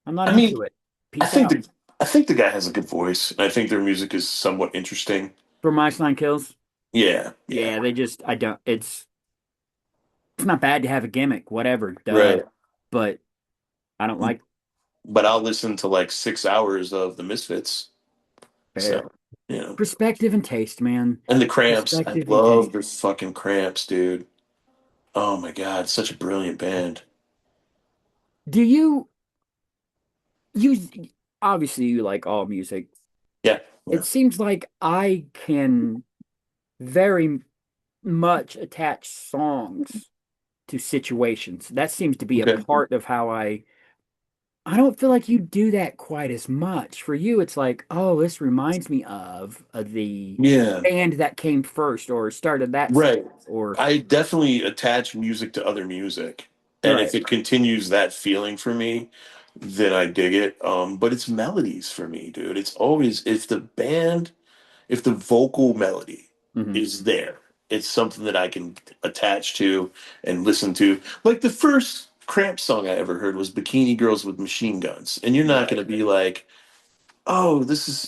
I'm not I mean, into it. I Peace think out. the I think the guy has a good voice, and I think their music is somewhat interesting. For Ice Nine Kills, Yeah, yeah, yeah, they just I don't it's not bad to have a gimmick, whatever, duh. right. But I don't like But I'll listen to like 6 hours of the Misfits. fair. So, you know, Perspective and taste, man. and the Cramps. I Perspective and love taste. their fucking Cramps, dude. Oh my God, such a brilliant band. Do you obviously you like all music. Yeah, It yeah, seems like I can very much attach songs to situations. That seems to be a okay, part of how I don't feel like you do that quite as much. For you, it's like, oh, this reminds me of the yeah, band that came first or started that song right. or I definitely attach music to other music, and if right. it continues that feeling for me, then I dig it. But it's melodies for me, dude. It's always if the vocal melody Hmm. is there, it's something that I can attach to and listen to. Like the first Cramp song I ever heard was Bikini Girls with Machine Guns. And you're not Right. going to be like, oh, this is,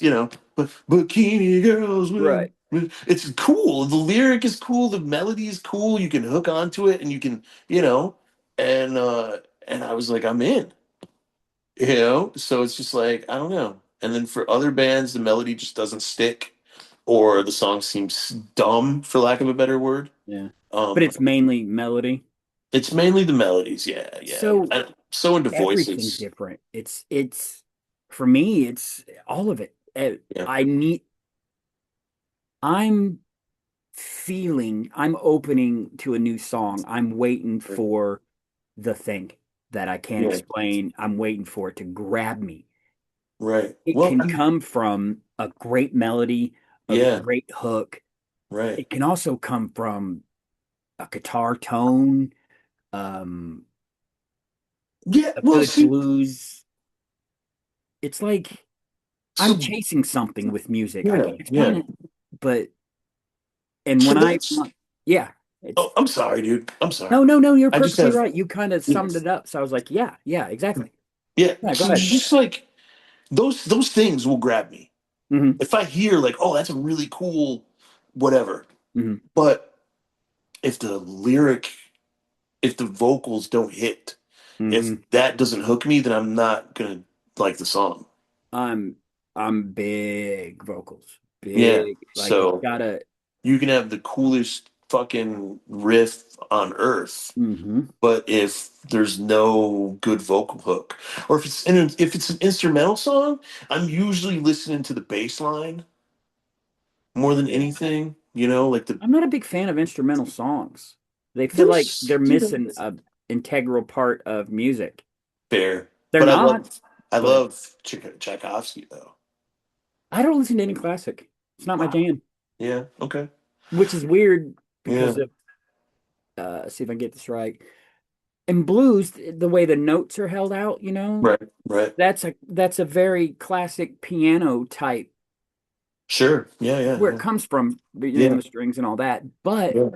Bikini Girls Right. it's cool. The lyric is cool. The melody is cool. You can hook onto it and you can, and, and I was like, I'm in, so it's just like, I don't know. And then for other bands, the melody just doesn't stick or the song seems dumb, for lack of a better word. Yeah. But Um, it's mainly melody. it's mainly the melodies. Yeah, yeah. So I'm so into everything's voices. different. It's for me, it's all of it. Yeah, I'm I'm opening to a new song. I'm waiting for the thing that I can't yeah, explain. I'm waiting for it to grab me. right. It Well, can come from a great melody, a yeah, great hook. right. It can also come from a guitar tone, um, Yeah, a well, good see, blues. It's like I'm so chasing something with music. I yeah, can't explain yeah. it, but and So when I that's. yeah, it's Oh, I'm sorry, dude. I'm sorry. no, you're I just perfectly have. right. You kind of summed it up. So I was like, yeah, exactly. Yeah, Yeah, go so ahead. just like those things will grab me. Hmm. If I hear like, oh, that's a really cool, whatever. Hmm. But if the lyric, if the vocals don't hit, if Hmm. that doesn't hook me, then I'm not gonna like the song. I'm I'm big vocals, Yeah. big. Like it's So gotta. you can have the coolest fucking riff on earth, Hmm. but if there's no good vocal hook, or if it's an instrumental song, I'm usually listening to the bass line more than anything. You know, like the I'm not a big fan of instrumental songs. They feel like there's they're missing a integral part of music. fair, They're but not, I but love Tchaikovsky though. I don't listen to any classic. It's not my Wow. jam, Yeah. Okay. which is weird because Yeah. of see if I get this right. In blues, the way the notes are held out, Right. Right. that's a very classic piano type Sure. Yeah. Yeah. where it Yeah. comes from, Yeah. the strings and all that. But Yeah.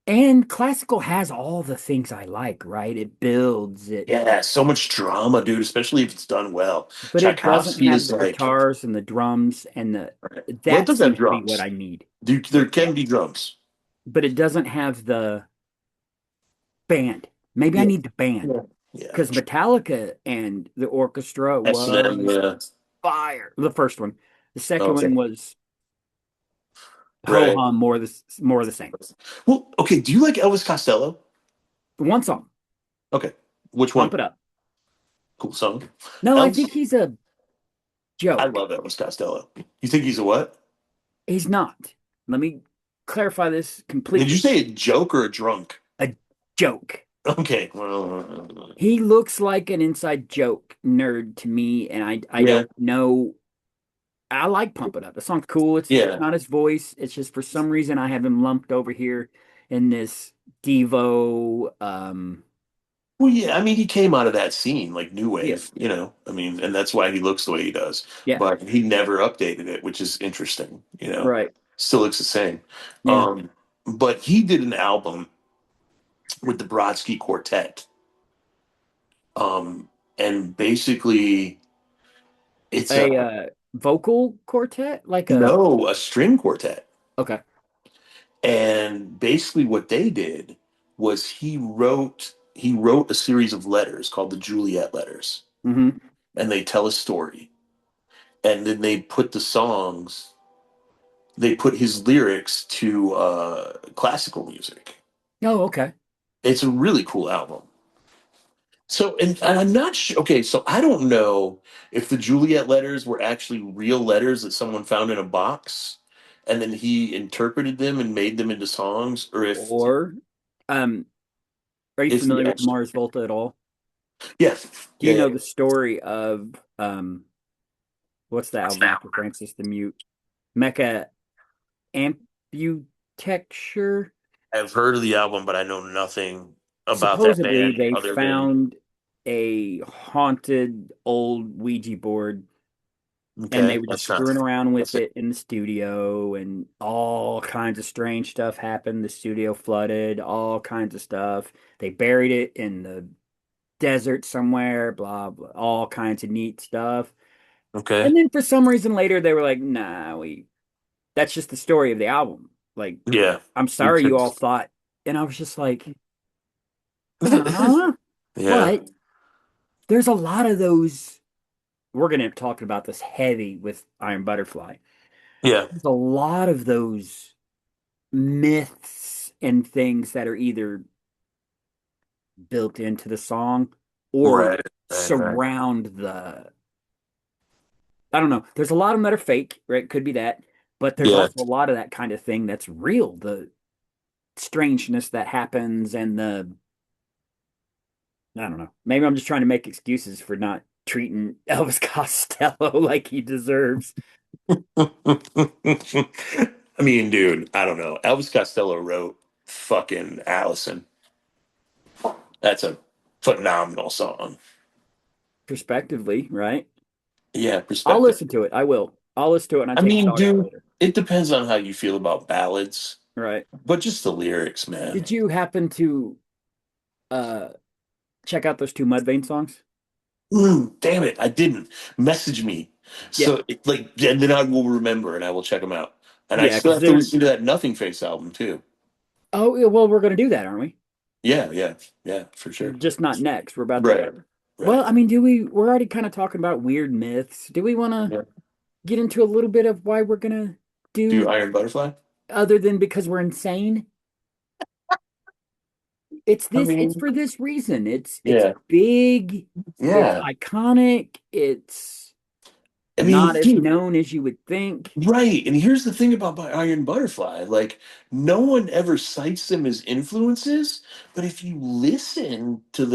and classical has all the things I like, right? It builds it, Yeah. So much drama, dude. Especially if it's done well. but it doesn't Tchaikovsky have is the like. guitars and the drums and Right. Well, it that does have seems to be what drums. I need. There can be drums. But it doesn't have the band. Maybe I Yeah. need the band Yeah. Yeah. because Metallica and the orchestra S&M. was Yeah. fire. The first one. The second Okay. one was ho Right. hum, more of the same. Well, okay. Do you like Elvis Costello? One song, Okay. Which Pump one? It Up. Cool song. No, I think Elvis. he's a I joke. love Elvis Costello. You think he's a what? He's not. Let me clarify this Did you completely. say a joke or a drunk? A joke. Okay. Well, He looks like an inside joke nerd to me, and I yeah. don't know. I like Pump It Up. The song's cool. It's Yeah. not his voice. It's just for some reason I have him lumped over here in this Devo. Well, yeah. I mean, he came out of that scene, like new Yeah, wave. I mean, and that's why he looks the way he does. yeah, But he never updated it, which is interesting. right. Still looks the same. Yeah, Um, but he did an album with the Brodsky Quartet. And basically, it's a vocal quartet, like a a string quartet. okay. And basically, what they did was he wrote a series of letters called the Juliet Letters, Hmm. and they tell a story. And then they put his lyrics to classical music. Oh, okay. It's a really cool album. So, and I'm not sure. Okay, so I don't know if the Juliet letters were actually real letters that someone found in a box, and then he interpreted them and made them into songs, or Or, um, are you if he familiar with actually, Mars Volta at all? yeah, Do you yeah, know yeah. the story of what's the album after Francis the Mute? Mecca Amputecture. I've heard of the album, but I know nothing about that Supposedly, band they other than found a haunted old Ouija board and they okay, were just that's not screwing around with that's it. it in the studio, and all kinds of strange stuff happened. The studio flooded, all kinds of stuff. They buried it in the desert somewhere, blah, blah, all kinds of neat stuff. Okay, And then for some reason later, they were like, nah, that's just the story of the album. Like, yeah, I'm sorry you all thought. And I was just like, huh? yeah, But there's a lot of those. We're going to talk about this heavy with Iron Butterfly. yeah, There's a lot of those myths and things that are either built into the song or right, right, right, surround I don't know. There's a lot of them that are fake, right? Could be that, but there's yeah, also a lot of that kind of thing that's real. The strangeness that happens and I don't know. Maybe I'm just trying to make excuses for not treating Elvis Costello like he deserves. I mean, dude, I don't know. Elvis Costello wrote fucking Allison. That's a phenomenal song. Prospectively, right? Yeah, I'll perspective. listen to it. I will. I'll listen to it and I I take a mean, dog out dude, later. it depends on how you feel about ballads, Right. but just the lyrics, man. Did you happen to uh check out those two Mudvayne songs? Damn it, I didn't. Message me. Yeah. And then I will remember and I will check them out. And I Yeah, still because have to they're listen to that Nothing Face album too. oh yeah, well, we're gonna do that, aren't we? Yeah, yeah, yeah, for sure. Just not next. We're about Right, to well, right. I mean, we're already kind of talking about weird myths. Do we wanna Yeah. get into a little bit of why we're gonna Do do Iron Butterfly? other than because we're insane? I It's mean, for this reason. It's yeah, big, it's yeah, iconic, it's I mean, Not as known as you would think. right. And here's the thing about Iron Butterfly. Like, no one ever cites them as influences, but if you listen to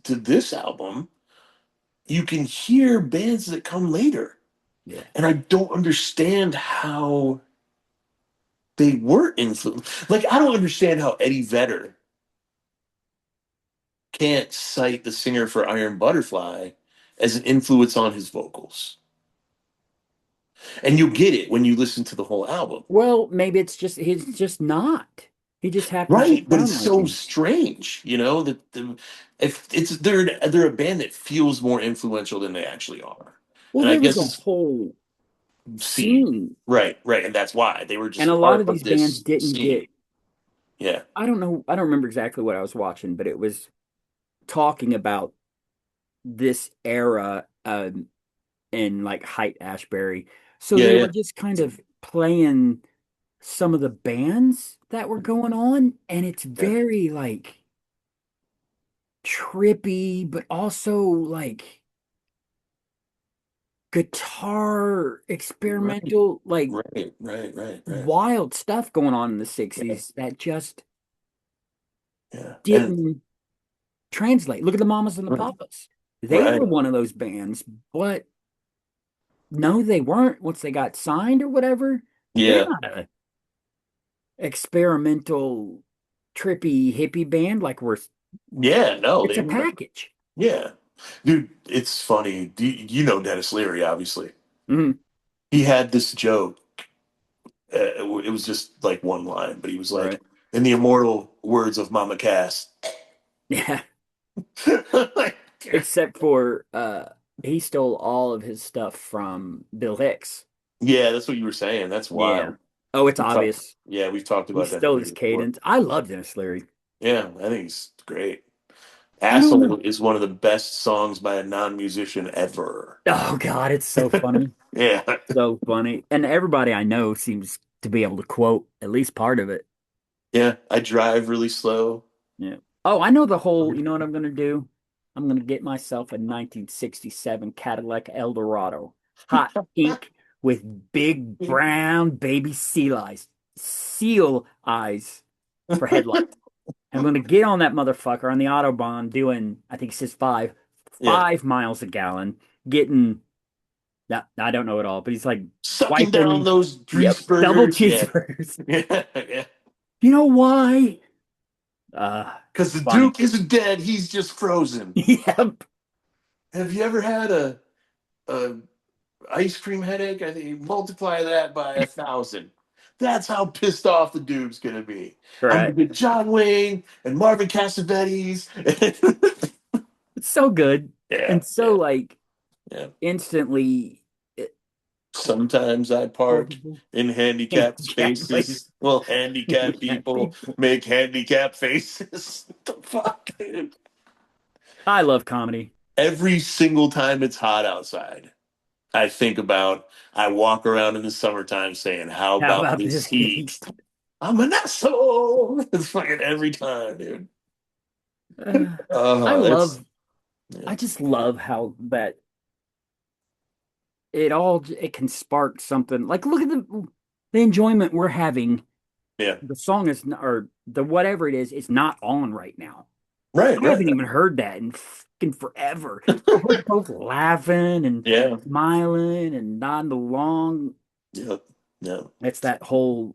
to this album, you can hear bands that come later. Yeah. And I don't understand how they were influenced. Like, I don't understand how Eddie Vedder can't cite the singer for Iron Butterfly as an influence on his vocals. And you'll get it when you listen to the whole album. Well, maybe it's just he's just not. He just happens to Right, but it's sound like so him. strange, that if it's they're a band that feels more influential than they actually are, Well, and I there was guess a whole scene, scene, right, and that's why they were and a just lot part of of these bands this didn't scene. get. Yeah, I don't know. I don't remember exactly what I was watching, but it was talking about this era in like Height Ashbury. So yeah, they were yeah, just kind of playing some of the bands that were going on, and it's yeah. very like trippy, but also like guitar Right, experimental, like right. wild stuff going on in the Yeah, 60s that just yeah, and didn't translate. Look at the Mamas and the Papas. They right, were one of those bands, but no, they weren't once they got signed or whatever. They're yeah, not a experimental, trippy hippie band like we're yeah. No, it's they a were. package. Yeah, dude, it's funny. You know Dennis Leary, obviously. Mhm. He had this joke. It was just like one line, but he was like, Right. "In the immortal words of Mama Cass." Yeah. Like, Except for he stole all of his stuff from Bill Hicks. yeah, that's what you were saying. That's Yeah. wild. Oh, it's We talked. obvious. Yeah, we've talked He about Dennis stole his Leary before. cadence. I love Dennis Leary. Yeah, I think he's great. I don't know. "Asshole" is one of the best songs by a non-musician ever. Oh God, it's so funny. Yeah, So funny. And everybody I know seems to be able to quote at least part of it. yeah. I drive really slow. Yeah. Oh, I know the whole, you know what I'm gonna do? I'm gonna get myself a 1967 Cadillac Eldorado, hot pink with big brown baby seal eyes for headlights. I'm gonna get on that motherfucker on the Autobahn doing, I think it says Yeah, 5 miles a gallon, getting that I don't know it all, but he's like sucking down wiping, those yep, grease double burgers. Yeah, cheeseburgers. yeah, yeah. You know why? Because the Funny. Duke isn't dead; he's just frozen. Yep. Have you ever had a ice cream headache? I think you multiply that by 1,000. That's how pissed off the Duke's gonna be. I'm gonna Right. get John Wayne and Marvin Cassavetes. It's so good Yeah, and so yeah, like yeah. instantly eh, Sometimes I park quotable. in handicapped Exactly. spaces. Well, handicapped Yeah, people people. make handicapped faces. What the fuck, dude? I love comedy. Every single time it's hot outside, I think about, I walk around in the summertime saying, "How How about about this this heat? heat? I'm an asshole." It's fucking every time, dude. Uh, I It's love yeah, I just love how that it can spark something. Like look at the enjoyment we're having. yeah. The song is not, or the whatever it is, it's not on right now. Right, I right. haven't even heard that in fucking forever. But we're both laughing and Yeah, smiling and nodding along. yeah, yeah. It's that whole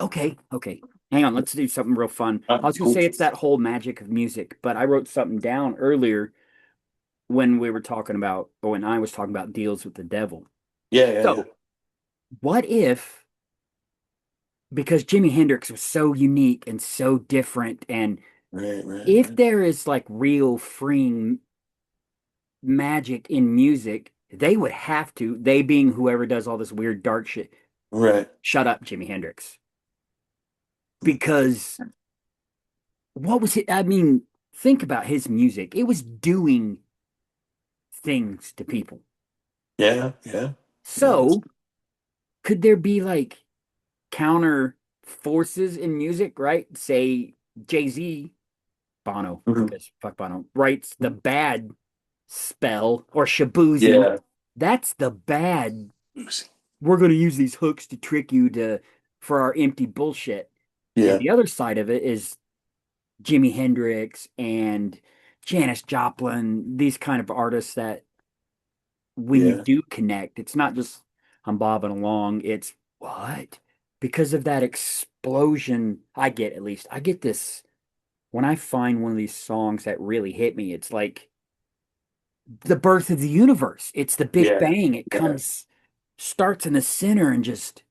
okay. Hang on, let's do something real fun. I was gonna Cool. say it's that whole magic of music, but I wrote something down earlier when we were talking about, or when I was talking about deals with the devil. Yeah. So, what if, because Jimi Hendrix was so unique and so different, and if Right. there is like real freeing magic in music, they would have to, they being whoever does all this weird dark shit, Right. shut up, Jimi Hendrix. Because what was it? I mean, think about his music. It was doing things to people. Yeah. So, could there be like counter forces in music, right? Say Jay-Z, Bono, Mhm. because fuck Bono, writes the bad spell or Shabuzi, Yeah. That's the bad. Lucy. We're going to use these hooks to trick you to for our empty bullshit. And Yeah, the other side of it is Jimi Hendrix and Janis Joplin, these kind of artists that when you yeah, do connect, it's not just I'm bobbing along, it's what? Because of that explosion, I get at least, I get this when I find one of these songs that really hit me, it's like the birth of the universe. It's the Big yeah, Bang. It yeah, comes, starts in the center and just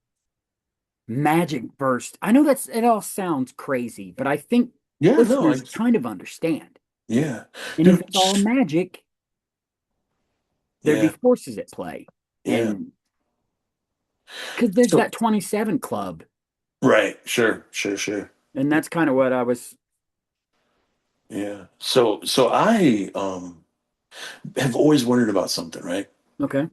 magic burst. I know it all sounds crazy, but I think yeah. No, listeners kind of understand. yeah, And if dude. it's all magic, there'd be Yeah, forces at play. yeah. And because there's So that 27 club, right, sure, sure, sure. and that's kind of what I was. Yeah. So I have always wondered about something, right? Okay.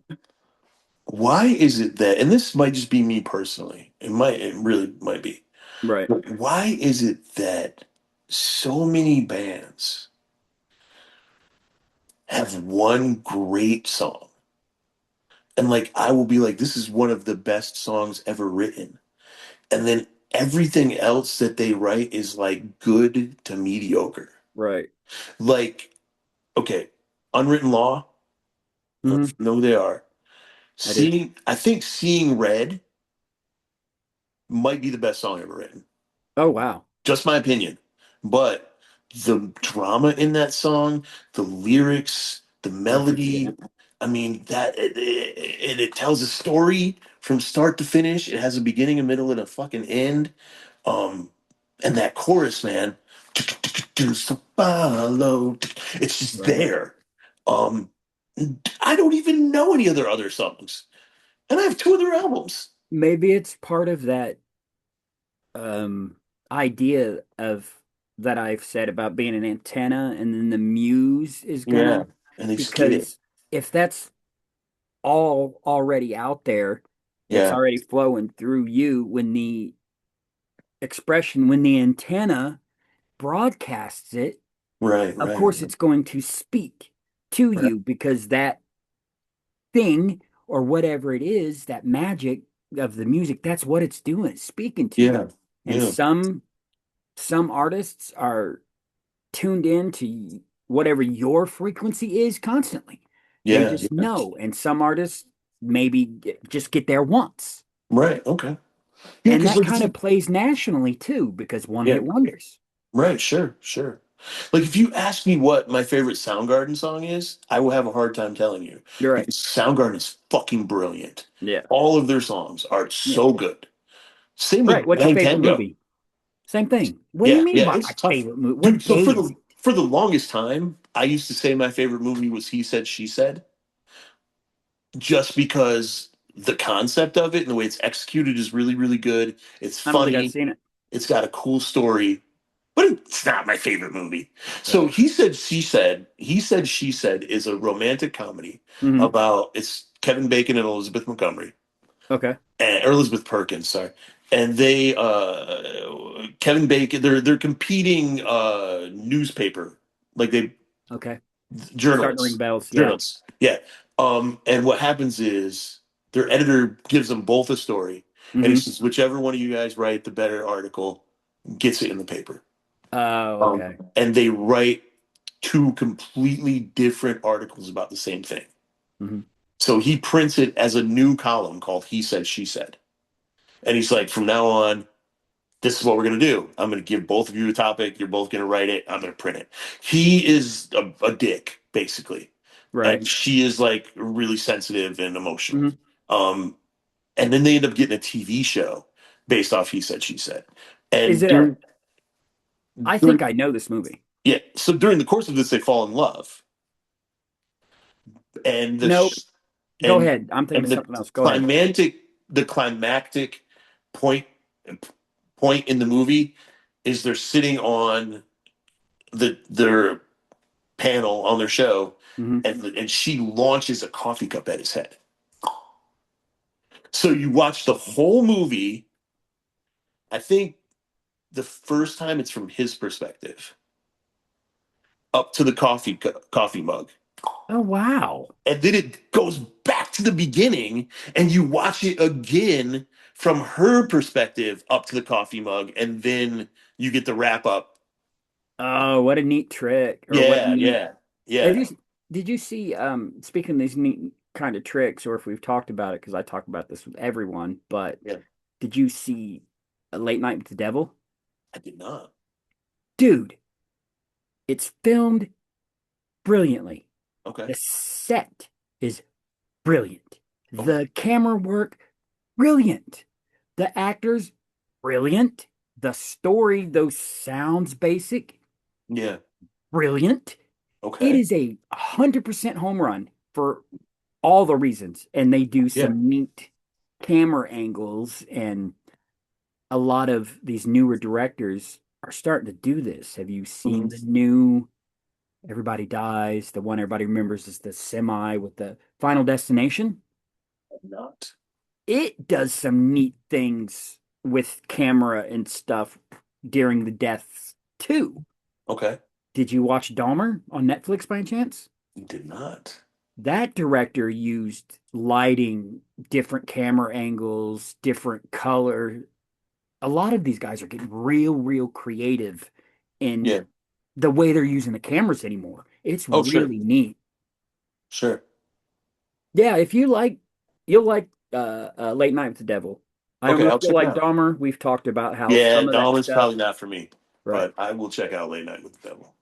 Why is it that, and this might just be me personally, it really might be, Right. but why is it that so many bands have one great song? And like, I will be like, this is one of the best songs ever written. And then everything else that they write is like good to mediocre. Right. Like, okay, Unwritten Law, I don't Hmm. know who they are. I do. I think Seeing Red might be the best song ever written. Oh, wow. Just my opinion. But the drama in that song, the lyrics, the I can see melody, it. I mean, it tells a story from start to finish. It has a beginning, a middle, and a fucking end. Um, and that chorus, man, it's just Right. there. Um, I don't even know any other songs, and I have two other albums. Maybe it's part of that um idea of that I've said about being an antenna and then the muse is Yeah, gonna and they just get it. because if that's all already out there, it's Yeah, already flowing through you when the expression, when the antenna broadcasts it, right, of right, course it's going to speak to right. you because that thing or whatever it is, that magic of the music, that's what it's doing, it's speaking to you. Yeah, And yeah, some artists are tuned in to whatever your frequency is constantly. They yeah, just yeah. know. And some artists maybe just get there once. Right, okay. Yeah, And because that like, kind of plays nationally too, because one yeah, hit wonders. right, sure, sure. Like if you ask me what my favorite Soundgarden song is, I will have a hard time telling you You're right. because Soundgarden is fucking brilliant. Yeah. All of their songs are Yeah. so good. Same Right. with What's your Bang favorite Tango. movie? Same thing. What do you Yeah, mean yeah, by it's my tough, favorite movie? dude. What So day is it? for the longest time, I used to say my favorite movie was He Said, She Said, just because the concept of it and the way it's executed is really, really good. It's I don't think I've funny. seen it. It's got a cool story, but it's not my favorite movie. So Right. He Said, She Said, He Said, She Said is a romantic comedy Hmm. about it's Kevin Bacon and Elizabeth Montgomery Okay. or Elizabeth Perkins, sorry. And they Kevin Bacon, they're competing newspaper, like they Okay. Starting to ring journalists. bells. Yeah. Journalists. Yeah. And what happens is their editor gives them both a story, and he Hmm. says, whichever one of you guys write the better article gets it in the paper. Oh, okay. And they write two completely different articles about the same thing. Hmm. So he prints it as a new column called He Said, She Said. And he's like, from now on, this is what we're going to do. I'm going to give both of you a topic. You're both going to write it. I'm going to print it. He is a dick, basically. Right. And she is like really sensitive and emotional. Hmm. Um, and then they end up getting a TV show based off He Said, She Said. Is And it a, I think I know this movie. yeah, so during the course of this, they fall in love. And the, Nope. sh- Go ahead. I'm thinking and of the something else. Go ahead. the climactic point, point in the movie is they're sitting on their panel on their show, Hmm. and she launches a coffee cup at his head. So you watch the whole movie. I think the first time it's from his perspective, up to the coffee mug, Oh, wow. and then it goes back to the beginning and you watch it again from her perspective up to the coffee mug, and then you get the wrap up. Oh, what a neat trick, or what a Yeah, neat. yeah, Have yeah, you did you see speaking of these neat kind of tricks, or if we've talked about it, because I talk about this with everyone, but yeah. did you see a Late Night with the Devil? I did not. Dude, it's filmed brilliantly. Okay. The set is brilliant. Okay. The camera work, brilliant. The actors, brilliant. The story, though sounds basic, Yeah. brilliant. It Okay. is a 100% home run for all the reasons. And they do Yeah. some neat camera angles, and a lot of these newer directors are starting to do this. Have you seen Mhm. the new Everybody Dies? The one everybody remembers is the semi with the Final Destination. Not. It does some neat things with camera and stuff during the deaths too. Okay. Did you watch Dahmer on Netflix by any chance? Did not. That director used lighting, different camera angles, different color. A lot of these guys are getting real creative in Yeah. the way they're using the cameras anymore. It's Oh, sure. really neat. Sure. Yeah, if you like, you'll like Late Night with the Devil. I don't Okay, know if I'll you'll check it like out. Dahmer. We've talked about how Yeah, some of that Dahmer's stuff, probably not for me, right? but I will check out Late Night with the Devil.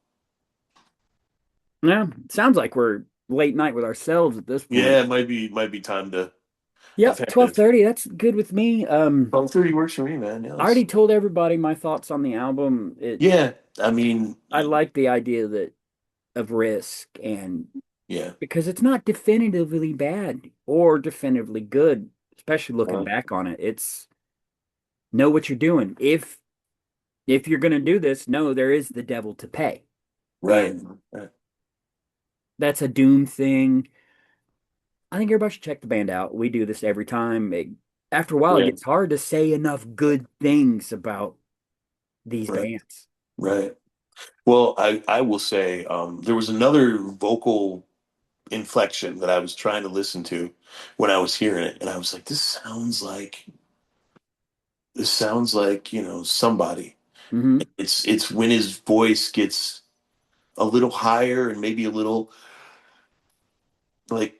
Yeah, sounds like we're late night with ourselves at this point. Yeah, it might be time to. I've Yep, had twelve it. thirty. That's good with me. 12:30 works for me, man. Yeah, I already told everybody my thoughts on the album. yeah. I mean, I like the idea that of risk, and yeah. because it's not definitively bad or definitively good, especially looking Right. back on it. It's know what you're doing. If you're gonna do this, no, there is the devil to pay. Right. And Right. that's a Doom thing. I think everybody should check the band out. We do this every time. After a while, it Yeah. gets hard to say enough good things about these Right. bands. Right. Well, I will say there was another vocal inflection that I was trying to listen to when I was hearing it, and I was like, this sounds like somebody. Hmm. It's when his voice gets a little higher and maybe a little like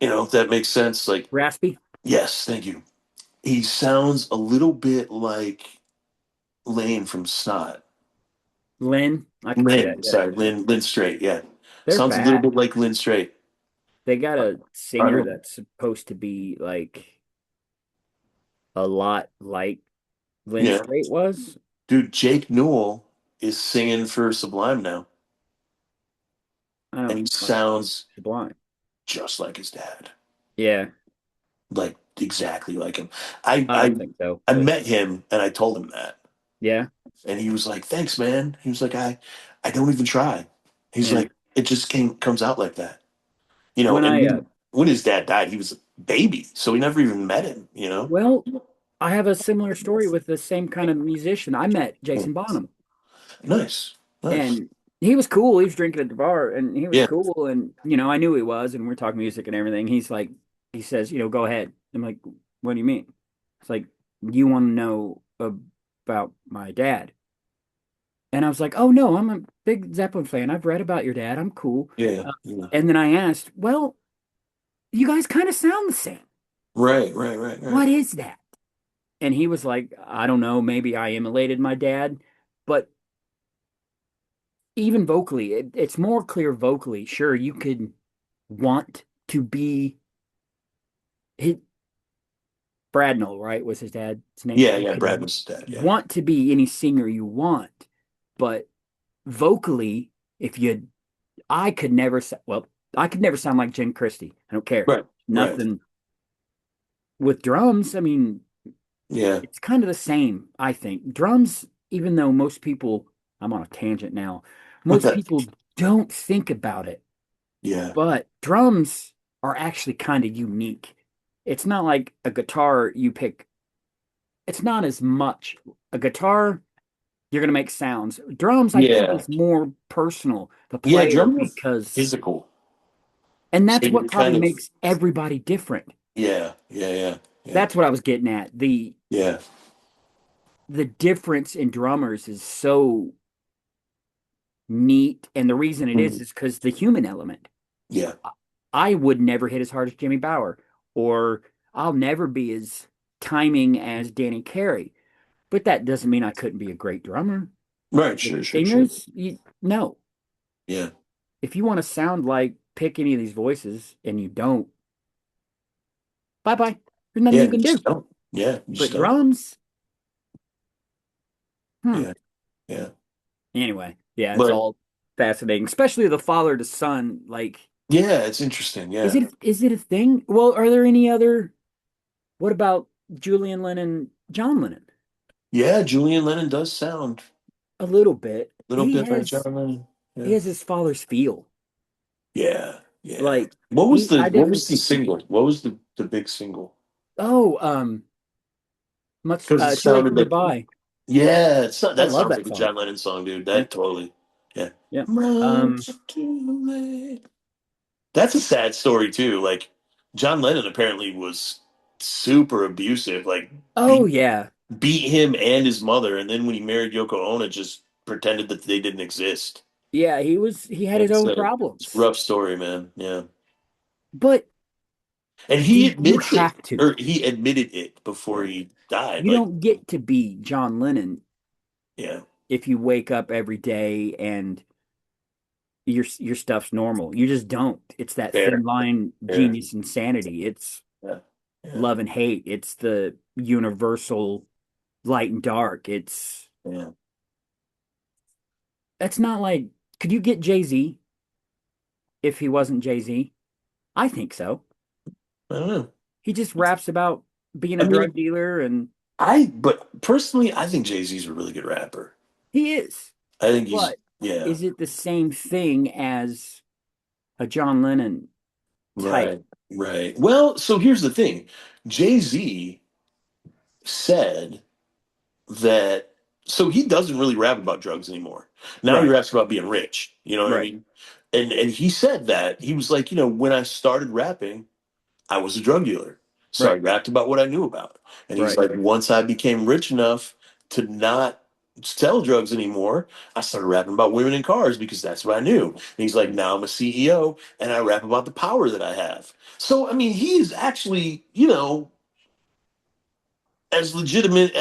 if that makes sense. Like, Raspy, yes, thank you. He sounds a little bit like Lane from Snot. Lynn, I could see that. Lynn, Yeah, sorry, Lynn Straight. Yeah, they're sounds a little bit back. like Lynn Straight. They got a Are singer they? that's supposed to be like a lot like Lynn Yeah, Straight was. dude, Jake Newell is singing for Sublime now, I and he don't like sounds Sublime. just like his dad, Yeah, like exactly like him. I I don't I think so, I but met him and I told him that, yeah, and he was like, "Thanks, man." He was like, "I don't even try." He's yeah. like, "It just comes out like that." When And I when his dad died, he was a baby, so we never even met him. well, I have a similar story with the same kind of musician. I met Jason Bonham, Nice, nice. and he was cool. He was drinking at the bar, and he was Yeah, cool. And I knew he was, and we're talking music and everything. He's like, he says, go ahead. I'm like, what do you mean? It's like, you want to know about my dad? And I was like, oh no, I'm a big Zeppelin fan. I've read about your dad. I'm cool. yeah, Uh, yeah. and then I asked, well, you guys kind of sound the same. Right, right, right, right. What is that? And he was like, I don't know, maybe I emulated my dad, but even vocally, it's more clear vocally. Sure, you could want to be his, Bradnell, right? Was his dad's name? Yeah, You yeah. Brad could was his dad. Yeah, want to be any singer you want, but vocally, if you, I could never, well, I could never sound like Jim Christie. I don't care. right, right. Nothing with drums. I mean, Yeah, it's kind of the same, I think. Drums, even though most people, I'm on a tangent now, most people don't think about it, yeah, but drums are actually kind of unique. It's not like a guitar you pick, it's not as much. A guitar, you're going to make sounds. Drums, I think, yeah, is more personal, the yeah. player, Drumming is because physical. And So that's what you're probably kind of, makes everybody different. yeah, yeah, yeah, yeah, That's what I was getting at. yeah. The difference in drummers is so neat, and the reason it Mhm. is because the human element. Yeah. I would never hit as hard as Jimmy Bauer, or I'll never be as timing as Danny Carey. But that doesn't mean I couldn't be a great drummer. Right. The Sure, sure, sure. singers, no. Yeah. If you want to sound like pick any of these voices and you don't, bye bye. There's nothing Yeah. you You can do. just don't. Yeah. You But just don't. drums, hmm. Yeah. Yeah. Anyway, yeah, it's But all fascinating, especially the father to son. Like, yeah, it's interesting. is Yeah. it a thing? Well, are there any other? What about Julian Lennon, John Lennon? Yeah. Julian Lennon does sound A little bit. a little bit like John Lennon. He Yeah. has his father's feel. Yeah. Yeah. Like I What definitely was the see. single? What was the big single? Oh, much Because it too late for sounded like, goodbye. yeah, I that love sounds that like a song. John Lennon song, dude. Yeah, That totally. Yeah. yeah. Um, Much too late. That's a sad story too. Like John Lennon apparently was super abusive, like oh yeah, beat him and his mother, and then when he married Yoko Ono, just pretended that they didn't exist. yeah. He had his It's own a problems, rough story, man. Yeah, but and do he you admits it, have to? or he admitted it before he died. You Like, don't get to be John Lennon yeah, if you wake up every day and your stuff's normal. You just don't. It's that thin fair, line, fair. genius insanity. It's Yeah, yeah, love and hate. It's the universal light and dark. It's yeah. That's not like, could you get Jay-Z if he wasn't Jay-Z? I think so. I don't know. He just raps about being I a mean, drug dealer, and but personally, I think Jay Z's a really good rapper. he is. I think he's, But yeah, is it the same thing as a John Lennon type? right, right. Well, so here's the thing. Jay Z said that, so he doesn't really rap about drugs anymore. Now he Right, raps about being rich. You know what I right, mean? And he said that he was like, when I started rapping, I was a drug dealer. So I right, rapped about what I knew about. And he's right. like, once I became rich enough to not sell drugs anymore, I started rapping about women in cars because that's what I knew. And he's like, now I'm a CEO and I rap about the power that I have. So, I mean, he is actually, as legitimate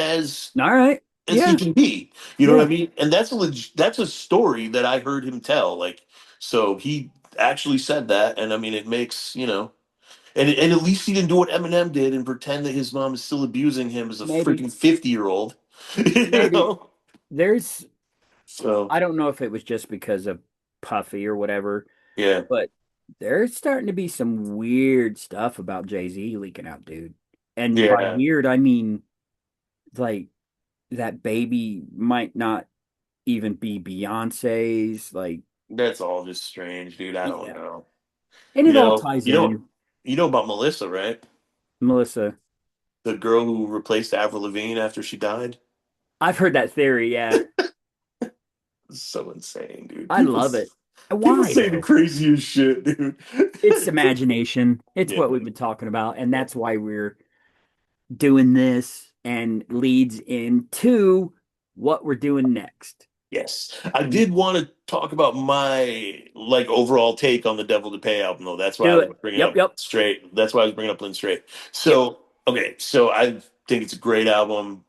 All right. as he Yeah, can be. You know what I yeah. mean? And that's a story that I heard him tell. Like, so he actually said that, and I mean, it makes and at least he didn't do what Eminem did and pretend that his mom is still abusing him as a Maybe, freaking 50-year-old. you maybe know? there's, So I don't know if it was just because of Puffy or whatever, yeah, but there's starting to be some weird stuff about Jay-Z leaking out, dude. And by yeah, weird, I mean like that baby might not even be Beyonce's. Like, that's all just strange, dude. I don't yeah. know. And You it all know, ties you know, in. you know about Melissa, right? Melissa, The girl who replaced Avril Lavigne after she died. I've heard that theory. Yeah. It's so insane, dude. I love it. People Why say the though? craziest shit, dude. It's imagination. It's Yeah, what we've been talking about. And yeah. that's why we're doing this and leads into what we're doing next. Yes. I did want to talk about my like overall take on the Devil to Pay album though. That's why I Do was it. bringing Yep, up yep. Straight. That's why I was bringing up Lynn Straight. Yep. So, okay, so I think it's a great album.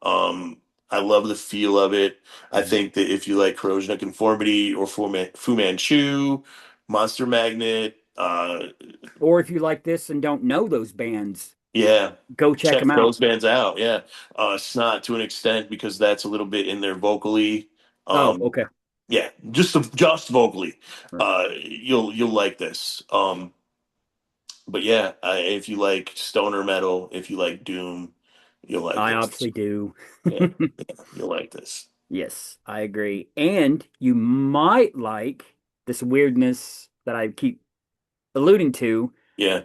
I love the feel of it. I think that if you like Corrosion of Conformity or Fu Manchu, Monster Magnet, Or if you like this and don't know those bands, yeah, go check check them out. those bands out. Yeah. Snot to an extent because that's a little bit in there vocally. Oh, Um, okay. yeah, just vocally. Right. You'll like this. But yeah, if you like stoner metal, if you like doom, you'll like I this. obviously do. Yeah, yeah, you'll like this. Yes, I agree. And you might like this weirdness that I keep alluding to. Yeah.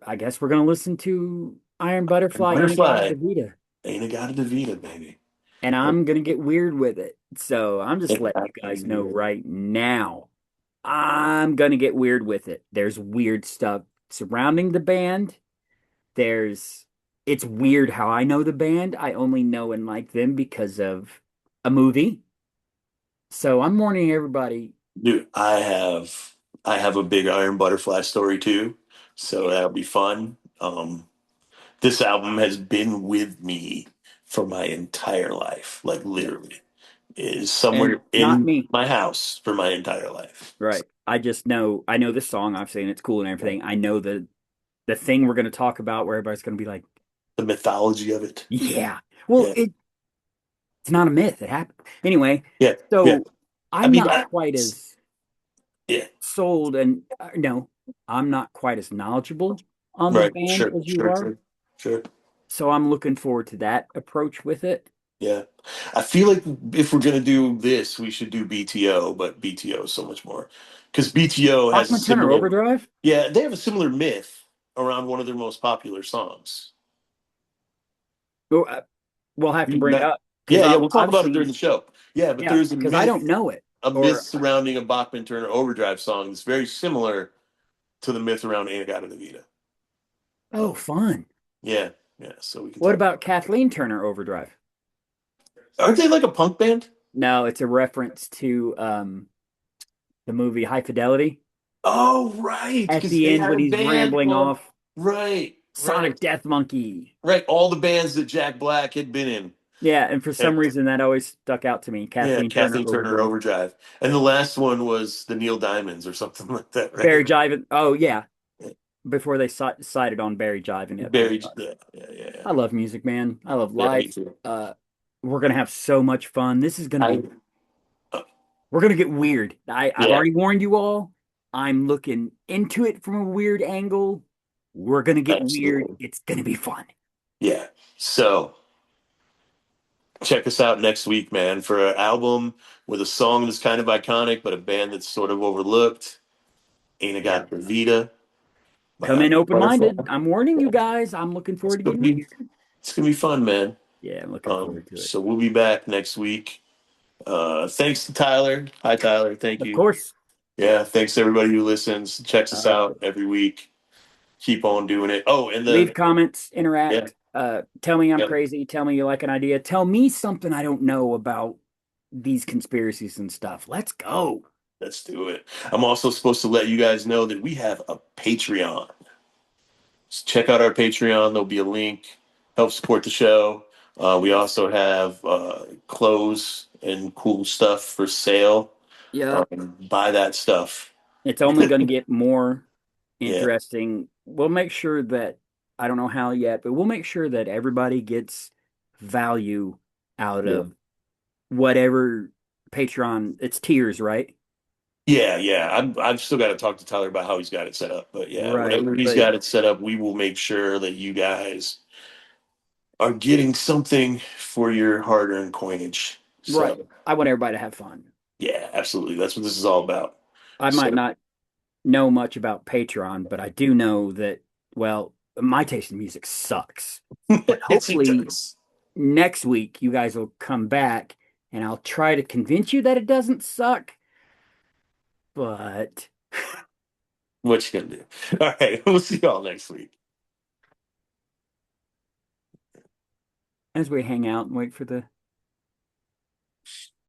I guess we're going to listen to Iron And Butterfly Butterfly, In-A-Gadda-Da-Vida. Ain't-A-Gotta-Da-Vida, baby. And I'm going to get weird with it. So I'm just letting you guys know Exactly. right now. I'm gonna get weird with it. There's weird stuff surrounding the band. There's it's weird how I know the band. I only know and like them because of a movie. So I'm warning everybody. Dude, I have a big Iron Butterfly story too, so that'll be fun. This album has been with me for my entire life, like Yeah. literally, is And somewhere not in me. my house for my entire life. Right. I know this song, obviously, and it's cool and everything. I know the thing we're gonna talk about where everybody's gonna be like, The mythology of it. yeah. Well, Yeah, it's not a myth. It happened. Anyway, yeah, yeah. so I I'm mean, not quite as yeah, sold and no, I'm not quite as knowledgeable on the right, band sure, as you sure, are. sure, sure. So I'm looking forward to that approach with it. Yeah, I feel like if we're gonna do this, we should do BTO, but BTO is so much more because BTO has a Bachman Turner similar. Overdrive? Yeah, they have a similar myth around one of their most popular songs. Well, we'll have to bring it up because Yeah, yeah, I've we'll talk I've about it during the seen show. Yeah, but yeah there's because I don't know it a myth or surrounding a Bachman Turner Overdrive song that's very similar to the myth around In-A-Gadda-Da-Vida. oh fun. Yeah, yeah. So we can What talk. about Kathleen Turner Overdrive? Aren't they like a punk band? No, it's a reference to the movie High Fidelity. Oh, right, At because the they end had when a he's band rambling called off, right, right, Sonic Death Monkey. right. All the bands that Jack Black had been in. Yeah, and for And some reason that always stuck out to me. yeah, Kathleen Turner Kathleen Turner Overdrive. Overdrive. And the last one was the Neil Diamonds or something like that, Barry right? Jiven. Oh yeah, before they decided on Barry Jiven. Yep, you're Buried. right. Yeah, yeah, yeah, yeah. I love music, man. I love Yeah, me life. too. Uh, we're gonna have so much fun. This is gonna I, be. We're gonna get weird. I've yeah, already warned you all. I'm looking into it from a weird angle. We're gonna get weird. absolutely. It's gonna be fun. Yeah. So check us out next week, man, for an album with a song that's kind of iconic, but a band that's sort of overlooked. Ain't I Yeah. Got the Vita by Come in Iron Butterfly. open-minded. I'm warning you guys. I'm looking It's forward to gonna getting be weird. it's gonna be fun, man. Yeah, I'm looking forward to it. So we'll be back next week. Thanks to Tyler. Hi, Tyler. Thank Of you. course. Yeah, thanks to everybody who listens, checks us Uh, out every week. Keep on doing it. Oh, and Leave the comments, yeah, interact. Tell me I'm yeah, crazy. Tell me you like an idea. Tell me something I don't know about these conspiracies and stuff. Let's go. let's do it. I'm also supposed to let you guys know that we have a Patreon. So check out our Patreon. There'll be a link. Help support the show. We Yes. also have clothes and cool stuff for sale. Yep. Buy that stuff. It's only going to get more Yeah, interesting. We'll make sure that, I don't know how yet, but we'll make sure that everybody gets value out yeah, of whatever Patreon, it's tiers, right? yeah, yeah. I've still got to talk to Tyler about how he's got it set up. But yeah, Right. whatever he's But got it set up, we will make sure that you guys are getting something for your hard-earned coinage. right. So I want everybody to have fun. yeah, absolutely. That's what this is all about. I might So not know much about Patreon, but I do know that, well, my taste in music sucks. But yes, he hopefully does. next week you guys will come back and I'll try to convince you that it doesn't suck. But What you gonna do? All right, we'll see y'all next week. as we hang out and wait for the